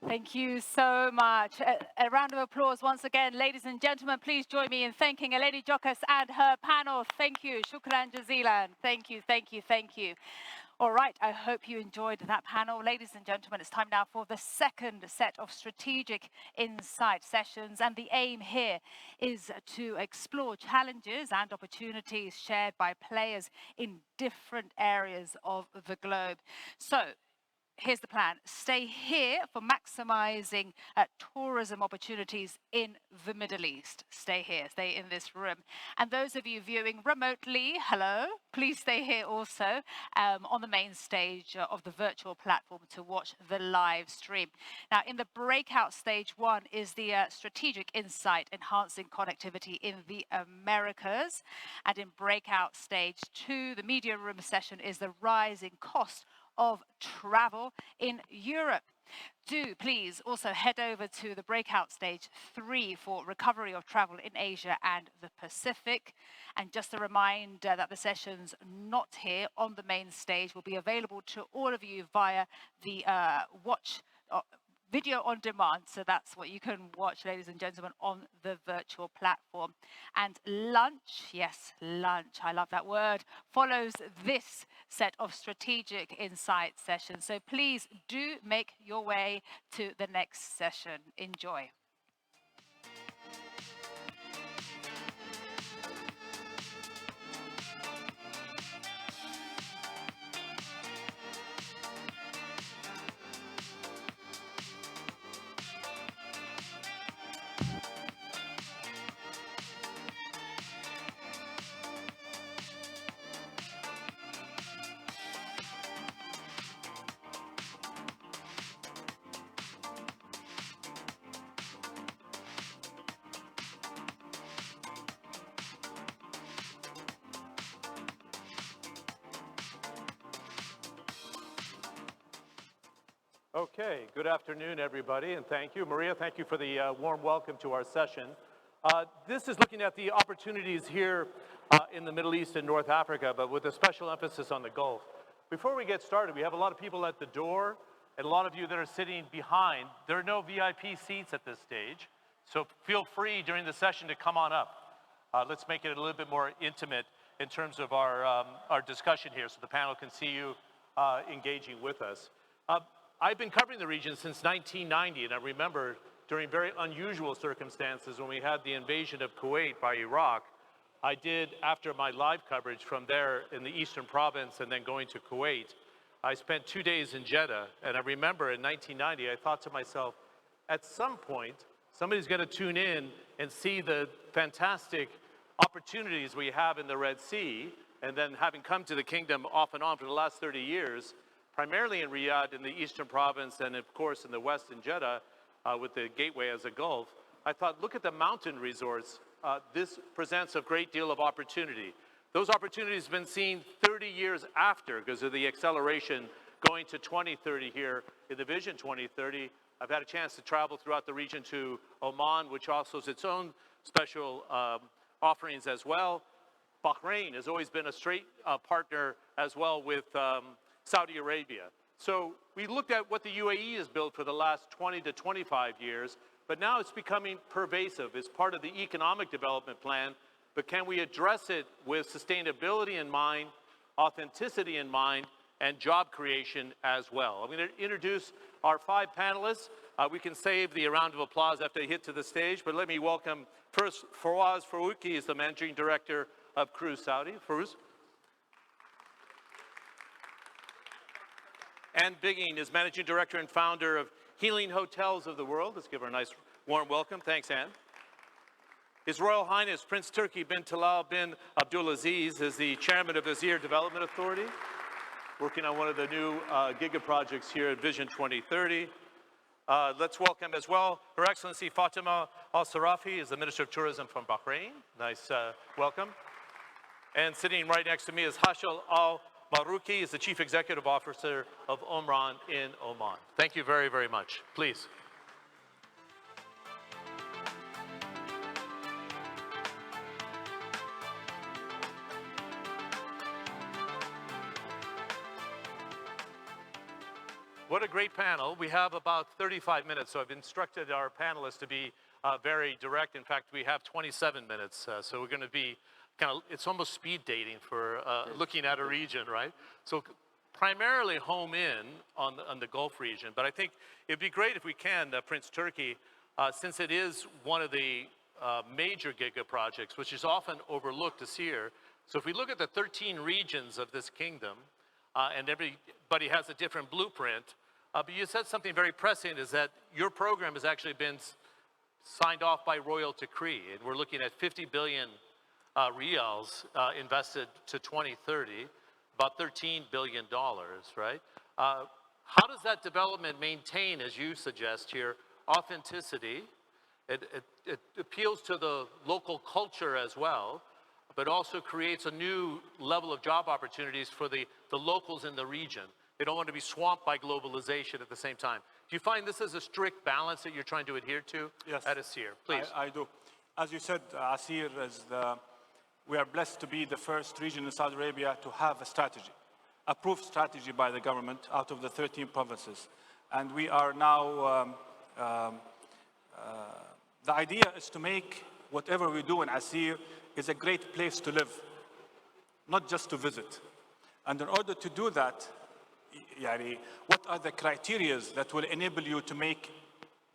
Thank you so much. A round of applause once again. Ladies and gentlemen, please join me in thanking Eleni Giokos and her panel. Thank you. Shukran jazilan. Thank you, thank you, thank you. All right, I hope you enjoyed that panel. Ladies and gentlemen, it's time now for the second set of strategic insight sessions. And the aim here is to explore challenges and opportunities shared by players in different areas of the globe. So, here's the plan. Stay here for maximizing tourism opportunities in the Middle East. Stay here, stay in this room. And those of you viewing remotely, hello, please stay here also on the main stage of the virtual platform to watch the live stream. Now, in the breakout stage 1 is the strategic insight enhancing connectivity in the Americas. And in breakout stage 2, the media room session is the rising cost of travel in Europe. Do please also head over to the breakout stage 3 for recovery of travel in Asia and the Pacific. And just a reminder that the sessions not here on the main stage will be available to all of you via the watch video on demand. So that's what you can watch, ladies and gentlemen, on the virtual platform. And lunch, yes, lunch, I love that word, follows this set of strategic insight sessions. So please do make your way to the next session. Enjoy. Okay, good afternoon, everybody, and thank you. Maria, thank you for the warm welcome to our session. This is looking at the opportunities here in the Middle East and North Africa, but with a special emphasis on the Gulf. Before we get started, we have a lot of people at the door and a lot of you that are sitting behind. There are no VIP seats at this stage, so feel free during the session to come on up. Let's make it a little bit more intimate in terms of our discussion here so the panel can see you engaging with us. I've been covering the region since 1990, and I remember during very unusual circumstances when we had the invasion of Kuwait by Iraq, I did, after my live coverage from there in the Eastern Province and then going to Kuwait, I spent 2 days in Jeddah, and I remember in 1990, I thought to myself, at some point, somebody's gonna tune in and see the fantastic opportunities we have in the Red Sea, and then having come to the kingdom off and on for the last 30 years, primarily in Riyadh, in the Eastern Province, and of course in the West in Jeddah, with the gateway as a Gulf, I thought, look at the mountain resorts. This presents a great deal of opportunity. Those opportunities have been seen 30 years after because of the acceleration going to 2030 here in the Vision 2030. I've had a chance to travel throughout the region to Oman, which also has its own special offerings as well. Bahrain has always been a straight partner as well with Saudi Arabia. So we looked at what the UAE has built for the last 20 to 25 years, but now it's becoming pervasive. It's part of the economic development plan, but can we address it with sustainability in mind, authenticity in mind, and job creation as well? I'm going to introduce our 5 panelists. We can save the round of applause after they hit to the stage, but let me welcome first Fawaz Farouki is the Managing Director of Cruise Saudi. Fawaz. Anne Bigging is Managing Director and Founder of Healing Hotels of the World. Let's give her a nice warm welcome. Thanks, Anne. His Royal Highness Prince Turki bin Talal bin Abdulaziz is the Chairman of Azir Development Authority, working on one of the new giga projects here at Vision 2030. Let's welcome as well Her Excellency Fatima Al-Sarafi is the Minister of Tourism from Bahrain. Nice welcome. And sitting right next to me is Hashal Al-Maruki is the Chief Executive Officer of Omran in Oman. Thank you very, very much. Please. What a great panel. We have about 35 minutes, so I've instructed our panelists to be very direct. In fact, we have 27 minutes, so we're going to be it's almost speed dating for looking at a region, right? So primarily home in on the Gulf region, but I think it'd be great if we can, Prince Turki, since it is one of the major giga projects, which is often overlooked this year. So if we look at the 13 regions of this kingdom, and everybody has a different blueprint, but you said something very prescient, is that your program has actually been signed off by royal decree, and we're looking at 50 billion riyals invested to 2030, about $13 billion, right? How does that development maintain, as you suggest here, authenticity? It appeals to the local culture as well, but also creates a new level of job opportunities for the locals in the region. They don't want to be swamped by globalization at the same time. Do you find this is a strict balance that you're trying to adhere to at Azir? Please. I do. As you said, Azir is we are blessed to be the first region in Saudi Arabia to have a strategy, approved strategy by the government out of the 13 provinces. And we are now, the idea is to make whatever we do in Asir is a great place to live, not just to visit. And in order to do that, يعني, what are the criteria that will enable you to make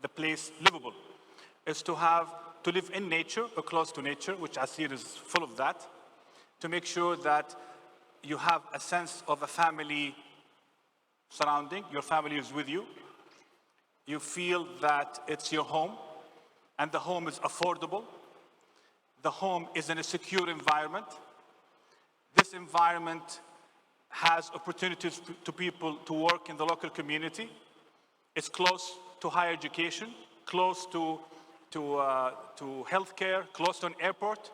the place livable? Is to live in nature or close to nature, which Asir is full of that, to make sure that you have a sense of a family surrounding, your family is with you. You feel that it's your home, and the home is affordable. The home is in a secure environment. This environment has opportunities to people to work in the local community. It's close to higher education, close to healthcare, close to an airport,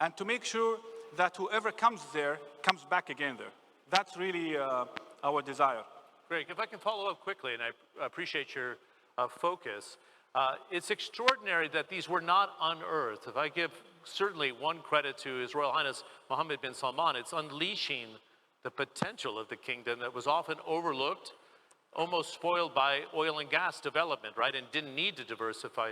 and to make sure that whoever comes there comes back again there. That's really our desire. Great. If I can follow up quickly, and I appreciate your focus. It's extraordinary that these were not unearthed. If I give certainly one credit to His Royal Highness Mohammed bin Salman, it's unleashing the potential of the kingdom that was often overlooked, almost spoiled by oil and gas development, right, and didn't need to diversify.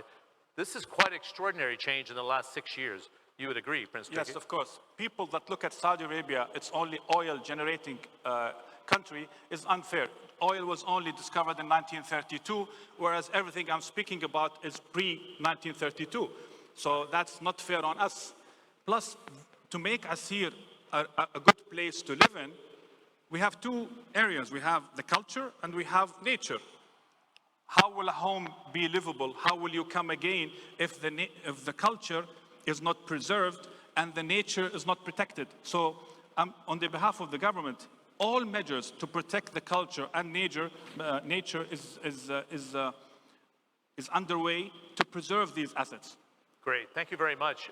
This is quite extraordinary change in the last 6 years. You would agree, Prince Turki? Yes, of course. People that look at Saudi Arabia, it's only oil-generating country, is unfair. Oil was only discovered in 1932, whereas everything I'm speaking about is pre-1932. So that's not fair on us. Plus, to make Asir a good place to live in, we have two areas. We have the culture and we have nature. How will a home be livable? How will you come again if the culture is not preserved and the nature is not protected? So on the behalf of the government, all measures to protect the culture and nature is underway to preserve these assets. Great, thank you very much.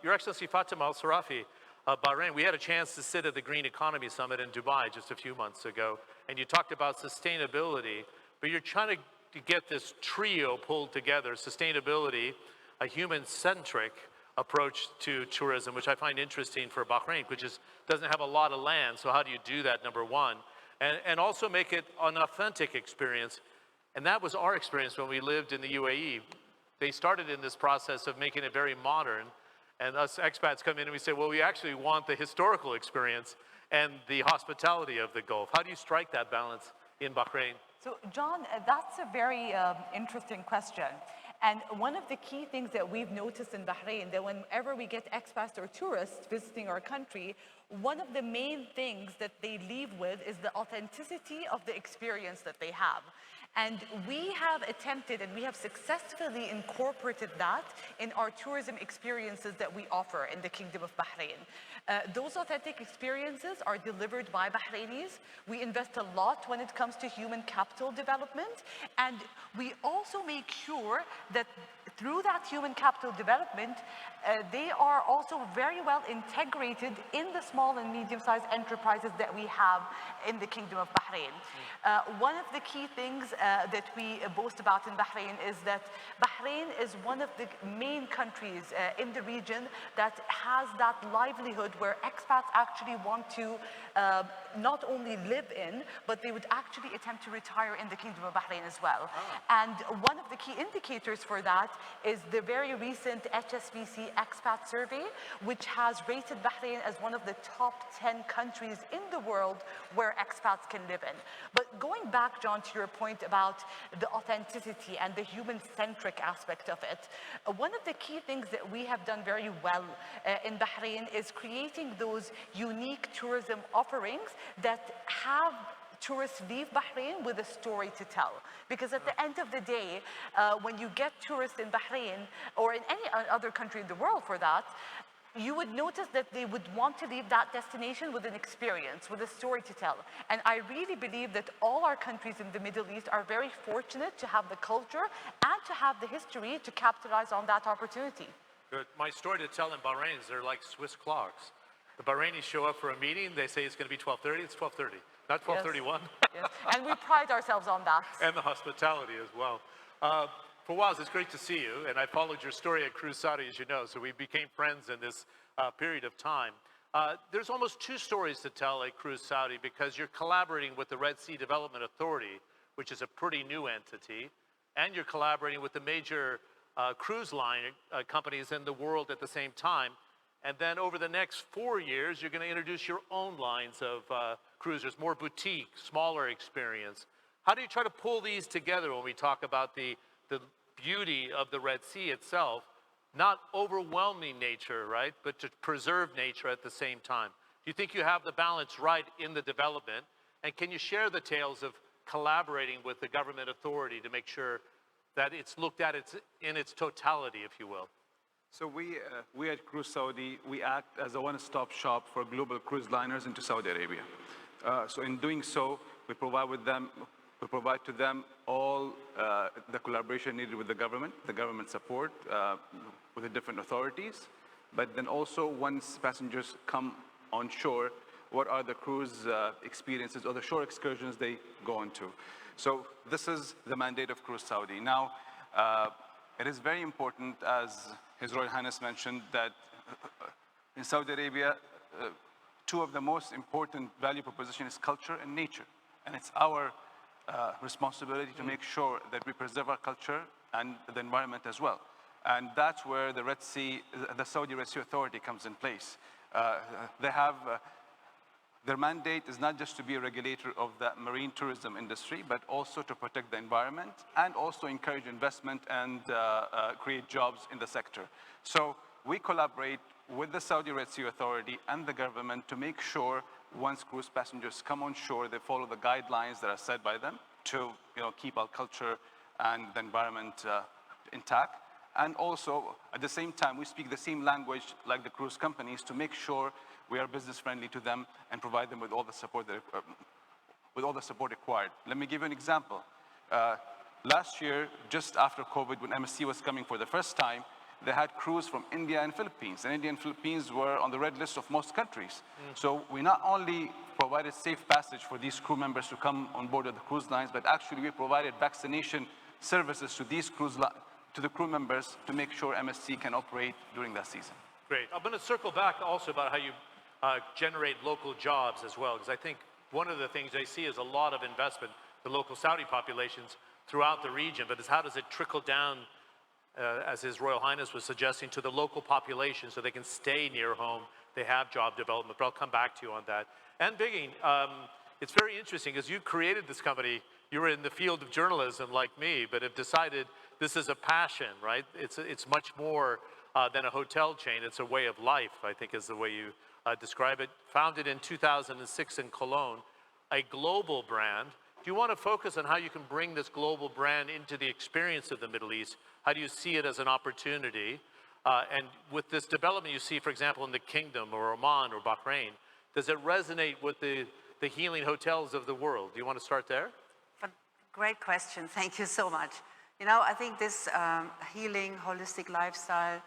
Your Excellency Fatima Al-Sarafi, Bahrain, we had a chance to sit at the Green Economy Summit in Dubai just a few months ago, and you talked about sustainability, but you're trying to get this trio pulled together, sustainability, a human-centric approach to tourism, which I find interesting for Bahrain, which doesn't have a lot of land, so how do you do that, number one? And also make it an authentic experience, and that was our experience when we lived in the UAE. They started in this process of making it very modern, and us expats come in and we say, well, we actually want the historical experience and the hospitality of the Gulf. How do you strike that balance in Bahrain? So, John, that's a very interesting question. And one of the key things that we've noticed in Bahrain, that whenever we get expats or tourists visiting our country, one of the main things that they leave with is the authenticity of the experience that they have. And we have attempted and we have successfully incorporated that in our tourism experiences that we offer in the Kingdom of Bahrain. Those authentic experiences are delivered by Bahrainis. We invest a lot when it comes to human capital development, and we also make sure that through that human capital development, they are also very well integrated in the small and medium-sized enterprises that we have in the Kingdom of Bahrain. One of the key things that we boast about in Bahrain is that Bahrain is one of the main countries in the region that has that livelihood where expats actually want to not only live in, but they would actually attempt to retire in the Kingdom of Bahrain as well. And one of the key indicators for that is the very recent HSBC expat survey, which has rated Bahrain as one of the top 10 countries in the world where expats can live in. But going back, John, to your point about the authenticity and the human-centric aspect of it, one of the key things that we have done very well in Bahrain is creating those unique tourism offerings that have tourists leave Bahrain with a story to tell. Because at the end of the day, when you get tourists in Bahrain, or in any other country in the world for that, you would notice that they would want to leave that destination with an experience, with a story to tell. And I really believe that all our countries in the Middle East are very fortunate to have the culture and to have the history to capitalize on that opportunity. Good. My story to tell in Bahrain is they're like Swiss clocks. The Bahrainis show up for a meeting, they say it's going to be 12:30, it's 12:30, not 12:31. Yes. And we pride ourselves on that. And the hospitality as well. Fawaz, it's great to see you, and I followed your story at Cruise Saudi, as you know, so we became friends in this period of time. There's almost two stories to tell at Cruise Saudi because you're collaborating with the Red Sea Development Authority, which is a pretty new entity, and you're collaborating with the major cruise line companies in the world at the same time. And then over the next 4 years, you're going to introduce your own lines of cruisers, more boutique, smaller experience. How do you try to pull these together when we talk about the beauty of the Red Sea itself, not overwhelming nature, right, but to preserve nature at the same time? Do you think you have the balance right in the development? And can you share the tales of collaborating with the government authority to make sure that it's looked at in its totality, if you will? So we at Cruise Saudi, we act as a one-stop shop for global cruise liners into Saudi Arabia. So in doing so, we provide to them all the collaboration needed with the government support with the different authorities. But then also, once passengers come on shore, what are the cruise experiences or the shore excursions they go on to? So this is the mandate of Cruise Saudi. Now, it is very important, as His Royal Highness mentioned, that in Saudi Arabia, two of the most important value proposition is culture and nature. And it's our responsibility to make sure that we preserve our culture and the environment as well. And that's where the Red Sea, the Saudi Red Sea Authority comes in place. They have, their mandate is not just to be a regulator of the marine tourism industry, but also to protect the environment and also encourage investment and create jobs in the sector. So we collaborate with the Saudi Red Sea Authority and the government to make sure once cruise passengers come on shore, they follow the guidelines that are set by them to keep our culture and the environment intact. And also, at the same time, we speak the same language like the cruise companies to make sure we are business friendly to them and provide them with all the support required. Let me give you an example. Last year, just after COVID, when MSC was coming for the first time, they had crews from India and Philippines. And India and Philippines were on the red list of most countries. So we not only provided safe passage for these crew members to come on board of the cruise lines, but actually we provided vaccination services to these to the crew members to make sure MSC can operate during that season. Great. I'm going to circle back also about how you generate local jobs as well, because I think one of the things I see is a lot of investment, the local Saudi populations throughout the region, but how does it trickle down, as His Royal Highness was suggesting, to the local population so they can stay near home, they have job development, but I'll come back to you on that. And Bigging, it's very interesting, as you created this company, you were in the field of journalism like me, but have decided this is a passion, right? It's much more than a hotel chain. It's a way of life, I think is the way you describe it. Founded in 2006 in Cologne, a global brand. Do you want to focus on how you can bring this global brand into the experience of the Middle East? How do you see it as an opportunity? And with this development you see, for example, in the Kingdom or Oman or Bahrain, does it resonate with the healing hotels of the world? Do you want to start there? Great question. Thank you so much. You know, I think this healing, holistic lifestyle,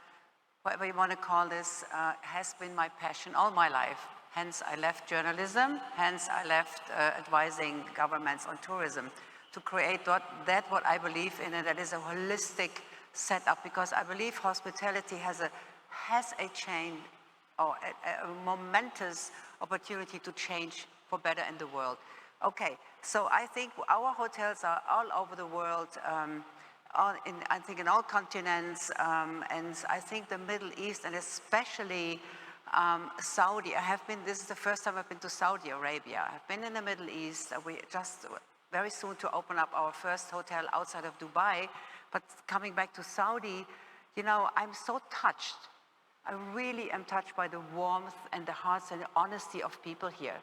whatever you want to call this, has been my passion all my life. Hence, I left journalism. Hence, I left advising governments on tourism to create that what I believe in, and that is a holistic setup, because I believe hospitality has a change or a momentous opportunity to change for better in the world. Okay, so I think our hotels are all over the world, I think in all continents, and I think the Middle East, and especially Saudi. This is the first time I've been to Saudi Arabia. I've been in the Middle East. We just very soon to open up our first hotel outside of Dubai, but coming back to Saudi, you know, I'm so touched. I really am touched by the warmth and the hearts and the honesty of people here.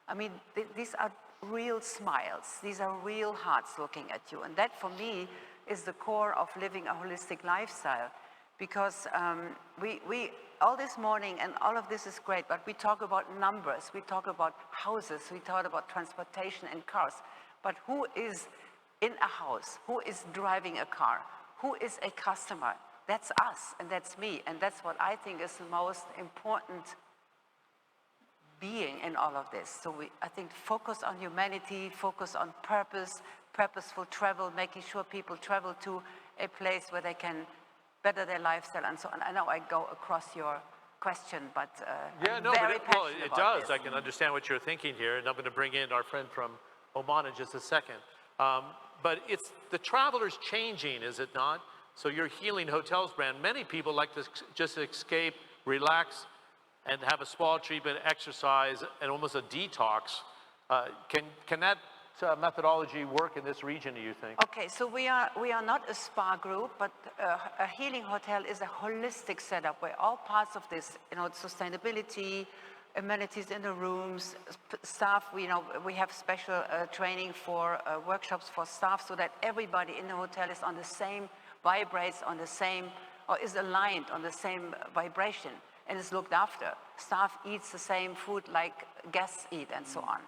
I mean, these are real smiles. These are real hearts looking at you. And that, for me, is the core of living a holistic lifestyle. Because we all this morning, and all of this is great, but we talk about numbers, we talk about houses, we talk about transportation and cars. But who is in a house? Who is driving a car? Who is a customer? That's us, and that's me. And that's what I think is the most important being in all of this. So I think focus on humanity, focus on purpose, purposeful travel, making sure people travel to a place where they can better their lifestyle and so on. I know I go across your question, but yeah, I'm no, very but passionate it about does. this. I can understand what you're thinking here, and I'm going to bring in our friend from Oman in just a second. But it's the traveler's changing, is it not? So your Healing Hotels brand, many people like to just escape, relax, and have a spa treatment, exercise, and almost a detox. Can that methodology work in this region, do you think? Okay, so we are not a spa group, but a healing hotel is a holistic setup where all parts of this, sustainability, amenities in the rooms, staff, we have special training for workshops for staff so that everybody in the hotel is on the same, vibrates on the same, or is aligned on the same vibration and is looked after. Staff eats the same food like guests eat and so on.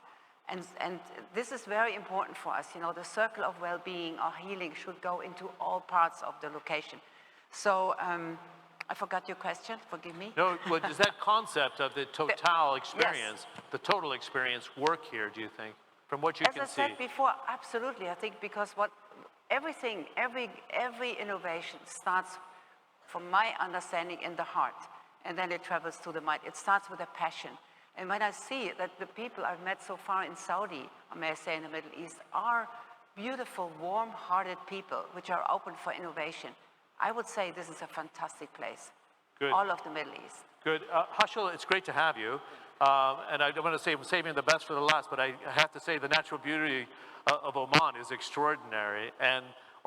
And this is very important for us. The circle of well-being or healing should go into all parts of the location. So I forgot your question, forgive me. No, well, does that concept of the total experience, the total experience work here, do you think, from what you can see? As I said before, absolutely. I think because everything, every innovation starts, from my understanding, in the heart, and then it travels to the mind. It starts with a passion. And when I see that the people I've met so far in Saudi, or may I say in the Middle East, are beautiful, warm-hearted people which are open for innovation, I would say this is a fantastic place. Good. All of the Middle East. Good. Hushel, it's great to have you. And I don't want to say I'm saving the best for the last, but I have to say the natural beauty of Oman is extraordinary. And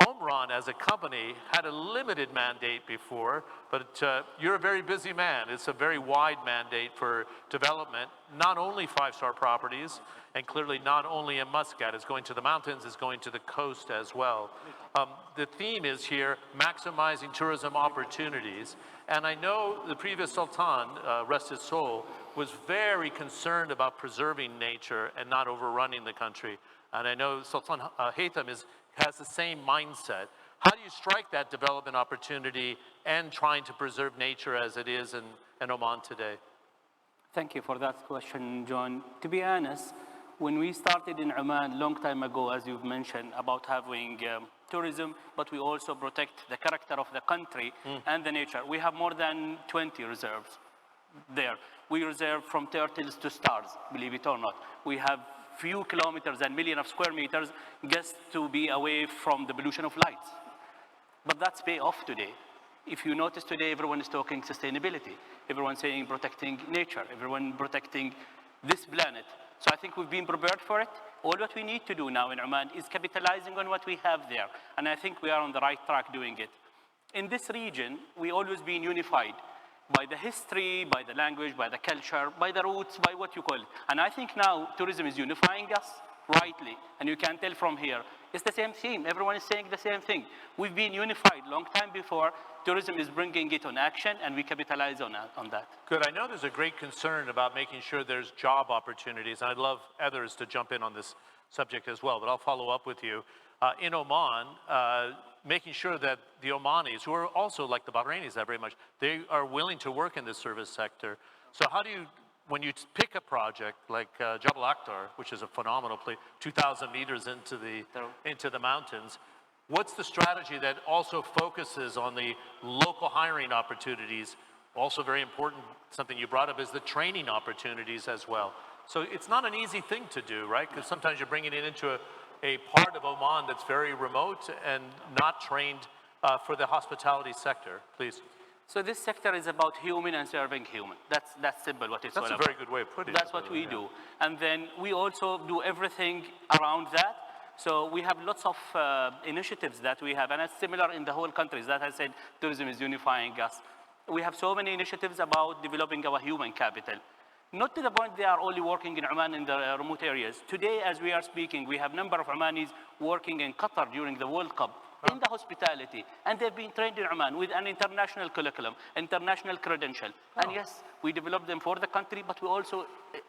Omron, as a company, had a limited mandate before, but you're a very busy man. It's a very wide mandate for development, not only five-star properties, and clearly not only in Muscat. It's going to the mountains, it's going to the coast as well. The theme is here, maximizing tourism opportunities. And I know the previous Sultan, rest his soul, was very concerned about preserving nature and not overrunning the country. And I know Sultan Haytham has the same mindset. How do you strike that development opportunity and trying to preserve nature as it is in Oman today? Thank you for that question, John. To be honest, when we started in Oman a long time ago, as you've mentioned, about having tourism, but we also protect the character of the country and the nature. We have more than 20 reserves there. We reserve from turtles to stars, believe it or not. We have few kilometers and millions of square meters just to be away from the pollution of lights. But that's pay off today. If you notice today, everyone is talking sustainability. Everyone's saying protecting nature. Everyone protecting this planet. So I think we've been prepared for it. All what we need to do now in Oman is capitalizing on what we have there. And I think we are on the right track doing it. In this region, we always been unified by the history, by the language, by the culture, by the roots, by what you call it. And I think now tourism is unifying us rightly. And you can tell from here, it's the same theme. Everyone is saying the same thing. We've been unified long time before. Tourism is bringing it on action, and we capitalize on that. Good. I know there's a great concern about making sure there's job opportunities, and I'd love others to jump in on this subject as well, but I'll follow up with you. In Oman, making sure that the Omanis, who are also like the Bahrainis that very much, they are willing to work in the service sector. So how do you, when you pick a project like Jabal Akhtar, which is a phenomenal place, 2,000 meters into the mountains, what's the strategy that also focuses on the local hiring opportunities? Also very important, something you brought up is the training opportunities as well. So it's not an easy thing to do, right? Because sometimes you're bringing it into a part of Oman that's very remote and not trained for the hospitality sector. Please. So this sector is about human and serving human. That's simple what it's all about. That's a very good way of putting it. That's what we do. And then we also do everything around that. So we have lots of initiatives that we have, and it's similar in the whole countries. That I said, tourism is unifying us. We have so many initiatives about developing our human capital. Not to the point they are only working in Oman in the remote areas. Today, as we are speaking, we have a number of Omanis working in Qatar during the World Cup in the hospitality. And they've been trained in Oman with an international curriculum, international credential. And yes, we develop them for the country, but we also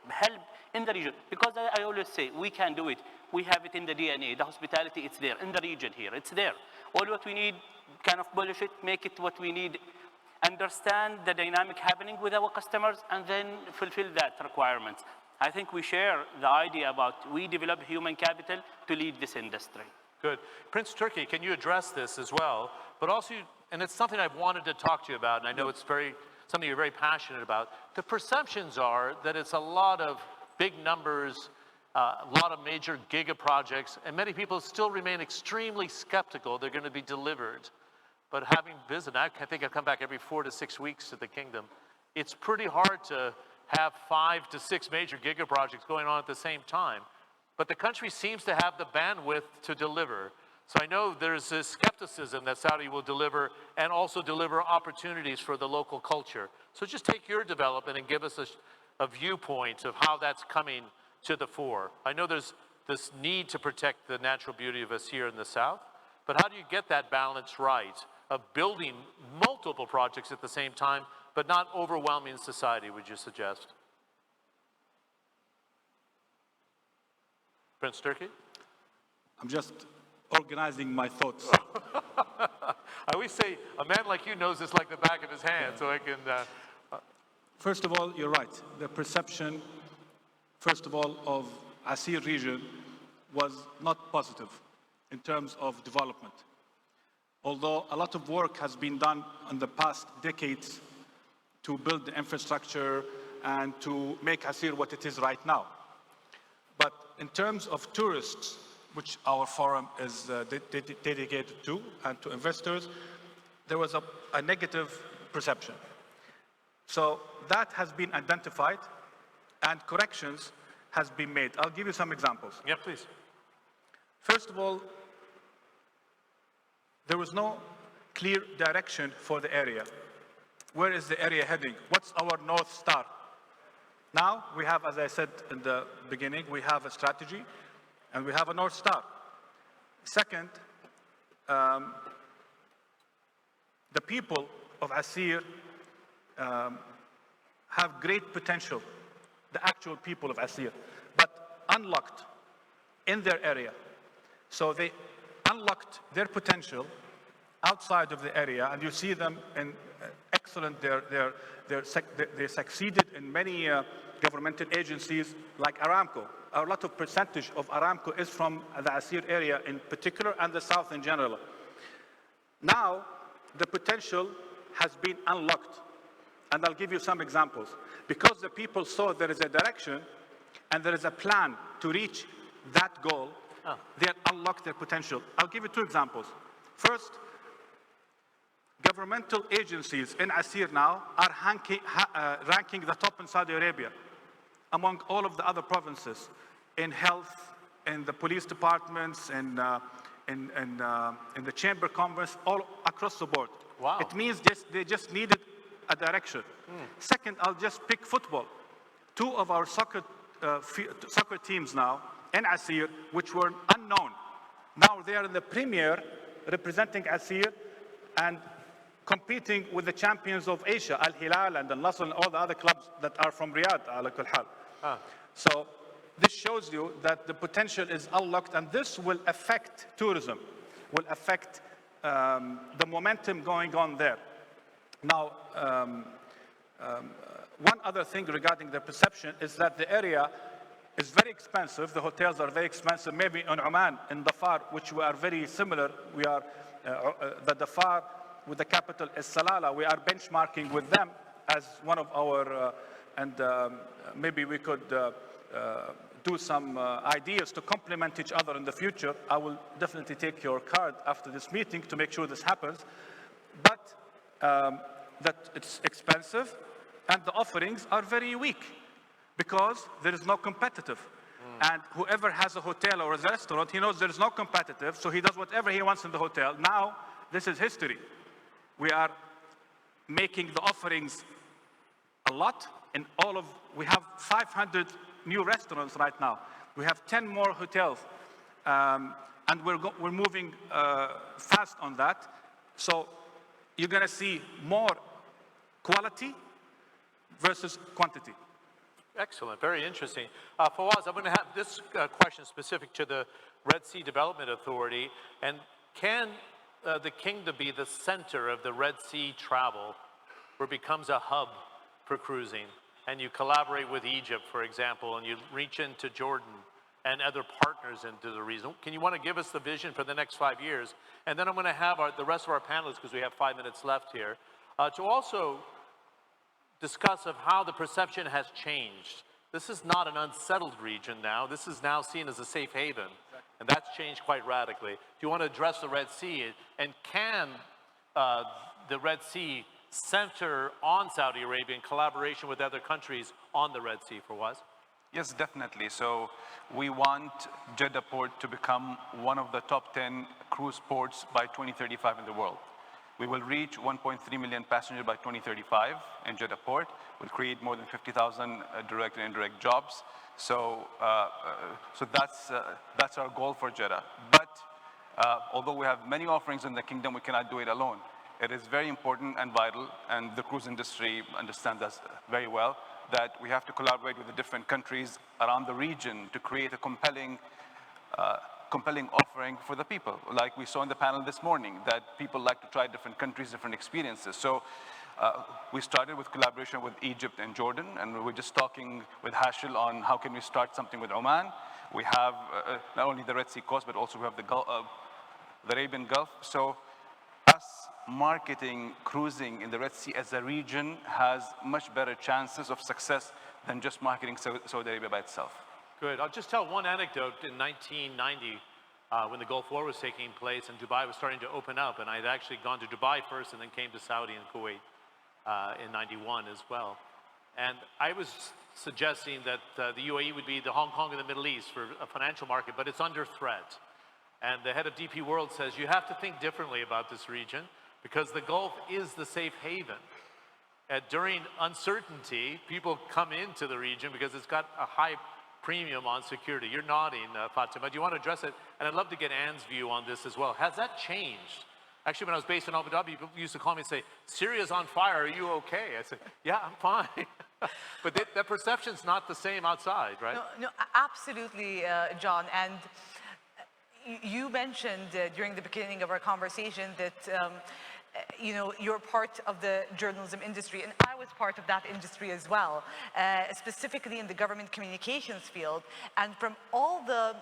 help in the region. Because I always say, we can do it. We have it in the DNA. The hospitality, it's there. In the region here, it's there. All what we need, kind of polish it, make it what we need, understand the dynamic happening with our customers, and then fulfill that requirement. I think we share the idea about we develop human capital to lead this industry. Good. Prince Turki, can you address this as well? But also, and it's something I've wanted to talk to you about, and I know it's something you're very passionate about. The perceptions are that it's a lot of big numbers a lot of major giga projects, and many people still remain extremely skeptical they're going to be delivered. But having visited, I think I've come back every 4 to 6 weeks to the kingdom, it's pretty hard to have 5 to 6 major giga projects going on at the same time. But the country seems to have the bandwidth to deliver. So I know there's this skepticism that Saudi will deliver and also deliver opportunities for the local culture. So just take your development and give us a viewpoint of how that's coming to the fore. I know there's this need to protect the natural beauty of us here in the south, but how do you get that balance right of building multiple projects at the same time, but not overwhelming society, would you suggest? Prince Turki? I'm just organizing my thoughts. I always say, a man like you knows this like the back of his hand, so I can... First of all, you're right. The perception, first of all, of Asir region was not positive in terms of development. Although a lot of work has been done in the past decades to build the infrastructure and to make Asir what it is right now. But in terms of tourists, which our forum is dedicated to, and to investors, there was a negative perception. So that has been identified and corrections has been made. I'll give you some examples. Yeah, please. First of all, there was no clear direction for the area. Where is the area heading? What's our North Star? Now we have, as I said in the beginning, we have a strategy and we have a North Star. Second, the people of Asir have great potential, the actual people of Asir, but unlocked in their area. So they unlocked their potential outside of the area, and you see them in excellent, they succeeded in many governmental agencies like Aramco. A lot of percentage of Aramco is from the Asir area in particular and the south in general. Now, the potential has been unlocked. And I'll give you some examples. Because the people saw there is a direction and there is a plan to reach that goal, they unlocked their potential. I'll give you 2 examples. First, governmental agencies in Asir now are ranking the top in Saudi Arabia among all of the other provinces in health, in the police departments, in the chamber commerce, all across the board. Wow. It means they just needed a direction. Second, I'll just pick football. 2 of our soccer teams now in Asir, which were unknown. Now they are in the premier representing Asir and competing with the champions of Asia, Al Hilal and Al Nasr and all the other clubs that are from Riyadh, ala kul hal. So this shows you that the potential is unlocked, and this will affect tourism, will affect the momentum going on there. Now, one other thing regarding the perception is that the area is very expensive. The hotels are very expensive. Maybe in Oman, in Dhafar, which we are very similar, we are, the Dhafar with the capital is Salalah, we are benchmarking with them as one of our, maybe we could do some ideas to complement each other in the future. I will definitely take your card after this meeting to make sure this happens. But that it's expensive and the offerings are very weak because there is no competitive. And whoever has a hotel or a restaurant, he knows there is no competitive, so he does whatever he wants in the hotel. Now, this is history. We are making the offerings a lot in all of, we have 500 new restaurants right now. We have 10 more hotels, and we're moving fast on that. So you're going to see more quality versus quantity. Excellent, very interesting. Fawaz, I'm going to have this question specific to the Red Sea Development Authority. And can the kingdom be the center of the Red Sea travel, where it becomes a hub for cruising? And you collaborate with Egypt, for example, and you reach into Jordan and other partners into the region. Can you want to give us the vision for the next 5 years? And then I'm going to have the rest of our panelists, because we have 5 minutes left here, to also discuss of how the perception has changed This is not an unsettled region now. This is now seen as a safe haven. And that's changed quite radically. Do you want to address the Red Sea? And can the Red Sea center on Saudi Arabia in collaboration with other countries on the Red Sea for Waz? Yes, definitely. So we want Jeddah port to become one of the top 10 cruise ports by 2035 in the world. We will reach 1.3 million passengers by 2035 in Jeddah port. We'll create more than 50,000 direct and indirect jobs. So, that's our goal for Jeddah. But although we have many offerings in the kingdom, we cannot do it alone. It is very important and vital, and the cruise industry understands that very well, that we have to collaborate with the different countries around the region to create a compelling offering for the people. Like we saw in the panel this morning, that people like to try different countries, different experiences. So we started with collaboration with Egypt and Jordan, and we were just talking with Hashil on how can we start something with Oman. We have not only the Red Sea coast, but also we have the Arabian Gulf. So us marketing cruising in the Red Sea as a region has much better chances of success than just marketing Saudi Arabia by itself. Good. I'll just tell one anecdote. In 1990, when the Gulf War was taking place and Dubai was starting to open up, and I had actually gone to Dubai first and then came to Saudi and Kuwait in 91 as well. And I was suggesting that the UAE would be the Hong Kong of the Middle East for a financial market, but it's under threat. And the head of DP World says, you have to think differently about this region because the Gulf is the safe haven. During uncertainty, people come into the region because it's got a high premium on security. You're nodding, Fatima. Do you want to address it? And I'd love to get Anne's view on this as well. Has that changed? Actually, when I was based in Abu Dhabi, people used to call me and say, Syria's on fire, are you okay? I said, yeah, I'm fine. But the perception's not the same outside, right? No, absolutely, John. And you mentioned during the beginning of our conversation that you know, you're part of the journalism industry, and I was part of that industry as well, specifically in the government communications field. And from all the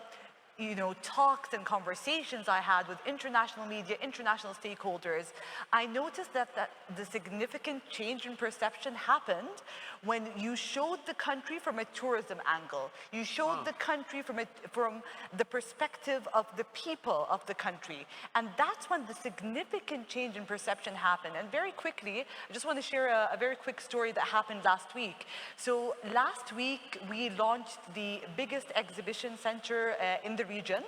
talks and conversations I had with international media, international stakeholders, I noticed that the significant change in perception happened when you showed the country from a tourism angle. You showed the country from the perspective of the people of the country. And that's when the significant change in perception happened. And very quickly, I just want to share a very quick story that happened last week. So last week, we launched the biggest exhibition center in the region.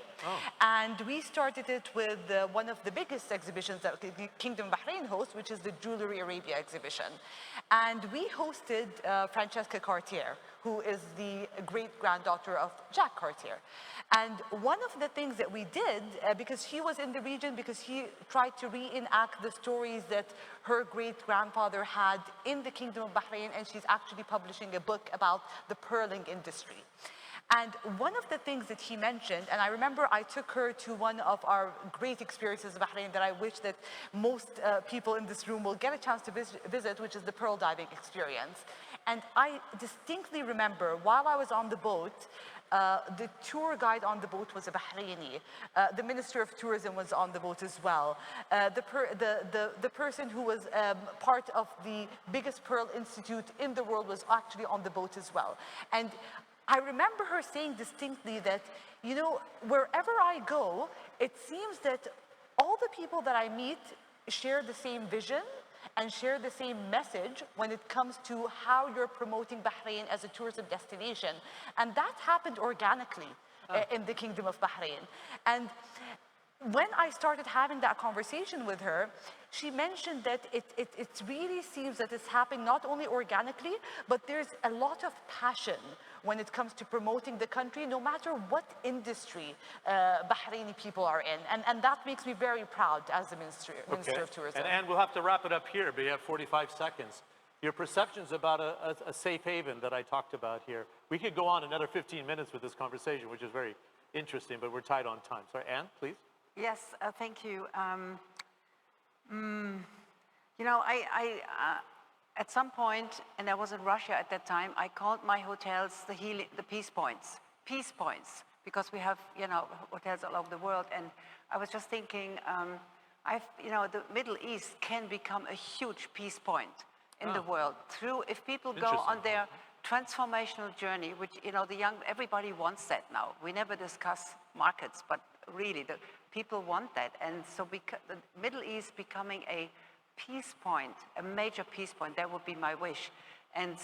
And we started it with one of the biggest exhibitions that the Kingdom of Bahrain hosts, which is the Jewelry Arabia exhibition. And we hosted Francesca Cartier, who is the great-granddaughter of Jack Cartier. And one of the things that we did, because she was in the region, because she tried to reenact the stories that her great-grandfather had in the Kingdom of Bahrain, and she's actually publishing a book about the pearling industry. And one of the things that he mentioned, and I remember I took her to one of our great experiences in Bahrain that I wish that most people in this room will get a chance to visit, which is the pearl diving experience. And I distinctly remember while I was on the boat, the tour guide on the boat was a Bahraini. The Minister of Tourism was on the boat as well. The person who was part of the biggest pearl institute in the world was actually on the boat as well. And I remember her saying distinctly that, you know, wherever I go, it seems that all the people that I meet share the same vision and share the same message when it comes to how you're promoting Bahrain as a tourism destination. And that happened organically in the Kingdom of Bahrain. And when I started having that conversation with her, she mentioned that it really seems that it's happening not only organically, but there's a lot of passion when it comes to promoting the country, no matter what industry Bahraini people are in. And that makes me very proud as the Minister of Tourism. And we'll have to wrap it up here, but you have 45 seconds. Your perceptions about a safe haven that I talked about here. We could go on another 15 minutes with this conversation, which is very interesting, but we're tight on time. Sorry, Anne, please. Yes, thank you. You know, at some point, and I was in Russia at that time, I called my hotels the peace points, because we have, you know, hotels all over the world. And I was just thinking, you know, the Middle East can become a huge peace point in the world if people go on their transformational journey, which, everybody wants that now. We never discuss markets, but really the people want that. And so the Middle East becoming a peace point, a major peace point, that would be my wish. And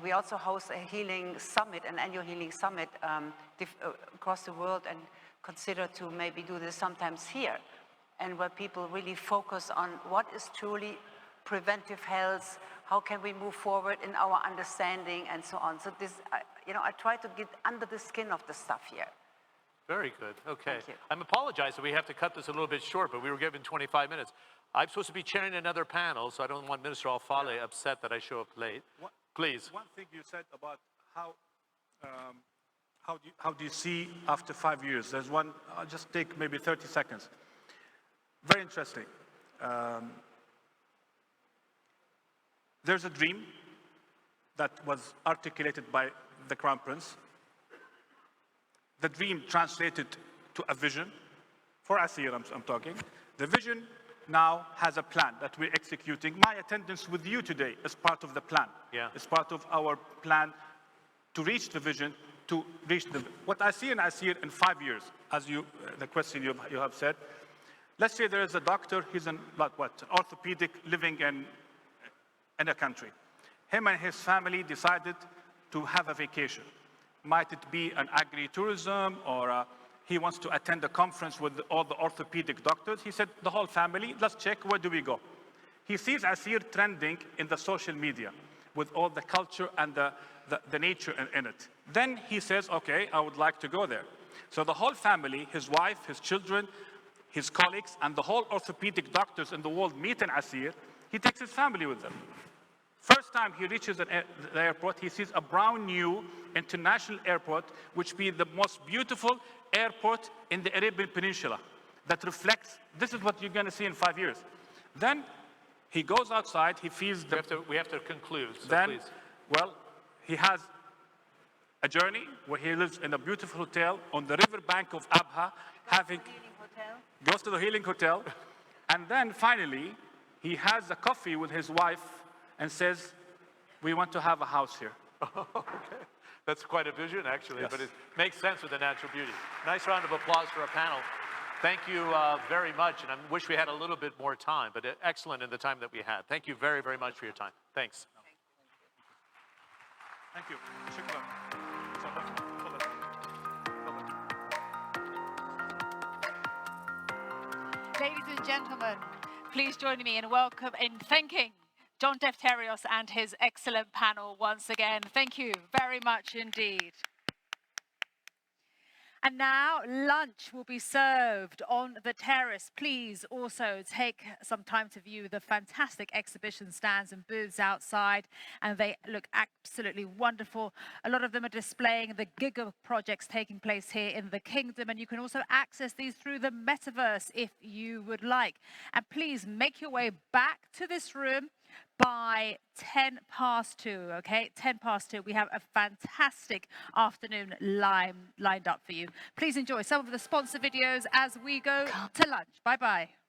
we also host a healing summit, an annual healing summit across the world, and consider to maybe do this sometimes here, and where people really focus on what is truly preventive health, how can we move forward in our understanding, and so on. So this, I try to get under the skin of the stuff here. Very good. Okay. Thank you. I'm apologizing. We have to cut this a little bit short, but we were given 25 minutes. I'm supposed to be chairing another panel, so I don't want Minister Al-Faleh upset that I show up late. Please. One thing you said about how do you see after 5 years? There's one, I'll just take maybe 30 seconds. Very interesting. There's a dream that was articulated by the Crown Prince. The dream translated to a vision. For Asir, I'm talking. The vision now has a plan that we're executing. My attendance with you today is part of the plan. Yeah. It's part of our plan to reach the vision, to reach what I see in 5 years, as the question you have said. Let's say there is a doctor, he's an orthopedic living in a country. Him and his family decided to have a vacation. Might it be an agri-tourism, or he wants to attend a conference with all the orthopedic doctors. He said, the whole family, let's check, where do we go? He sees Asir trending in the social media with all the culture and the nature in it. Then he says, okay, I would like to go there. So the whole family, his wife, his children, his colleagues, and the whole orthopedic doctors in the world meet in Asir. He takes his family with them. First time he reaches the airport, he sees a brand new international airport, which be the most beautiful airport in the Arabian Peninsula that reflects, this is what you're going to see in 5 years. Then he goes outside, he feels we have to conclude, so then, please. Well, he has a journey where he lives in a beautiful hotel on the riverbank of Abha, goes to the healing hotel, and then finally, he has a coffee with his wife and says, we want to have a house here. Okay. That's quite a vision, actually, Yes. but it makes sense with the natural beauty. Nice round of applause for our panel. Thank you very much, and I wish we had a little bit more time, but excellent in the time that we had. Thank you very, very much for your time. Thanks. Thank you. Shukran. Ladies and gentlemen, please join me in thanking John Defterios and his excellent panel once again. Thank you very much indeed. And now lunch will be served on the terrace. Please also take some time to view the fantastic exhibition stands and booths outside, and they look absolutely wonderful. A lot of them are displaying the giga projects taking place here in the kingdom, and you can also access these through the metaverse if you would like. And please make your way back to this room by 2:10, okay? 2:10. We have a fantastic afternoon lined up for you. Please enjoy some of the sponsor videos as we go to lunch. Bye-bye.